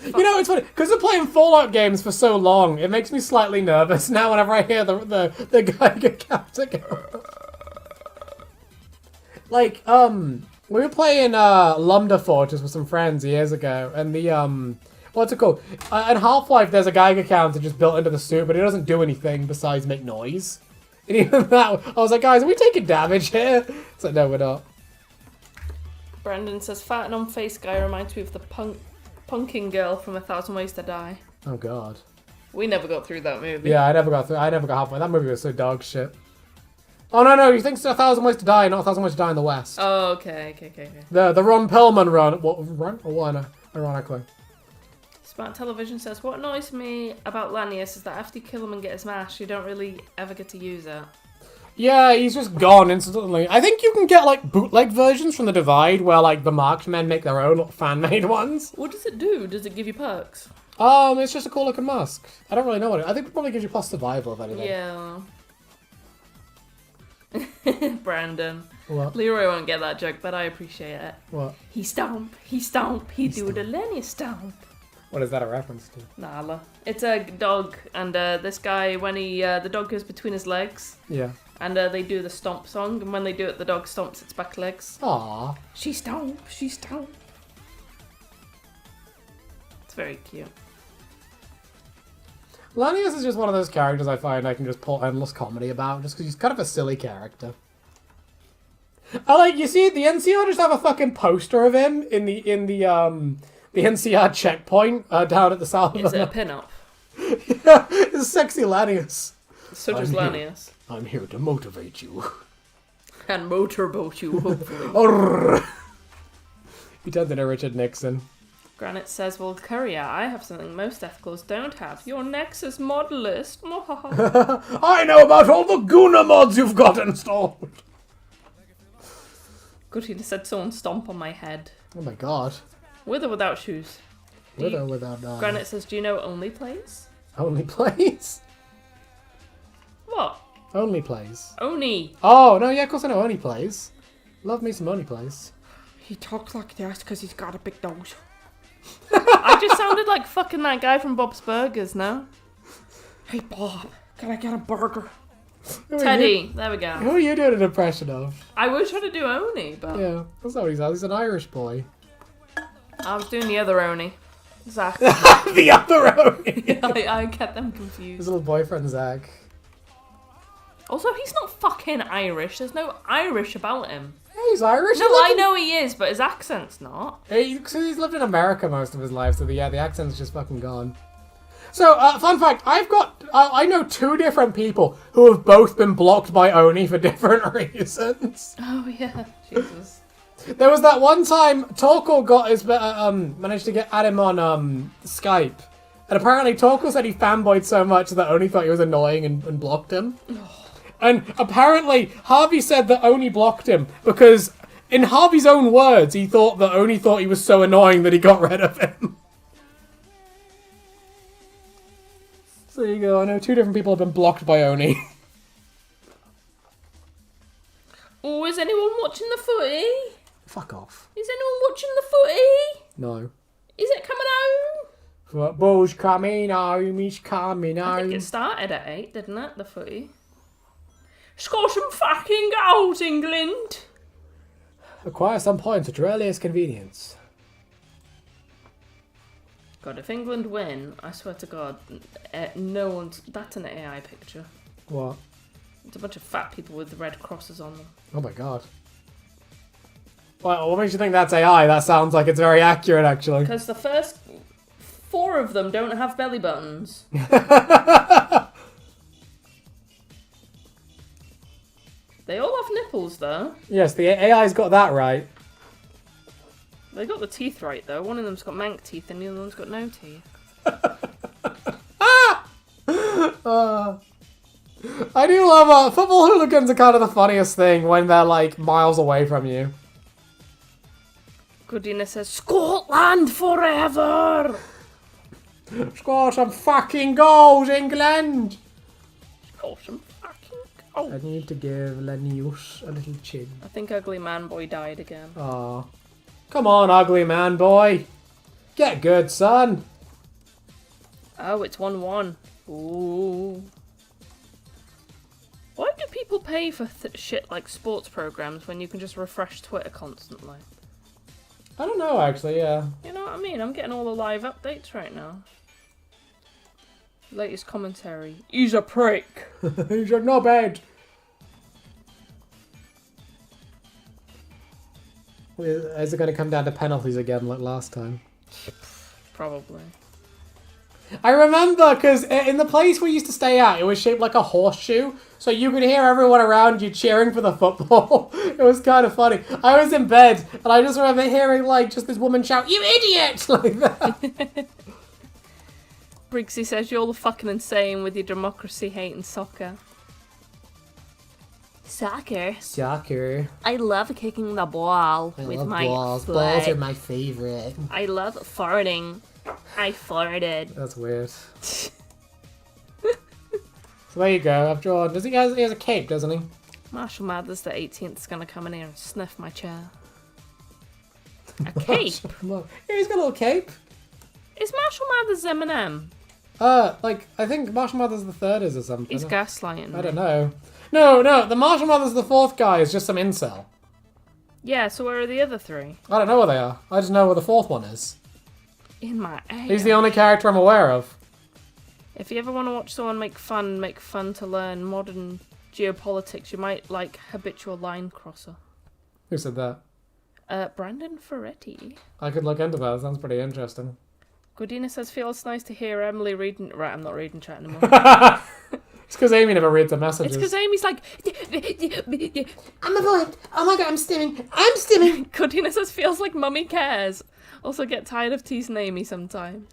You know, it's funny, because we're playing Fallout games for so long, it makes me slightly nervous now whenever I hear the Geiger counter go. Like, we were playing Lumber Fortress with some friends years ago, and the, what's it called? In Half-Life, there's a Geiger counter just built into the suit, but it doesn't do anything besides make noise. And even that, I was like, guys, are we taking damage here? It's like, no, we're not. Brandon says, farting on face guy reminds me of the punking girl from 1,000 Ways to Die. Oh, God. We never got through that movie. Yeah, I never got halfway. That movie was so dog shit. Oh, no, you think it's 1,000 Ways to Die, not 1,000 Ways to Die in the West. Oh, okay. The Ron Perlman run. What, run or one, ironically. Smart Television says, what annoys me about Lanius is that after you kill him and get his mash, you don't really ever get to use it. Yeah, he's just gone instantly. I think you can get, like, bootleg versions from The Divide where, like, the marksmen make their own fan-made ones. What does it do? Does it give you perks? It's just a cool-looking mask. I don't really know what I think it probably gives you plus survival, if anything. Yeah. Brandon. What? Leroy won't get that joke, but I appreciate it. What? He stomp, he do the Lenny stomp. What is that a reference to? Nala. It's a dog, and this guy, when the dog goes between his legs. Yeah. And they do the stomp song, and when they do it, the dog stomps its back legs. Aww. She stomp, she stomp. It's very cute. Lanius is just one of those characters I find I can just pull endless comedy about, just because he's kind of a silly character. You see, the NCR just have a fucking poster of him in the NCR checkpoint down at the south. Is it a pin-up? Yeah, it's sexy Lanius. So does Lanius. I'm here to motivate you. And motorboat you, hopefully. He turned into Richard Nixon. Granite says, well, Courier, I have something most ethicals don't have. Your Nexus mod list. I know about all the Guna mods you've got installed. Goodina said someone stomp on my head. Oh my god. With or without shoes? With or without Granite says, do you know Only plays? Only plays? What? Only plays. Oni. Oh, no, yeah, of course I know Only plays. Love me some Only plays. He talks like this because he's got a big nose. I just sounded like fucking that guy from Bob's Burgers, no? Hey, Bob, can I get a burger? Teddy. There we Who go. are you doing an impression of? I was trying to do Oni, but Yeah, that's not what he says. He's an Irish boy. I was doing the other Oni. Zach. The other Oni! I get them His confused. little boyfriend, Zach. Also, he's not fucking Irish. There's no Irish about him. Yeah, he's Irish. No, I know he is, but his accent's not. He's lived in America most of his life, so the accent's just fucking gone. So, fun fact, I know 2 different people who have both been blocked by Oni for different reasons. Oh, yeah. Jesus. There was that one time Torkel got his, managed to add him on, Skype. And apparently Torkel said he fanboyed so much that Oni thought he was annoying and blocked him. And apparently Harvey said that Oni blocked him because, in Harvey's own words, he thought that Oni thought he was so annoying that he got rid of him. So there you go, I know 2 different people have been blocked by Oni. Oh, is anyone watching the footy? Fuck off. Is anyone watching the footy? No. Is it coming home? Football's coming home, he's coming I think home. it started at 8, didn't it? The footy. Score some fucking goals, England! Acquire some points at your earliest convenience. God, if England win, I swear to God, no one's... That's an AI picture. What? It's a bunch of fat people with red crosses on them. Oh my god. Well, what makes you think that's AI? That sounds like it's very accurate, actually. Because the first 4 of them don't have belly buttons. They all have nipples, though. Yes, the AI's got that right. They got the teeth right, though. One of them's got mank teeth and the other one's got no teeth. I do love football hooligans are kind of the funniest thing when they're like miles away from you. Goodina says, Scotland forever! Score some fucking goals, England! Score some fucking I goals. need to give Lenius a little chin. I think Ugly Man Boy died again. Aw. Come on, ugly man boy. Get good, son. Oh, it's 1-1. Ooh. Why do people pay for shit like sports programs when you can just refresh Twitter constantly? I don't know, actually, yeah. You know what I mean? I'm getting all the live updates right now. Latest commentary. He's a prick. He's not bad. Is it going to come down to penalties again like last time? Probably. I remember, because in the place we used to stay at, it was shaped like a horseshoe, so you could hear everyone around you cheering for the football. It was kind of funny. I was in bed, and I just remember hearing, like, just this woman shout, "You idiot!" like that. Briggsy says you're all fucking insane with your democracy-hating soccer. Soccer? Soccer. I love kicking the ball with my balls. foot. Balls are my favorite. I love farting. I farted. That's weird. So there you go. I've drawn. He has a cape, doesn't he? Marshall Mathers the 18th is going to come in here and sniff my chair. A cape? Yeah, he's got a little cape. Is Marshall Mathers Eminem? I think Marshall Mathers the third is or something. He's gaslighting me. I don't know. No, the Marshall Mathers the fourth guy is just some incel. Yeah, so where are the other 3? I don't know where they are. I just know where the fourth one is. In my ass. He's the only character I'm aware of. If you ever want to watch someone make fun to learn modern geopolitics, you might like Habitual Line Crosser. Who said that? Brandon Ferretti. I could look into that. That sounds pretty interesting. Godina says, feels nice to hear Emily reading... Right, I'm not reading chat anymore. It's because Aimee never reads the messages. It's because Amy's like... I'm a void. Oh my god, I'm stimming. I'm stimming. Godina says, feels like mummy cares. Also get tired of teasing Aimee sometimes.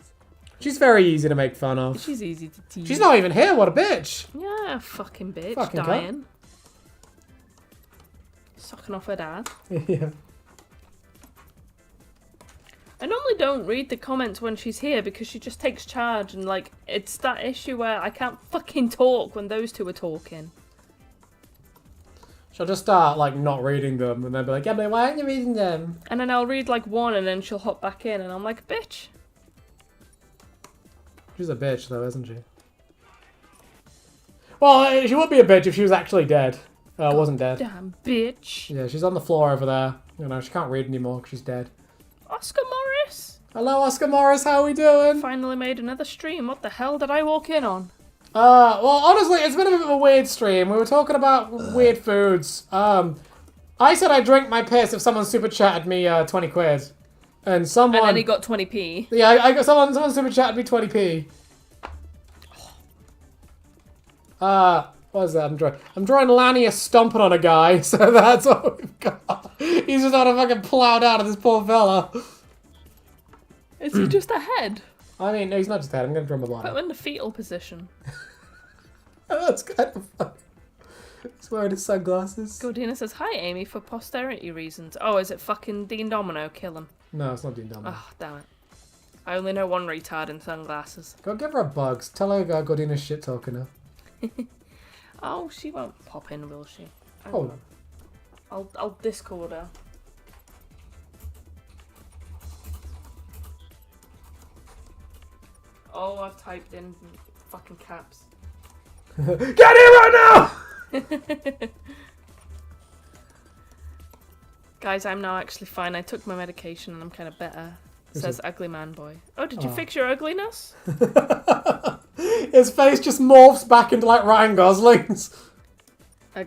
She's very easy to make fun of. She's easy to tease. She's not even here. What a bitch. Yeah, fucking bitch. Fucking dying. Sucking off her dad. Yeah. I normally don't read the comments when she's here because she just takes charge and like it's that issue where I can't fucking talk when those two are talking. She'll just start like not reading them and then be like, yeah, but why aren't you reading them? And then I'll read like one and then she'll hop back in and I'm like, bitch. She's a bitch though, isn't she? Well, she would be a bitch if she was actually dead. Wasn't dead. Damn bitch. Yeah, she's on the floor over there. You know, she can't read anymore because she's dead. Oscar Morris. Hello, Oscar Morris. How are we doing? Finally made another stream. What the hell did I walk in on? Well, honestly, it's been a bit of a weird stream. We were talking about weird foods. I said I'd drink my piss if someone super chatted me 20 quid. And someone... And then he got 20p. Yeah, I got someone super chatted me 20p. What is that I'm drawing? I'm drawing Lania stomping on a guy, so that's what we've got. He's just on a fucking plowed out of this poor fella. Is he just a head? I mean, no, he's not just a head. I'm going to draw him a Put him body. in the fetal position. That's kind of funny. He's wearing his sunglasses. Gordina says, hi Amy, for posterity reasons. Oh, is it fucking Dean Domino? Kill him. No, it's not Dean Domino. Oh, damn it. I only know one retard in sunglasses. Go give her a bugs. Tell her Gordina's shit talking her. Oh, she won't pop in, will she? Oh. I'll Discord her. Oh, I've typed in fucking caps. Get here right now! Guys, I'm now actually fine. I took my medication and I'm kind of better. Says ugly man boy. Oh, did you fix your ugliness? His face just morphs back into like Ryan Gosling's.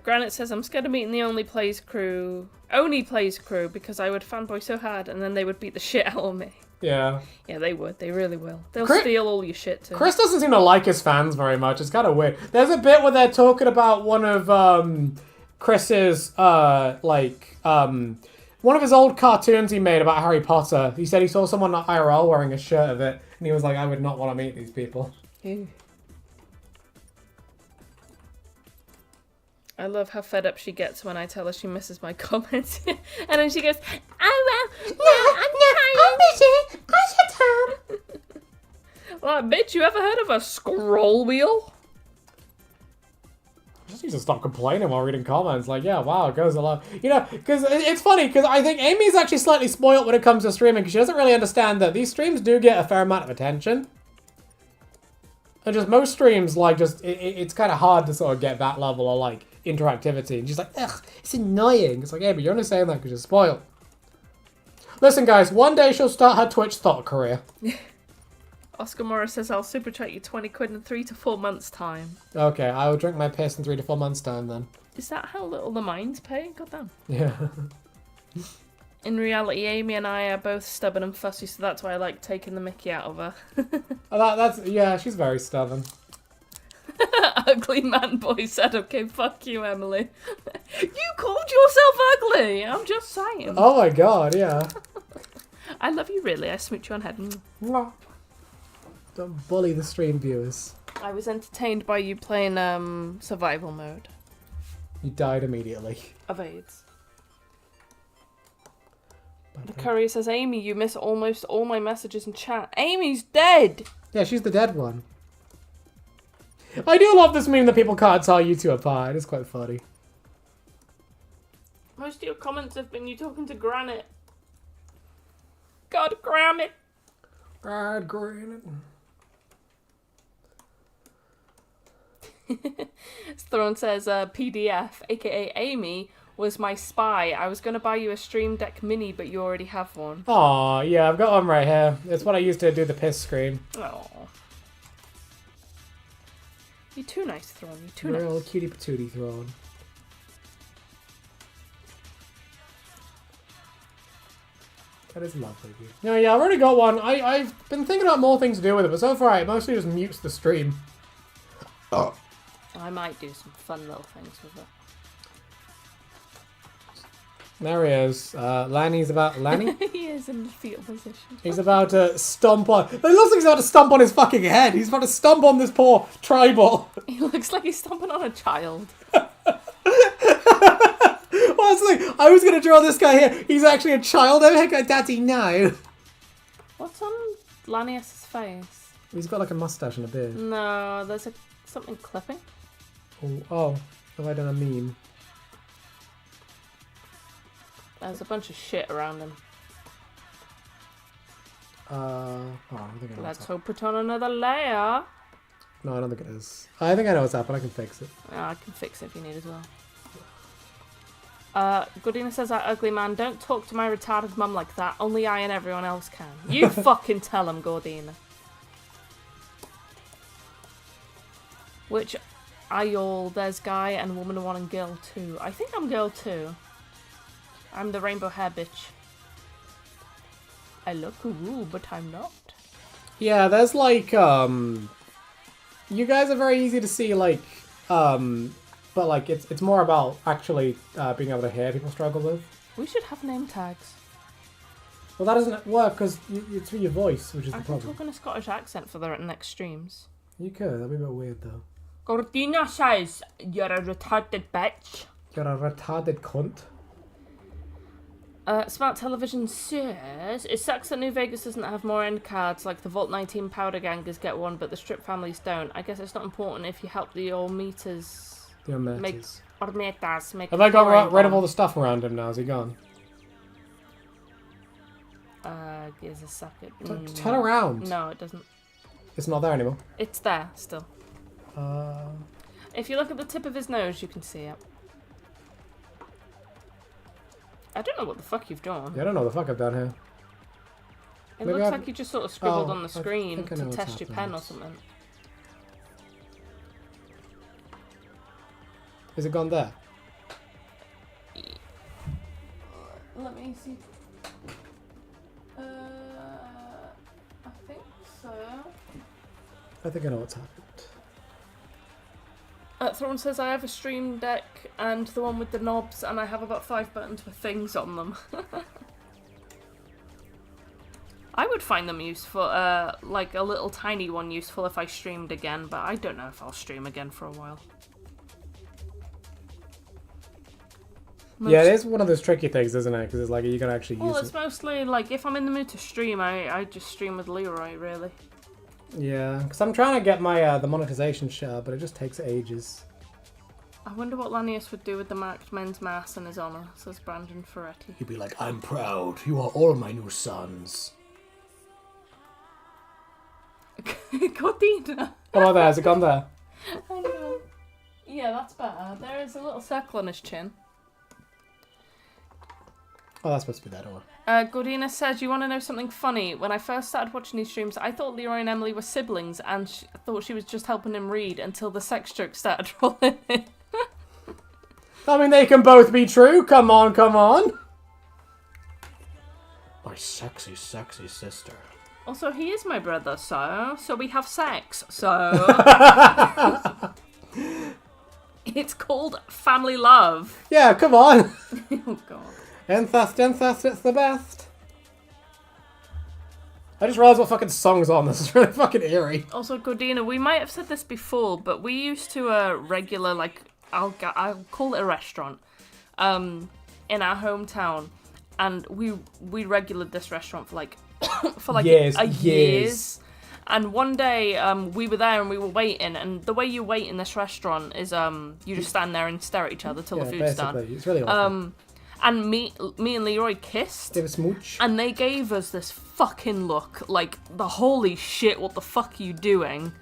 Granite says, I'm scared of meeting the only plays crew because I would fanboy so hard and then they would beat the shit out of me. Yeah. Yeah, they would. They really will. They'll Chris, steal all your shit too. Chris doesn't seem to like his fans very much. It's kind of weird. There's a bit where they're talking about one of Chris's one of his old cartoons he made about Harry Potter. He said he saw someone at IRL wearing a shirt of it, and he was like, I would not want to meet these people. Ew. I love how fed up she gets when I tell her she misses my comments. And then she goes, oh well, no, I'm busy. I should well, bitch, you ever heard of a scroll wheel? I just need to stop complaining while reading comments. Like, yeah, wow, it goes a lot. You know, because it's funny, because I think Amy's actually slightly spoiled when it comes to streaming, because she doesn't really understand that these streams do get a fair amount of attention. And just most streams, like, just, it's kind of hard to sort of get that level of, like, interactivity. And she's like, ugh, it's annoying. It's like, yeah, but you're only saying that because you're spoiled. Listen, guys, one day she'll start her Twitch thought career. Oscar Morris says, I'll super chat you 20 quid in 3 to 4 months' time. Okay, I will drink my piss in 3 to 4 months' time, then. Is that how little the mines pay? Goddamn. Yeah. In reality, Amy and I are both stubborn and fussy, so that's why I like taking the mickey out of her. Yeah, she's very stubborn. Ugly man boy said, okay, fuck you, Emily. You called yourself ugly! I'm just saying. Oh my god, yeah. I love you, really. I smooch you on head. Mwah. Don't bully the stream viewers. I was entertained by you playing survival mode. You died immediately. Of AIDS. The courier says, Amy, you miss almost all my messages in chat. Amy's dead! Yeah, she's the dead one. I do love this meme that people can't tell you two apart. It's quite funny. Most of your comments have been you talking to Granite. God, Granite! God, Granite. Throne says, PDF, aka Amy, was my spy. I was going to buy you a Stream Deck Mini, but you already have one. Aw, yeah, I've got one right here. It's what I used to do the piss screen. Oh. You're too nice, Throne. You're too Real nice. cutie patootie Throne. That is lovely. No, yeah, I've already got one. I've been thinking about more things to do with it, but so far it mostly just mutes the stream. Oh. I might do some fun little things with it. There he is. Lanny's about... Lanny? He is in the fetal position. He's about to stomp on... It looks like he's about to stomp on his fucking head. He's about to stomp on this poor tribal. He looks like he's stomping on a child. Honestly, I was gonna draw this guy here. He's actually a child. Oh my god, Daddy, no. What's on Lanius's face? He's got like a mustache and a beard. No, there's something clipping. Oh, have I done a meme? There's a bunch of shit around him. I think I know Let's what's hope put on another layer. No, I don't think it is. I think I know what's happened. I can fix it. I can fix it if you need as well. Goodina says, that ugly man, don't talk to my retarded mum like that. Only I and everyone else can. You fucking tell him, Gordina. Which are y'all? There's guy and woman 1 and girl 2. I think I'm girl 2. I'm the rainbow hair bitch. I look cool, but I'm not. Yeah, there's like, you guys are very easy to see, like, but like, it's more about actually being able to hear people struggle with. We should have name tags. Well, that doesn't work because it's through your voice, which is the I can problem. talk in a Scottish accent for the next streams. You could, that'd be a bit weird though. Gordina says, you're a retarded bitch. You're a retarded cunt. Smart Television says, it sucks that New Vegas doesn't have more end cards, like the Vault 19 Powder Gangers get one, but the Strip families don't. I guess it's not important if you help the all meters make... Or metas make... Have I got rid of all the stuff around him now? Is he gone? Gives a second. Turn around. No, it doesn't. It's not there anymore. It's there, still. If you look at the tip of his nose, you can see it. I don't know what the fuck you've done. Yeah, I don't know what the fuck I've done here. It looks like you just sort of scribbled on the screen to test your pen or something. Is it gone there? Let me see. I think so. I think I know what's happened. Thrawn says, I have a Stream Deck and the one with the knobs, and I have about 5 buttons with things on them. I would find them useful, like a little tiny one useful if I streamed again, but I don't know if I'll stream again for a while. Yeah, it is one of those tricky things, isn't it? Because it's like, you can actually use it. Well, it's mostly, like, if I'm in the mood to stream, I just stream with Leroy, really. Yeah, because I'm trying to get my the monetization share, but it just takes ages. I wonder what Lanius would do with the marked men's mass in his honour, says Brandon Ferretti. He'd be like, I'm proud. You are all my new sons. Cordina! What about there? Has it gone there? I know. Yeah, that's better. There is a little circle on his chin. Oh, that's supposed to be that one. Gordina says, you want to know something funny? When I first started watching these streams, I thought Leroy and Emily were siblings, and I thought she was just helping him read until the sex jokes started rolling in. I mean, they can both be true. Come on, come on. My sexy, sexy sister. Also, he is my brother, so we have sex, so... It's called family love. Yeah, come on. Oh, God. Incest, it's the best. I just realized what fucking song's on. This is really fucking eerie. Also, Gordina, we might have said this before, but we used to regular, like, I'll call it a restaurant, in our hometown, and we regulared this restaurant for like years. And one day, we were there and we were waiting, and the way you wait in this restaurant is you just stand there and stare at each other till the food's done. It's really awful. And me and Leroy kissed. Give a smooch. And they gave us this fucking look, like, the holy shit, what the fuck are you doing?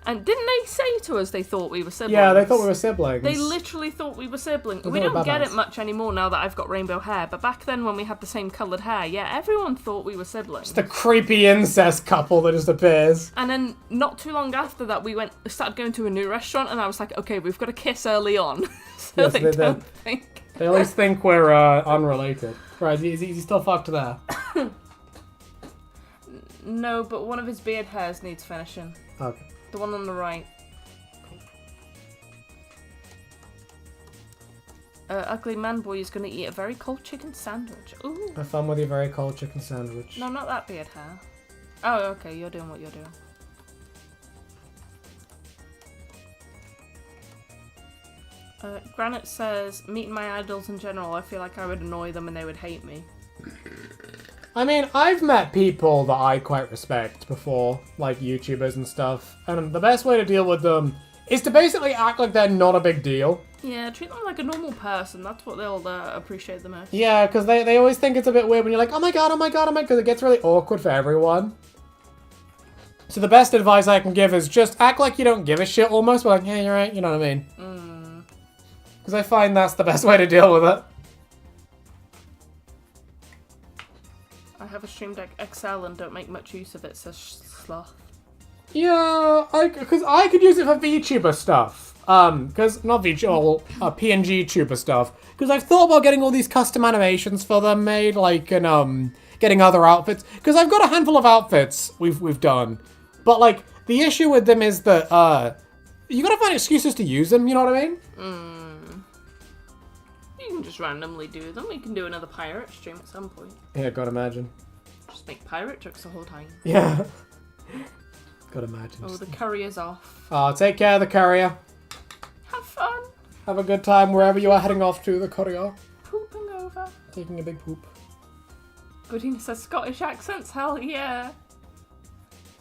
And didn't they say to us they thought we were siblings? Yeah, they thought we were siblings. They literally thought we were siblings. We don't get it much anymore now that I've got rainbow hair, but back then when we had the same coloured hair, yeah, everyone thought we were siblings. It's the creepy incest couple that just appears. And then not too long after that, we started going to a new restaurant, and I was like, okay, we've got to kiss early on. So yes, they don't think. They always think we're unrelated. Right, is he still fucked there? No, but one of his beard hairs needs finishing. Okay. The one on the right. Ugly man boy is going to eat a very cold chicken sandwich. Ooh. Have fun with your very cold chicken sandwich. No, not that beard hair. Oh, okay, you're doing what you're doing. Granite says, meeting my idols in general, I feel like I would annoy them and they would hate me. I mean, I've met people that I quite respect before, like YouTubers and stuff, and the best way to deal with them is to basically act like they're not a big deal. Yeah, treat them like a normal person. That's what they'll appreciate the most. Yeah, because they always think it's a bit weird when you're like, oh my god, because it gets really awkward for everyone. So the best advice I can give is just act like you don't give a shit almost, but like, yeah, you're right, you know what I mean? Because I find that's the best way to deal with it. I have a Stream Deck XL and don't make much use of it, says Sloth. Yeah, because I could use it for VTuber stuff. Because, not VTuber, PNG tuber stuff. Because I've thought about getting all these custom animations for them made, like, and, getting other outfits. Because I've got a handful of outfits we've done. But, like, the issue with them is that, you gotta find excuses to use them, you know what I mean? You can just randomly do them. We can do another pirate stream at some point. Yeah, gotta imagine. Just make pirate jokes the whole time. Yeah. Gotta imagine. Oh, the courier's off. Oh, take care of the courier. Have fun. Have a good time wherever you are heading off to, the courier. Pooping over. Taking a big poop. Goodina says Scottish accents, hell yeah.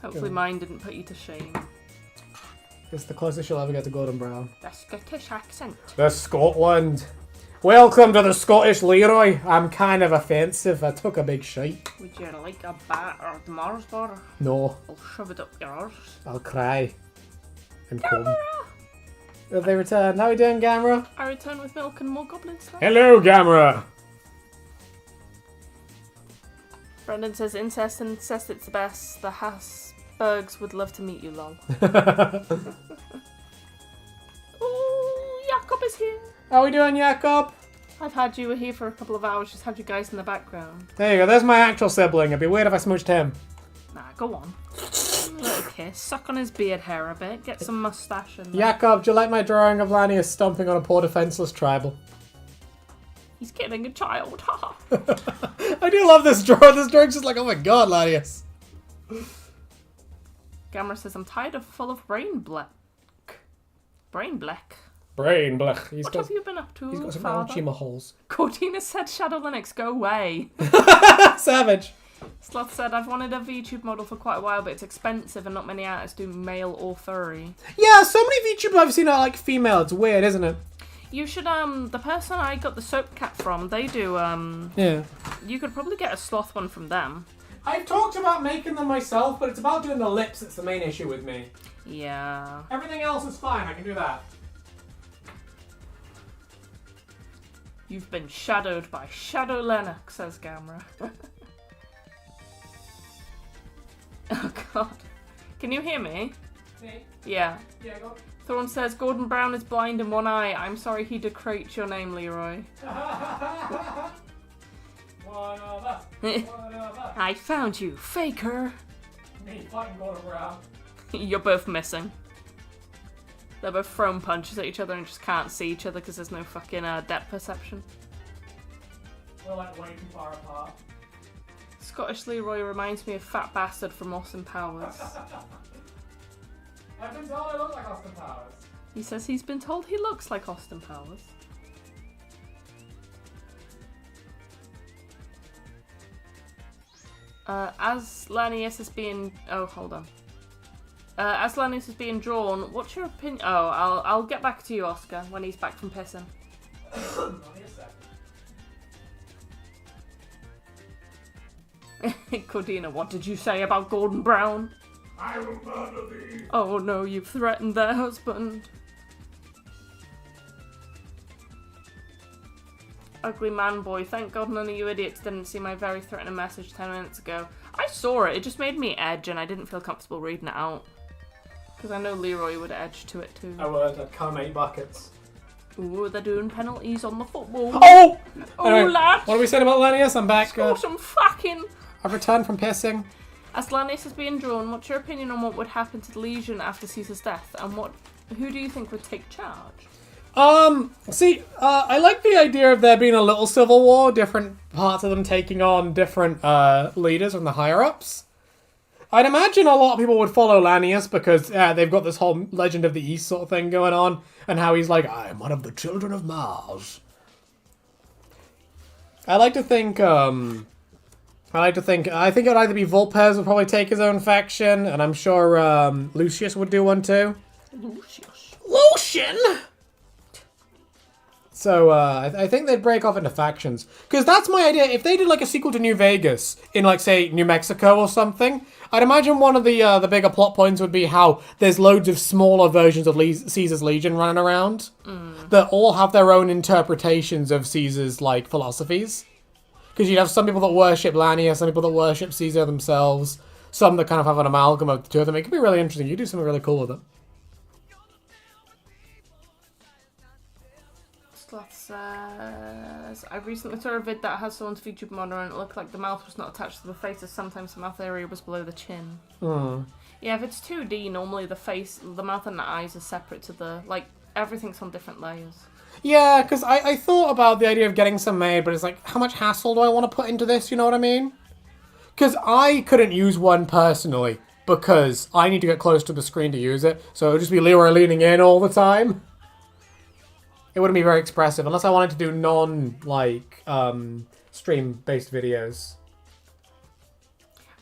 Hopefully mine didn't put you to shame. It's the closest you'll ever get to Gordon Brown. The Scottish accent. The Scotland. Welcome to the Scottish Leroy. I'm kind of offensive. I took a big shite. Would you like a bat or a Mars bar? No. I'll shove it up your arse. I'll cry. And come. Have they returned? How are we doing, Gamera? I return with milk and more goblins now. Hello, Gamera. Brendan says incest and says it's the best. The Hasbergs would love to meet you, lol. Oh, Jakob is here. How are we doing, Jakob? I've had you here for a couple of hours, just had you guys in the background. There you go, there's my actual sibling. It'd be weird if I smooched him. Nah, go on. A little kiss, suck on his beard hair a bit, get some moustache in there. Jakob, do you like my drawing of Lanius stomping on a poor defenseless tribal? He's getting a child, haha. I do love this drawing. This drawing's just like, oh my god, Lanius. Gamera says, I'm tired of full of brain black. Brain black. Brain blech. What have you been up to, He's got some father? Alchema holes. Cortina said, Shadow Linux, go away. Savage. Sloth said, I've wanted a VTube model for quite a while, but it's expensive and not many artists do male or furry. Yeah, so many VTubers I've seen are like female. It's weird, isn't it? You should, the person I got the soap cat from, they do, Yeah. you could probably get a sloth one from them. I've talked about making them myself, but it's about doing the lips that's the main issue with me. Yeah. Everything else is fine, I can do that. You've been shadowed by Shadow Lennox, says Gamera. Oh god. Can you hear me? Me? Yeah. Yeah, go. Thorn says, Gordon Brown is blind in one eye. I'm sorry he decreed your name, Leroy. One of us. One of us. I found you, faker. Me fighting Gordon Brown. You're both missing. They're both throwing punches at each other and just can't see each other because there's no fucking depth perception. We're like way too far apart. Scottish Leroy reminds me of Fat Bastard from Austin Powers. I've been told I look like Austin Powers. He says he's been told he looks like Austin Powers. As Lanius is being... Oh, hold on. As Lanius is being drawn, what's your opinion? Oh, I'll get back to you, Oscar, when he's back from pissing. Only a second. Cordina, what did you say about Gordon Brown? I will murder thee. Oh no, you've threatened their husband. Ugly man boy, thank God none of you idiots didn't see my very threatening message 10 minutes ago. I saw it, it just made me edge and I didn't feel comfortable reading it out. Because I know Leroy would edge to it too. I would, I'd come 8 buckets. Ooh, they're doing penalties on the football. Oh! Oh, Anyway, lads! what are we saying about Lanius? I'm back. Score some fucking... I've returned from pissing. As Lanius is being drawn, what's your opinion on what would happen to the Legion after Caesar's death? And who do you think would take charge? See, I like the idea of there being a little civil war, different parts of them taking on different, leaders from the higher-ups. I'd imagine a lot of people would follow Lanius because they've got this whole Legend of the East sort of thing going on, and how he's like, I am one of the children of Mars. I think it would either be Volpez would probably take his own faction, and I'm sure Lucius would do one too. Lucian! So I think they'd break off into factions. Because that's my idea. If they did like a sequel to New Vegas in like, say, New Mexico or something, I'd imagine one of the bigger plot points would be how there's loads of smaller versions of Caesar's Legion running around that all have their own interpretations of Caesar's like philosophies. Because you'd have some people that worship Lanius, some people that worship Caesar themselves, some that kind of have an amalgam of the two of them. It could be really interesting. You do something really cool with it. Sloth says, I recently saw a vid that has someone's VTube monitor and it looked like the mouth was not attached to the face, as sometimes the mouth area was below the chin. Yeah, if it's 2D, normally the mouth and the eyes are separate to the, like, everything's on different layers. Yeah, because I thought about the idea of getting some made, but it's like, how much hassle do I want to put into this, you know what I mean? Because I couldn't use one personally, because I need to get close to the screen to use it, so it would just be Leroy leaning in all the time. It wouldn't be very expressive, unless I wanted to do stream-based videos.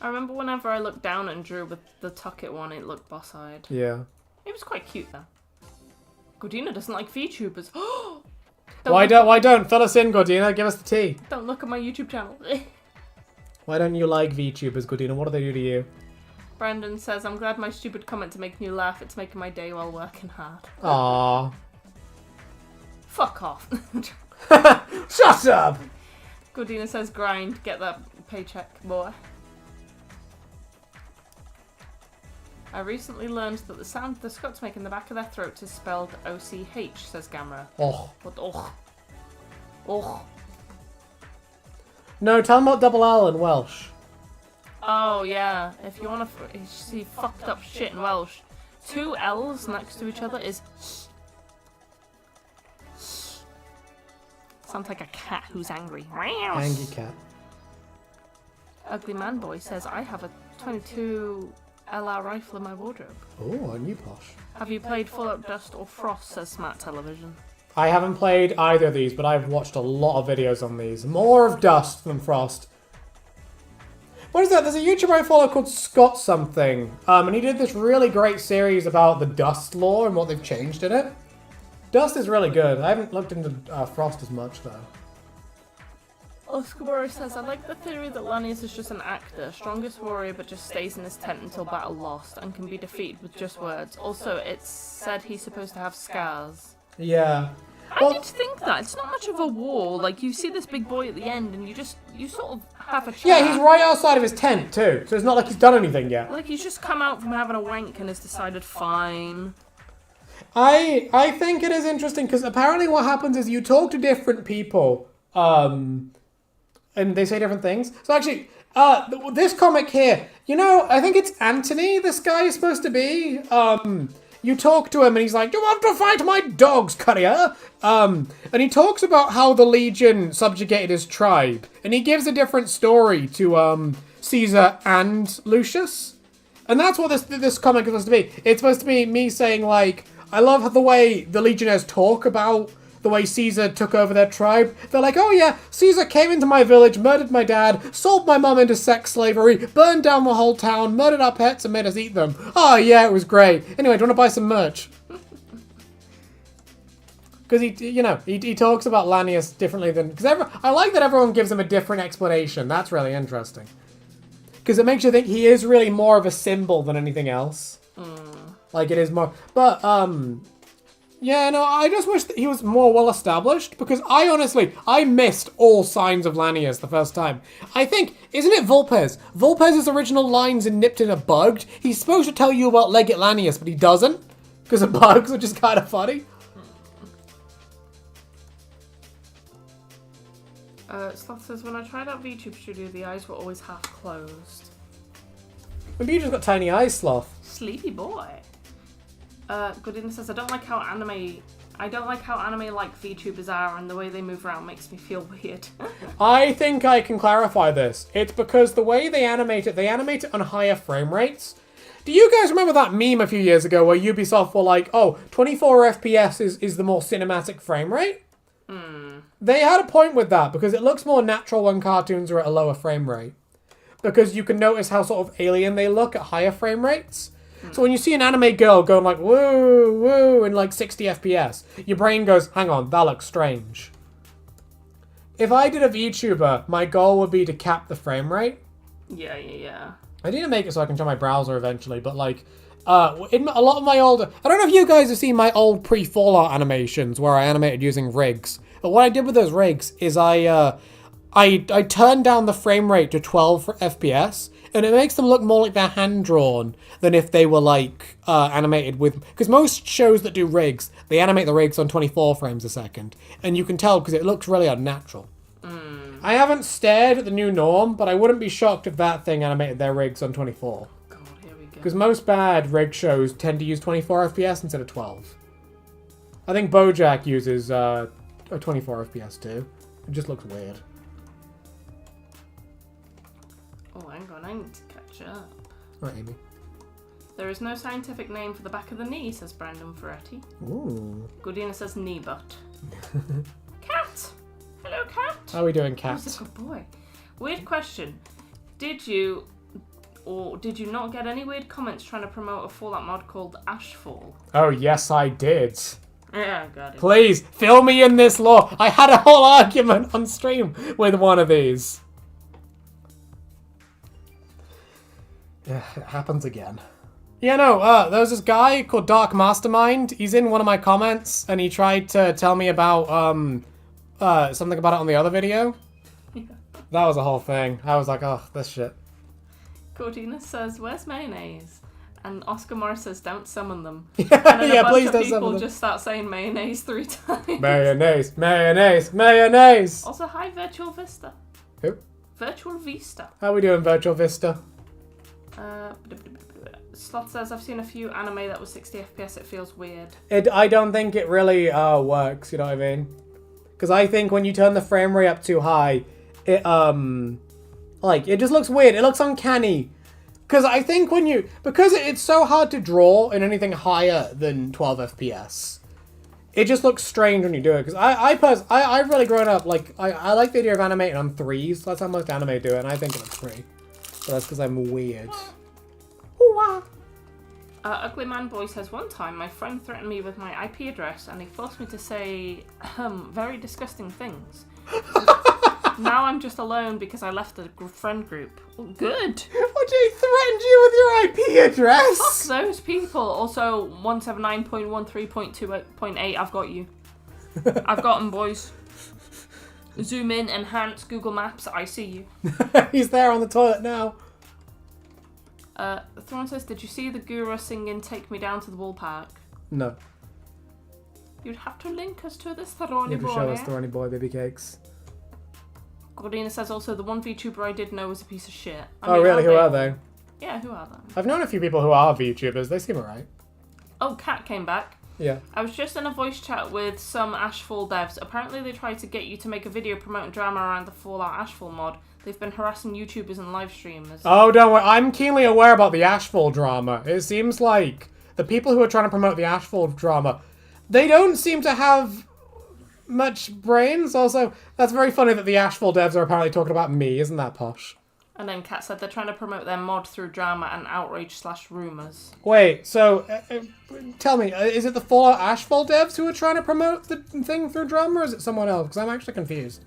I remember whenever I looked down and drew with the Tucket one, it looked boss-eyed. Yeah. It was quite cute, though. Gordina doesn't like VTubers. Why don't? Fill us in, Gordina. Give us the tea. Don't look at my YouTube channel. Why don't you like VTubers, Gordina? What do they do to you? Brandon says, I'm glad my stupid comment to make you laugh. It's making my day while working hard. Aww. Fuck off. Shut up! Gordina says, grind. Get that paycheck, boy. I recently learned that the sound the Scots make in the back of their throat is spelled O-C-H, says Gamera. Oh. What och? Och. No, tell them about double L in Welsh. Oh, yeah. If you want to see fucked up shit in Welsh, 2 L's next to each other is... Sounds like a cat who's angry. Angry cat. Ugly Man Boy says, I have a 22 LR rifle in my wardrobe. Oh, a new posh. Have you played Fallout Dust or Frost, says Smart Television. I haven't played either of these, but I've watched a lot of videos on these. More of Dust than Frost. What is that? There's a YouTuber I follow called Scott something. And he did this really great series about the Dust lore and what they've changed in it. Dust is really good. I haven't looked into Frost as much, though. Oscar says, I like the theory that Lanius is just an actor, strongest warrior but just stays in his tent until battle lost and can be defeated with just words. Also, it's said he's supposed to have scars. Yeah. I did think that. It's not much of a war. Like, you see this big boy at the end and you sort of have a chat. Yeah, he's right outside of his tent, too. So it's not like he's done anything yet. Like, he's just come out from having a wank and has decided, fine. I think it is interesting because apparently what happens is you talk to different people, and they say different things. So actually, this comic here, you know, I think it's Anthony, this guy is supposed to be. You talk to him and he's like, you want to fight my dogs, courier? And he talks about how the Legion subjugated his tribe. And he gives a different story to Caesar and Lucius. And that's what this comic is supposed to be. It's supposed to be me saying, like, I love the way the Legionnaires talk about the way Caesar took over their tribe. They're like, oh yeah, Caesar came into my village, murdered my dad, sold my mum into sex slavery, burned down the whole town, murdered our pets and made us eat them. Oh yeah, it was great. Anyway, do you want to buy some merch? Because he talks about Lanius differently than... Because I like that everyone gives him a different explanation. That's really interesting. Because it makes you think he is really more of a symbol than anything else. Like, it is more... But, yeah, no, I just wish that he was more well-established, because I missed all signs of Lanius the first time. I think, isn't it Volpez? Volpez's original lines in Nipped in are bugged. He's supposed to tell you about Legate Lanius, but he doesn't, because of bugs, which is kind of funny. Sloth says, when I tried out VTube Studio, the eyes were always half closed. Maybe you just got tiny eyes, Sloth. Sleepy boy. Goodina says, I don't like how I don't like how anime-like VTubers are, and the way they move around makes me feel weird. I think I can clarify this. It's because the way they animate it on higher frame rates. Do you guys remember that meme a few years ago where Ubisoft were like, oh, 24 FPS is the more cinematic frame rate? They had a point with that, because it looks more natural when cartoons are at a lower frame rate. Because you can notice how sort of alien they look at higher frame rates. So when you see an anime girl going like, woo, woo, in like 60 FPS, your brain goes, hang on, that looks strange. If I did a VTuber, my goal would be to cap the frame rate. Yeah. I need to make it so I can show my browser eventually, but like, in a lot of my older... I don't know if you guys have seen my old pre-Fallout animations where I animated using rigs. But what I did with those rigs is I turned down the frame rate to 12 FPS, and it makes them look more like they're hand-drawn than if they were, like, animated with... Because most shows that do rigs, they animate the rigs on 24 frames a second. And you can tell because it looks really unnatural. I haven't stared at the new norm, but I wouldn't be shocked if that thing animated their rigs on 24. God, here we go. Because most bad rig shows tend to use 24 FPS instead of 12. I think BoJack uses a 24 FPS too. It just looks weird. Oh, hang on, I need to catch up. Right, Amy. There is no scientific name for the back of the knee, says Brandon Ferretti. Ooh. Goodina says knee butt. Cat! Hello, cat! How are we doing, Who's cats? a good boy? Weird question. Did you not get any weird comments trying to promote a Fallout mod called Ashfall? Oh, yes, I did. Yeah, got it. Please, fill me in this lore. I had a whole argument on stream with one of these. Yeah, it happens again. Yeah, no, there was this guy called Dark Mastermind. He's in one of my comments, and he tried to tell me about, something about it on the other video. Yeah. That was a whole thing. I was like, oh, this shit. Cordina says, where's mayonnaise? And Oscar Morris says, don't summon them. Yeah, And then a bunch please of don't people summon them. just start saying mayonnaise 3 times. Mayonnaise, mayonnaise, mayonnaise. Also, hi, Virtual Vista. Who? Virtual Vista. How we doing, Virtual Vista? Slot says, I've seen a few anime that was 60 FPS, it feels weird. I don't think it really works, you know what I mean? Because I think when you turn the frame rate up too high, it it just looks weird. It looks uncanny. Because I think because it's so hard to draw in anything higher than 12 FPS, it just looks strange when you do it. Because I've really grown up, like, I like the idea of animating on 3s. That's how most anime do it, and I think it looks pretty. But that's because I'm weird. Ugly Man Boy says, one time my friend threatened me with my IP address and he forced me to say very disgusting things. Now I'm just alone because I left the friend group. Well, good. What, he threatened you with your IP address? Fuck those people. Also, 179.13.2.8, I've got you. I've got them, boys. Zoom in, enhance, Google Maps, I see you. He's there on the toilet now. Thorn says, did you see the Guru singing Take Me Down to the Wool Park? No. You'd have to link us to this Thorny You have boy. to show us Thorny Boy baby cakes. Gordina says also, the one VTuber I did know was a piece of shit. Really? Who are they? Yeah, who are they? I've known a few people who are VTubers. They seem alright. Oh, Kat came back. Yeah. I was just in a voice chat with some Ashfall devs. Apparently they tried to get you to make a video promoting drama around the Fallout Ashfall mod. They've been harassing YouTubers and live streamers. Oh, don't worry. I'm keenly aware about the Ashfall drama. It seems like the people who are trying to promote the Ashfall drama, they don't seem to have much brains. Also, that's very funny that the Ashfall devs are apparently talking about me. Isn't that posh? And then Kat said they're trying to promote their mod through drama and outrage/rumours. Wait, so tell me, is it the Fallout Ashfall devs who are trying to promote the thing through drama, or is it someone else? Because I'm actually confused.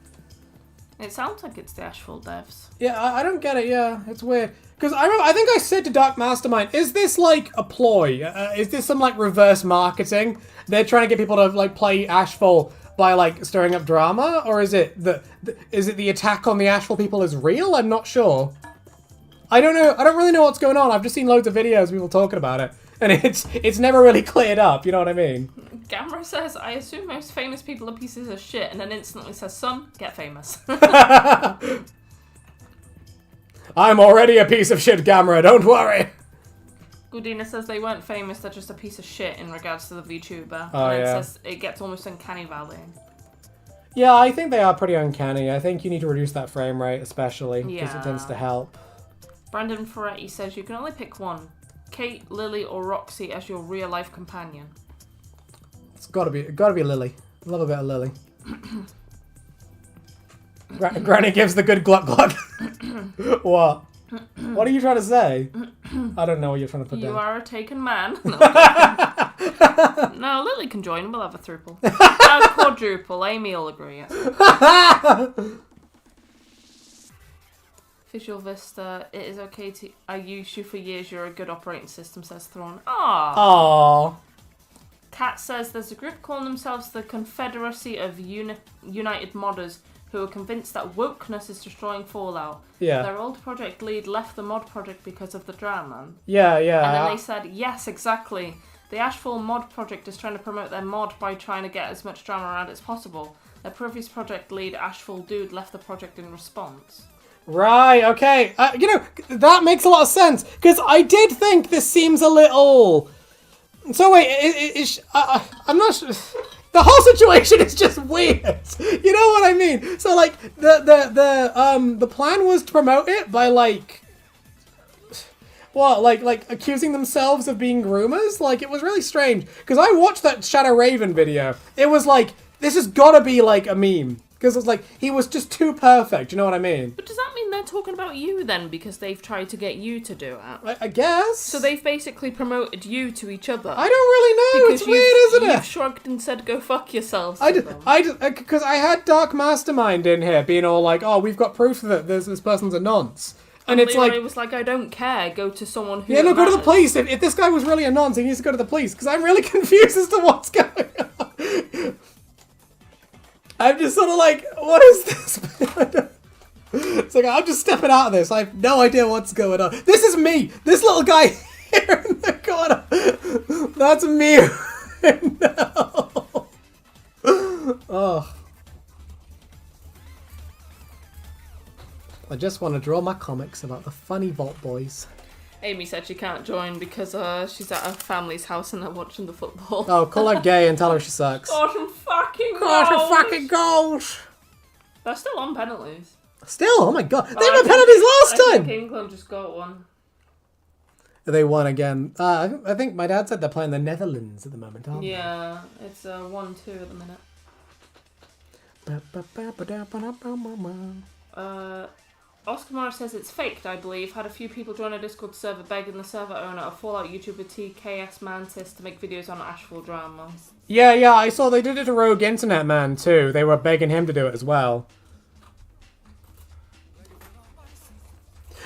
It sounds like it's the Ashfall devs. Yeah, I don't get it. Yeah, it's weird. Because I think I said to Dark Mastermind, is this like a ploy? Is this some like reverse marketing? They're trying to get people to like play Ashfall by like stirring up drama, or is it the attack on the Ashfall people is real? I'm not sure. I don't know. I don't really know what's going on. I've just seen loads of videos of people talking about it, and it's never really cleared up. You know what I mean? Gamera says, I assume most famous people are pieces of shit, and then instantly says, some get famous. I'm already a piece of shit, Gamera. Don't worry. Gudina says they weren't famous, they're just a piece of shit in regards to the VTuber. Oh, and it yeah. says it gets almost uncanny valley. Yeah, I think they are pretty uncanny. I think you need to reduce that frame rate, especially, because it tends to help. Brandon Ferretti says you can only pick one. Kate, Lily, or Roxy as your real-life companion. It's gotta be Lily. Love a bit of Lily. Granny gives the good gluck gluck. What? What are you trying to say? I don't know what you're trying to put down. You are a taken man. No, no, Lily can join. We'll have a thruple. Quadruple. Aimee will agree. Yes. Visual Vista. It is okay to. I used you for years. You're a good operating system, says Thrawn. Aww. Aww. Kat says there's a group calling themselves the Confederacy of United Modders who are convinced that wokeness is destroying Fallout. Yeah. Their old project lead left the mod project because of the drama. Yeah, yeah. And then they said, yes, exactly. The Ashfall mod project is trying to promote their mod by trying to get as much drama around as possible. Their previous project lead, Ashfall Dude, left the project in response. Right, okay. You know, that makes a lot of sense. Because I did think this seems a little... So wait, I'm not sure... The whole situation is just weird. You know what I mean? So like the plan was to promote it by like what? Like accusing themselves of being groomers? Like it was really strange. Because I watched that Shadow Raven video. It was like this has gotta be like a meme. Because it's like, he was just too perfect, you know what I mean? But does that mean they're talking about you then, because they've tried to get you to do it? I guess. So they've basically promoted you to each other. I don't really know, because it's weird, isn't it? You've shrugged and said, go fuck yourselves. Because I had Dark Mastermind in here being all like, oh, we've got proof that this person's a nonce. And it's Leroy like... was like, I don't care, go to someone who Yeah, no, go to the matters. police. If this guy was really a nonce, he needs to go to the police. Because I'm really confused as to what's going on. I'm just sort of like, what is this? It's like, I'm just stepping out of this. I have no idea what's going on. This is me. This little guy here in the corner. That's me. No. Oh. I just want to draw my comics about the funny Vault Boys. Aimee said she can't join because she's at her family's house and they're watching the football. Oh, call her gay and tell her she sucks. Gosh, I'm fucking goals. They're still on penalties. Still, oh my god. They were penalties last I time! think England just got one. They won again. I think my dad said they're playing the Netherlands at the moment, aren't Yeah, it's 1-2 at the minute. Oscar Morris says it's faked, I believe. Had a few people join a Discord server begging the server owner, a Fallout YouTuber TKS Mantis, to make videos on Ashfall drama. Yeah, I saw they did it to Rogue Internet Man too. They were begging him to do it as well.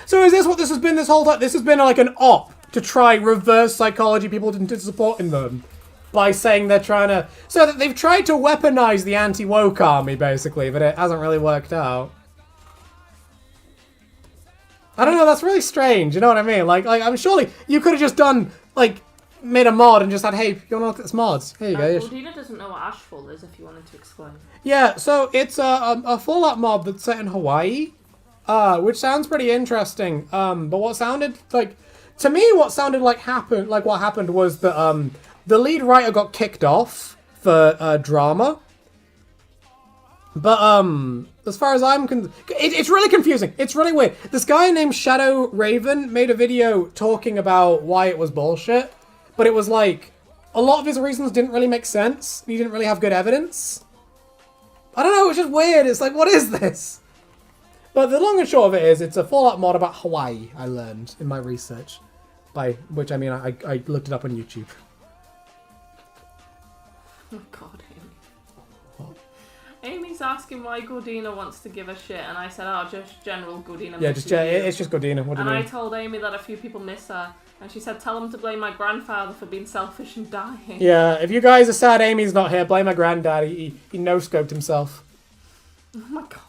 So is this what this has been this whole time? This has been like an op to try reverse psychology people into supporting them by saying they're trying to... So that they've tried to weaponize the anti-woke army, basically, but it hasn't really worked out. I don't know, that's really strange, you know what I mean? Like I'm surely you could have just done, like, made a mod and just said, hey, you want to look at this mods? Here you go. Gordina doesn't know what Ashfall is, if you wanted to explain. Yeah, so it's a Fallout mod that's set in Hawaii, which sounds pretty interesting. But what sounded like, to me, what happened was that the lead writer got kicked off for drama. But as far as I'm concerned, it's really confusing. It's really weird. This guy named Shadow Raven made a video talking about why it was bullshit, but it was like a lot of his reasons didn't really make sense. He didn't really have good evidence. I don't know. It's just weird. It's like, what is this? But the long and short of it is, it's a Fallout mod about Hawaii. I learned in my research, by which I mean I looked it up on YouTube. Oh god, Amy's asking why Gordina wants to give a shit, and I said, oh, just general Gordina. Yeah, it's just Gordina. What do you mean? And I told Aimee that a few people miss her, and she said, tell them to blame my grandfather for being selfish and dying. Yeah, if you guys are sad Amy's not here, blame my granddad. He no-scoped himself. Oh my god.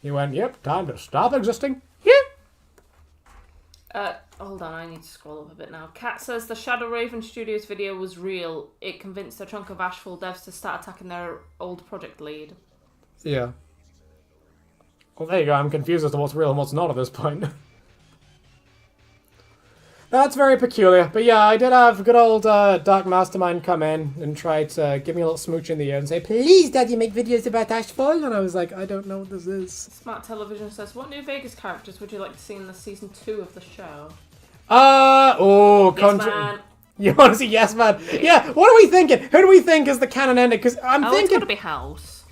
He went, yep, time to stop existing. Hold on, I need to scroll up a bit now. Kat says the Shadow Raven Studios video was real. It convinced a chunk of Ashfall devs to start attacking their old project lead. Yeah. Well, there you go. I'm confused as to what's real and what's not at this point. That's very peculiar. But yeah, I did have good old Dark Mastermind come in and try to give me a little smooch in the ear and say, please, Daddy, make videos about Ashfall. And I was like, I don't know what this is. Smart Television says, what New Vegas characters would you like to see in the season 2 of the show? Yes, man. You want to see Yes Man? Yeah, what are we thinking? Who do we think is the canon ending? Because I'm thinking... it's gotta be House.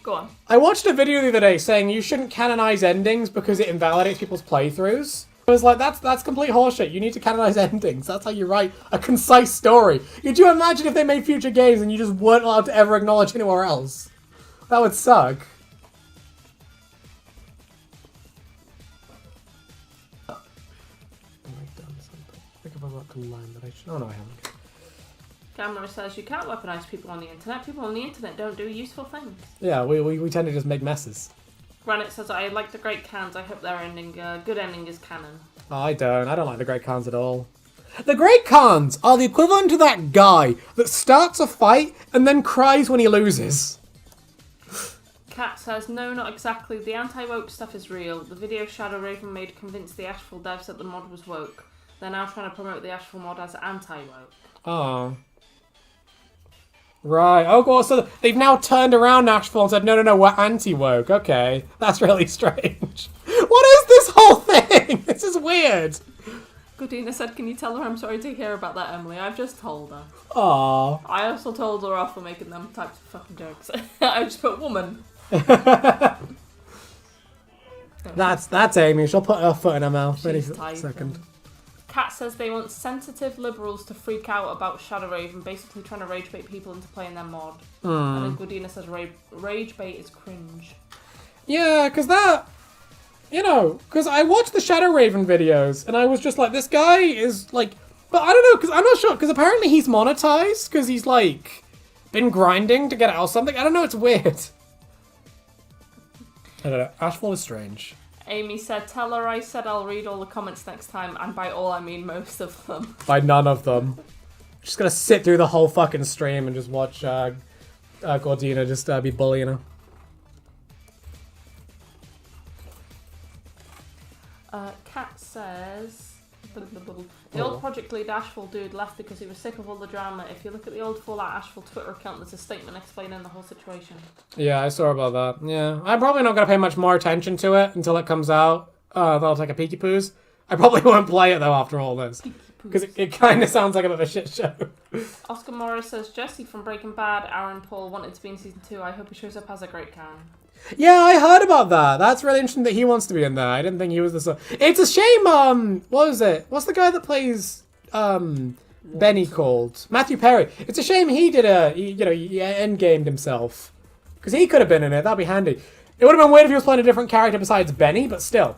Go on. I watched a video the other day saying you shouldn't canonize endings because it invalidates people's playthroughs. I was like, that's complete horseshit. You need to canonize endings. That's how you write a concise story. Could you imagine if they made future games and you just weren't allowed to ever acknowledge anywhere else? That would suck. Have I done something? I think I've unlocked a line that I should... Oh no, I haven't. Camera says you can't weaponize people on the internet. People on the internet don't do useful things. Yeah, we tend to just make messes. Granite says, I like the Great Khans. I hope their ending, good ending is canon. Oh, I don't like the Great Khans at all. The Great Khans are the equivalent to that guy that starts a fight and then cries when he loses. Kat says, no, not exactly. The anti-woke stuff is real. The video Shadow Raven made convinced the Ashfall devs that the mod was woke. They're now trying to promote the Ashfall mod as anti-woke. Oh. Right. Oh, well, so they've now turned around Ashfall and said, no, we're anti-woke. Okay. That's really strange. What is this whole thing? This is weird. Godina said, can you tell her I'm sorry to hear about that, Emily? I've just told her. Aww. I also told her off for making them types of fucking jokes. I just put woman. That's Amy. She'll put her foot in her mouth any second. Kat says they want sensitive liberals to freak out about Shadow Raven, basically trying to rage bait people into playing their mod. And then Godina says rage bait is cringe. Yeah, because that... You know, because I watched the Shadow Raven videos, and I was just like, this guy is, like... But I don't know, because I'm not sure, because apparently he's monetized, because he's, like, been grinding to get out something. I don't know, it's weird. I don't know, Ashfall is strange. Amy said, tell her I said I'll read all the comments next time, and by all I mean most of them. By none of them. Just gonna sit through the whole fucking stream and just watch Gordina just be bullying her. Kat says... The old Project Lead Ashfall dude left because he was sick of all the drama. If you look at the old Fallout Ashfall Twitter account, there's a statement explaining the whole situation. Yeah, I saw about that. Yeah, I'm probably not going to pay much more attention to it until it comes out. That'll take a peeky poos. I probably won't play it though after all this. Because it kind of sounds like a bit of a shit show. Oscar Morris says, Jesse from Breaking Bad, Aaron Paul wanted to be in season 2. I hope he shows up as a Great Khan. Yeah, I heard about that. That's really interesting that he wants to be in there. I didn't think he was the... It's a shame, what was it? What's the guy that plays, Benny called? Matthew Perry. It's a shame he did he endgamed himself. Because he could have been in it. That'd be handy. It would have been weird if he was playing a different character besides Benny, but still.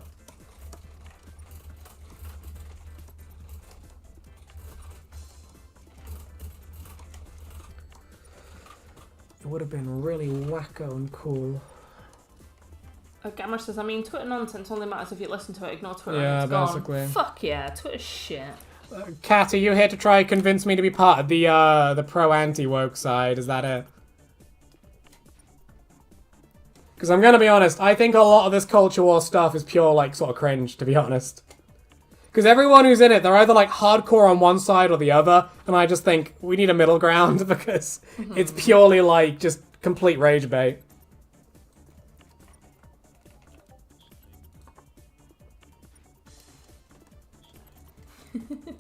It would have been really wacko and cool. Gamma says, I mean, Twitter nonsense only matters if you listen to it. Ignore Twitter. Yeah, and it's basically. Gone. Fuck yeah, Twitter's shit. Kat, are you here to try and convince me to be part of the pro-anti-woke side? Is that it? Because I'm going to be honest, I think a lot of this culture war stuff is pure, like, sort of cringe, to be honest. Because everyone who's in it, they're either, like, hardcore on one side or the other, and I just think we need a middle ground because it's purely, like, just complete rage bait.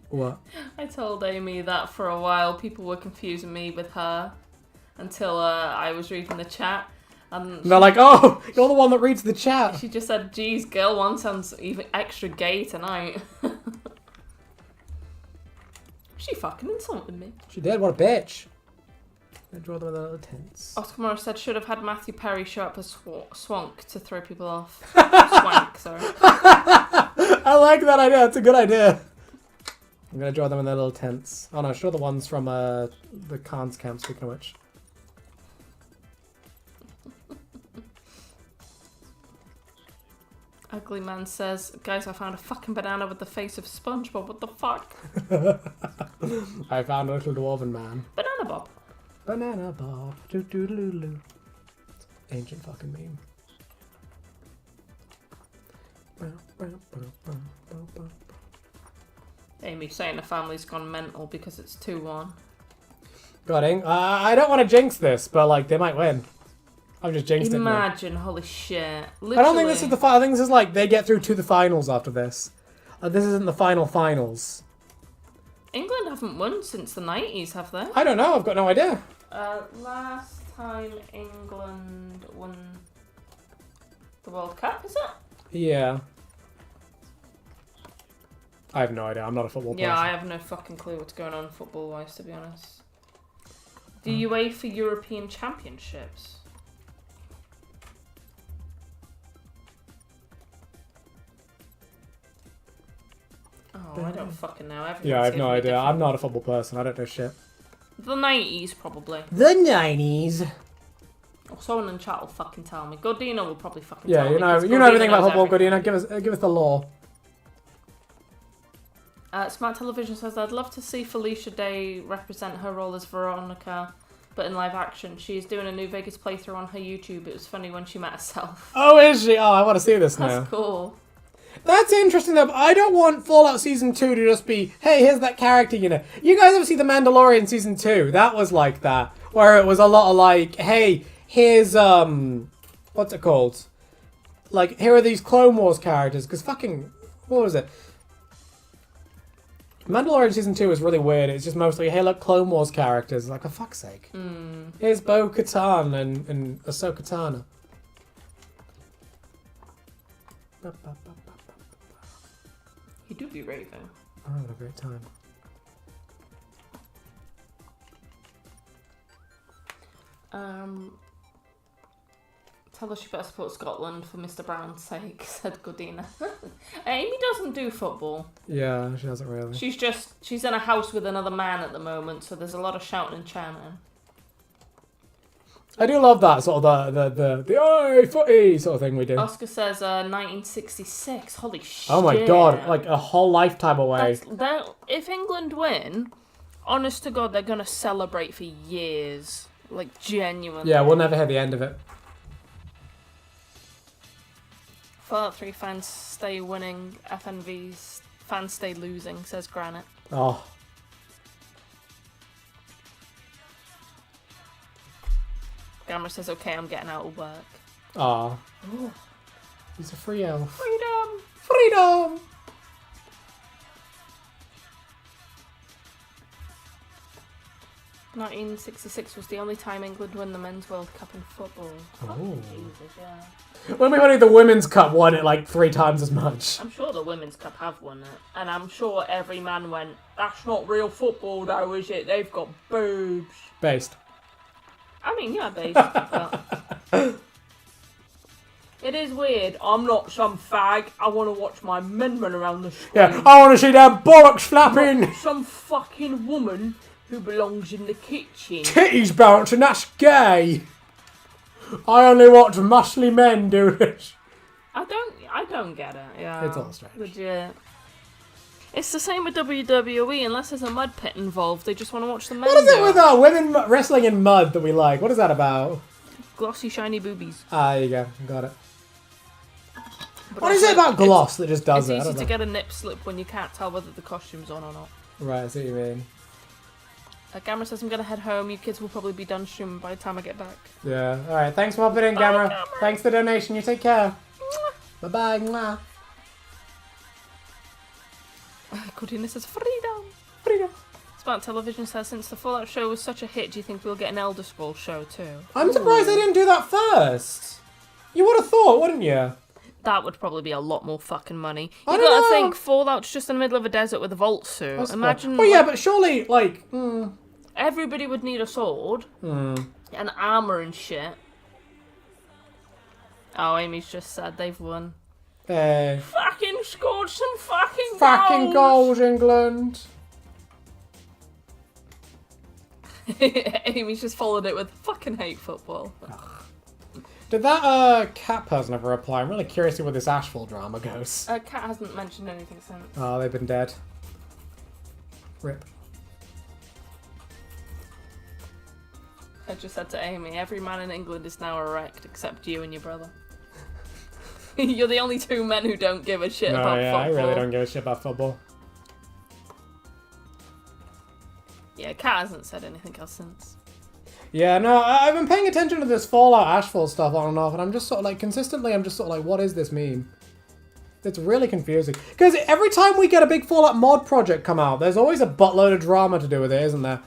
What? I told Amy that for a while people were confusing me with her until I was reading the chat. And they're like, oh, you're the one that reads the chat. She just said, geez, girl one sounds even extra gay tonight. She fucking insulted me. She did, what a bitch. I draw them in the little tents. Oscar Morris said, should have had Matthew Perry show up as Swank to throw people off. Swank, sorry. I like that idea, it's a good idea. I'm gonna draw them in their little tents. Oh no, show the ones from the Khan's camp, speaking of which. Ugly Man says, guys, I found a fucking banana with the face of SpongeBob, what the fuck? I found a little dwarven man. Banana Bob. Banana Bob. Doo doo doo doo. Ancient fucking meme. Aimee saying the family's gone mental because it's 2-1. Got it. I don't want to jinx this, but like they might win. I've just jinxed Imagine, holy shit. Literally. I don't think this is the final. I think this is like they get through to the finals after this. This isn't the finals. England haven't won since the 90s, have they? I don't know. I've got no idea. Last time England won the World Cup, is it? Yeah. I have no idea. I'm not a football person. Yeah, I have no fucking clue what's going on football-wise, to be honest. The UEFA European Championships. Oh, I don't fucking know. Yeah, I have no idea. I'm not a football person. I don't know shit. The 90s, probably. The 90s. Or someone in chat will fucking tell me. Godina will probably fucking Yeah, tell me. you know everything about football, Godina. Give us the law. Smart Television says, I'd love to see Felicia Day represent her role as Veronica, but in live action. She's doing a New Vegas playthrough on her YouTube. It was funny when she met herself. Oh, is she? Oh, I want to see this now. That's cool. That's interesting though, but I don't want Fallout Season 2 to just be, hey, here's that character, you know. You guys ever see The Mandalorian Season 2? That was like that. Where it was a lot of like, hey, here's, what's it called? Like, here are these Clone Wars characters, because fucking, what was it? Mandalorian Season 2 is really weird. It's just mostly, hey, look, Clone Wars characters. Like, for fuck's sake. Here's Bo-Katan and Ahsoka Tano. You do be raving. Oh, what a great time. Tell her she better support Scotland for Mr. Brown's sake, said Godina. Aimee doesn't do football. Yeah, she doesn't really. She's in a house with another man at the moment, so there's a lot of shouting and chanting. I do love that sort of the oi footy sort of thing we do. Oscar says 1966. Holy shit. Oh my god, like a whole lifetime away. If England win, honest to god, they're gonna celebrate for years. Like, genuinely. Yeah, we'll never hear the end of it. Fallout 3 fans stay winning, FNV's fans stay losing, says Granite. Oh. Gamma says, okay, I'm getting out of work. Aw. He's a free elf. Freedom! Freedom! "1966 was the only time England won the Men's World Cup in football." Oh. Jesus, yeah. When we won the Women's Cup, won it like 3 times as much. I'm sure the Women's Cup have won it. And I'm sure every man went, that's not real football though, is it? They've got boobs. Based. I mean, yeah, based. But it is weird. I'm not some fag. I want to watch my men run around the street. Yeah, I want to see their bollocks flapping. Not some fucking woman who belongs in the kitchen. Titties bouncing, that's gay. I only watch muscly men do this. I don't get it. Yeah, It's all strange. Legit. It's the same with WWE. Unless there's a mud pit involved, they just want to watch the men. What is it with women wrestling in mud that we like? What is that about? Glossy, shiny boobies. Ah, there you go. Got it. But What is it about gloss that just does it? I It's don't easy know. to get a nip slip when you can't tell whether the costume's on or not. Right, I see what you mean. Gamma says I'm gonna head home. You kids will probably be done streaming by the time I get back. Yeah. Alright, thanks for popping in, Gamma. Gamma. Thanks for the donation. You take care. Bye-bye. Mwah. Godina says freedom. Freedom. Smart Television says since the Fallout show was such a hit, do you think we'll get an Elder Scrolls show too? I'm surprised they didn't do that first. You would have thought, wouldn't you? That would probably be a lot more fucking money. I You don't gotta know. think Fallout's just in the middle of a desert with a vault suit. Imagine. Oh yeah, but surely, like... Everybody would need a sword and armor and shit. Oh, Amy's just said they've won. Hey. Fucking scored some fucking Fucking goals, England. Amy's just followed it with fucking hate football. Did that cat person ever reply? I'm really curious to see where this Ashfall drama goes. Kat hasn't mentioned anything since. Oh, they've been dead. Rip. I just said to Aimee, every man in England is now erect except you and your brother. You're the only 2 men who don't give a shit No, about yeah, football. I really don't give a shit about football. Yeah, Kat hasn't said anything else since. Yeah, no, I've been paying attention to this Fallout Ashfall stuff on and off, and I'm just sort of like, consistently, I'm just sort of like, what does this mean? It's really confusing. Because every time we get a big Fallout mod project come out, there's always a buttload of drama to do with it, isn't there?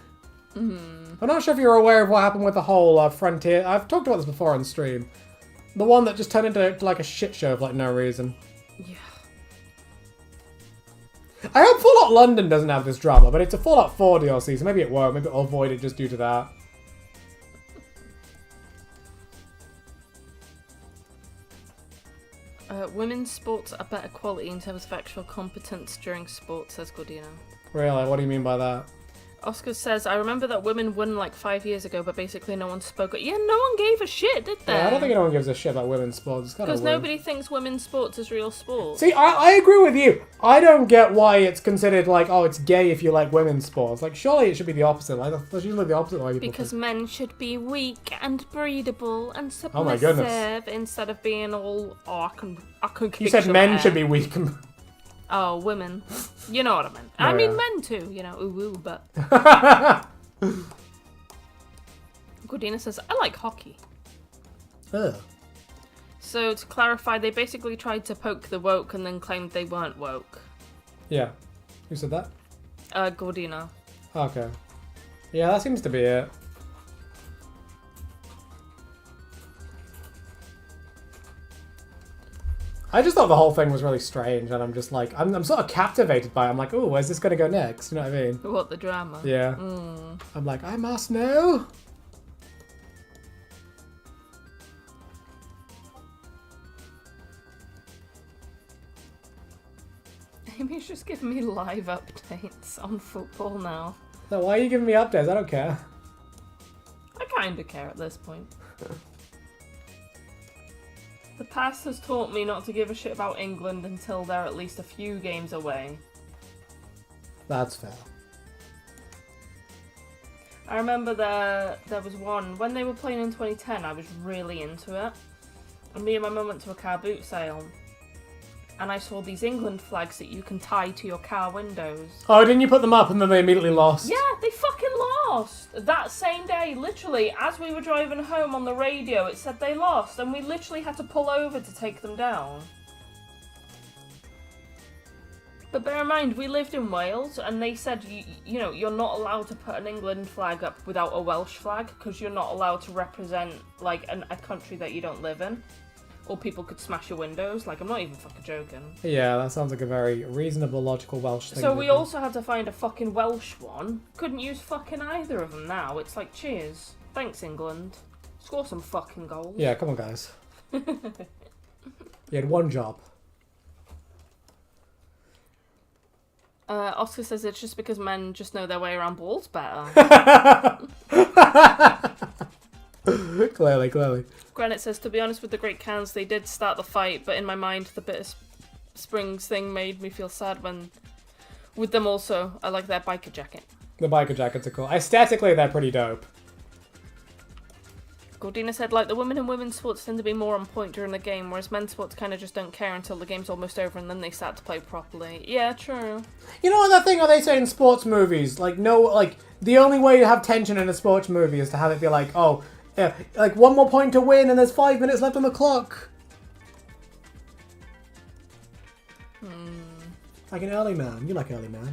I'm not sure if you're aware of what happened with the whole Frontier. I've talked about this before on stream. The one that just turned into like a shit show for like no reason. Yeah. I hope Fallout London doesn't have this drama, but it's a Fallout 4 DLC, so maybe it won't. Maybe it'll avoid it just due to that. Women's sports are better quality in terms of actual competence during sports, says Gordina. Really? What do you mean by that? Oscar says, I remember that women won like 5 years ago, but basically no one spoke. Yeah, no one gave a shit, did they? Yeah, I don't think anyone gives a shit about women's sports. It's kind of because nobody thinks women's sports is real sport. See, I agree with you. I don't get why it's considered like, oh, it's gay if you like women's sports. Like, surely it should be the opposite. Like, that's usually the opposite way people Because think. men should be weak and breedable and submissive Oh my goodness. instead of being all, I can You said men should be weak. Oh, women. You know what I meant. No, I mean yeah. men too, you know, ooh, but... Gordina says, I like hockey. Ugh. So, to clarify, they basically tried to poke the woke and then claimed they weren't woke. Yeah. Who said that? Gordina. Okay. Yeah, that seems to be it. I just thought the whole thing was really strange, and I'm just like, I'm sort of captivated by it. I'm like, oh, where's this going to go next? You know what I mean? What, the drama? Yeah. I'm like, I must know. Amy's just giving me live updates on football now. So why are you giving me updates? I don't care. I kind of care at this point. The past has taught me not to give a shit about England until they're at least a few games away. That's fair. I remember there was one, when they were playing in 2010, I was really into it. And me and my mum went to a car boot sale. And I saw these England flags that you can tie to your car windows. Oh, didn't you put them up and then they immediately lost? Yeah, they fucking lost! That same day, literally, as we were driving home on the radio, it said they lost, and we literally had to pull over to take them down. But bear in mind, we lived in Wales, and they said, you know, you're not allowed to put an England flag up without a Welsh flag, because you're not allowed to represent, like, a country that you don't live in. Or people could smash your windows. Like, I'm not even fucking joking. Yeah, that sounds like a very reasonable, logical Welsh thing. So we also had to find a fucking Welsh one. Couldn't use fucking either of them now. It's like, cheers. Thanks, England. Score some fucking goals. Yeah, come on, guys. You had one job. Oscar says it's just because men just know their way around balls better. Clearly. Granite says, to be honest with the Great Cans, they did start the fight, but in my mind, the Bitter Springs thing made me feel sad when... With them also, I like their biker jacket. The biker jackets are cool. Aesthetically, they're pretty dope. Gordina said, like, the women in women's sports tend to be more on point during the game, whereas men's sports kind of just don't care until the game's almost over and then they start to play properly. Yeah, true. You know what that thing they say in sports movies? Like, no, like, the only way to have tension in a sports movie is to have it be like, oh... Yeah, like 1 more point to win and there's 5 minutes left on the clock. Like an early man. You like early man.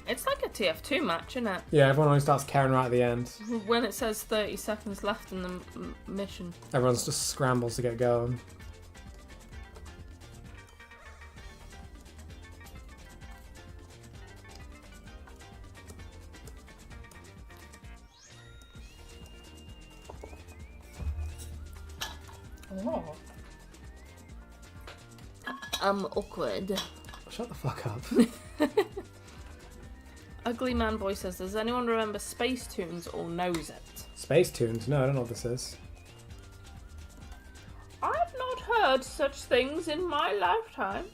It's like a TF2 match, isn't it? Yeah, everyone always starts caring right at the end. When it says 30 seconds left in the mission. Everyone just scrambles to get going. Oh. I'm awkward. Shut the fuck up. Ugly Man Boy says, does anyone remember Space Tunes or knows it? Space Tunes? No, I don't know what this is. I've not heard such things in my lifetime.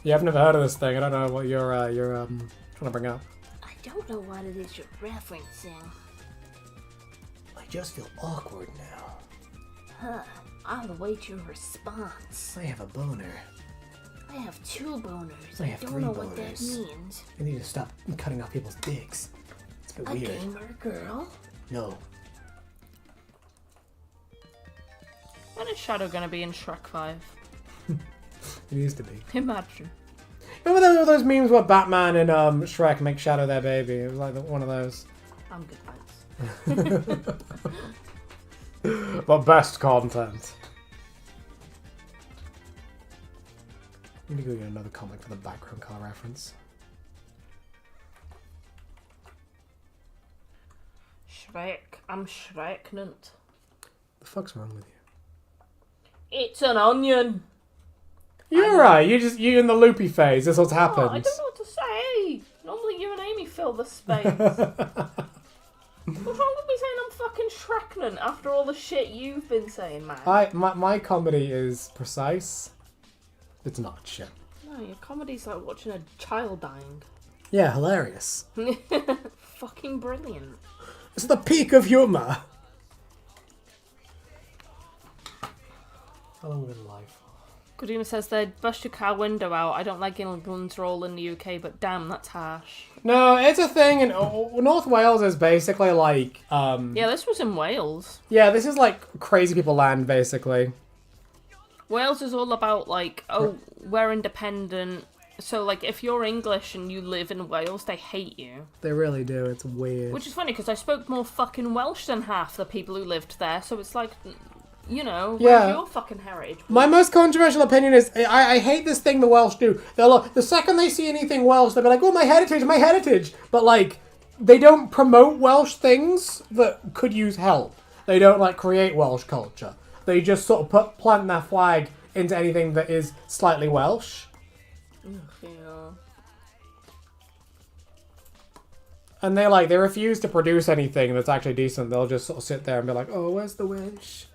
Yeah, I've never heard of this thing. I don't know what you're trying to bring up. I don't know what it is you're referencing. I just feel awkward now. Huh. I'll await your response. I have a boner. I have 2 boners. I have don't 3 know what that boners. means. You need to stop cutting off people's dicks. It's a bit A weird. gamer girl? No. When is Shadow gonna be in Shrek 5? It used to be. Imagine. Remember those memes where Batman and Shrek make Shadow their baby? It was like one of those. I'm good, thanks. The best content. I need to go get another comic for the background color reference. Shrek. I'm Shreknant. The fuck's wrong with you? It's an onion. You're right. You in the loopy phase. This what's happened. Oh, I don't know what to say. Normally you and Amy fill the space. What's wrong with me saying I'm fucking Shreknant after all the shit you've been saying, man? My comedy is precise. It's not shit. No, your comedy's like watching a child dying. Yeah, hilarious. Fucking brilliant. It's the peak of humor. How long have we been alive for? Godina says they'd bust your car window out. I don't like England's role in the UK, but damn, that's harsh. No, it's a thing in North Wales is basically like Yeah, this was in Wales. yeah, this is like crazy people land basically. Wales is all about like, oh, we're independent. So like, if you're English and you live in Wales, they hate you. They really do. It's weird. Which is funny because I spoke more fucking Welsh than half the people who lived there. So it's like, you know, where's your fucking heritage? My most controversial opinion is I hate this thing the Welsh do. The second they see anything Welsh, they'll be like, oh, my heritage, my heritage. But like, they don't promote Welsh things that could use help. They don't like create Welsh culture. They just sort of plant their flag into anything that is slightly Welsh. Yeah. And they refuse to produce anything that's actually decent. They'll just sort of sit there and be like, oh, where's the Welsh?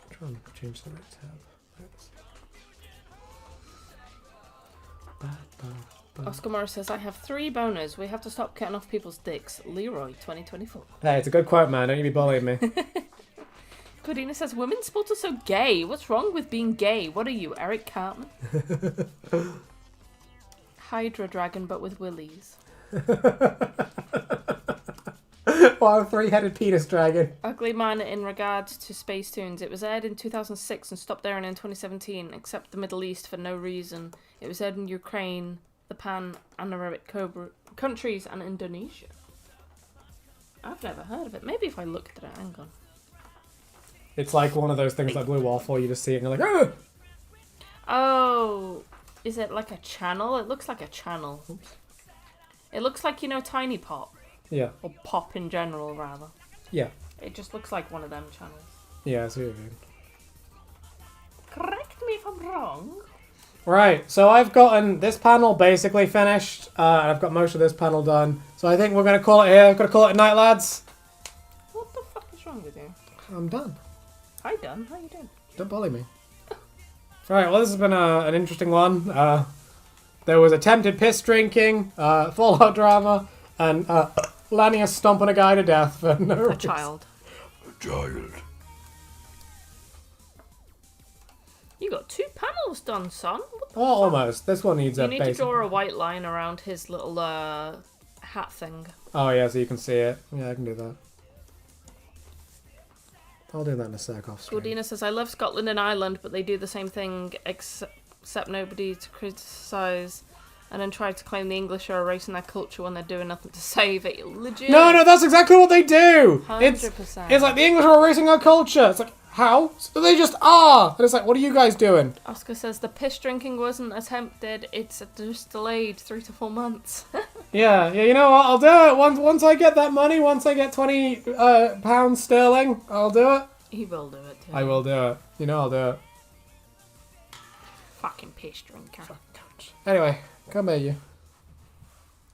I'm trying to change the right tab. Oscar Morris says, I have 3 boners. We have to stop cutting off people's dicks. Leroy, 2024. Hey, it's a good quote, man. Don't you be bullying me. Godina says, women's sports are so gay. What's wrong with being gay? What are you, Eric Cartman? Hydra dragon, but with willies. Or a 3-headed penis dragon. Ugly Man in regards to Space Tunes. It was aired in 2006 and stopped airing in 2017, except the Middle East for no reason. It was aired in Ukraine, the Pan-Arabic countries, and Indonesia. I've never heard of it. Maybe if I looked at it, hang on. It's like one of those things like Blue Waffle, you just see it and you're like, oh! Oh, is it like a channel? It looks like a channel. Oops. It looks like, you know, Tiny Pop. Yeah. Or Pop in general, rather. Yeah. It just looks like one of them channels. Yeah, I see what you mean. Correct me if I'm wrong. Right, so I've gotten this panel basically finished, and I've got most of this panel done. So I think we're going to call it here. We're going to call it a night, lads. What the fuck is wrong with you? I'm done. Hi, done. How you doing? Don't bully me. Right, well, this has been an interesting one. There was attempted piss drinking, Fallout drama, and Lania stomping a guy to death for no reason. A child. A child. You got 2 panels done, son. Oh, almost. This one needs you a need basic... to draw a white line around his little hat thing. Oh, yeah, so you can see it. Yeah, I can do that. I'll do that in a sec off screen. Gordina says, I love Scotland and Ireland, but they do the same thing, except nobody to criticise and then try to claim the English are erasing their culture when they're doing nothing to save it. Legit. No, that's exactly what they do. 100%. It's like the English are erasing our culture. It's like, how? So they just are. And it's like, what are you guys doing? Oscar says, the piss drinking wasn't attempted, it's just delayed 3 to 4 months. Yeah, you know what? I'll do it. Once I get that money, once I get 20 pounds sterling, I'll do it. He will do it too. I will do it. You know I'll do it. Fucking piss drinker. Anyway, come here, you.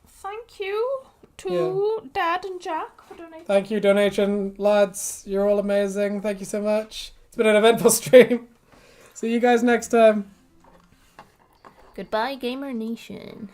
Thank you to Dad and Jack for donating. Thank you, donation lads. You're all amazing. Thank you so much. It's been an eventful stream. See you guys next time. Goodbye, Gamer Nation.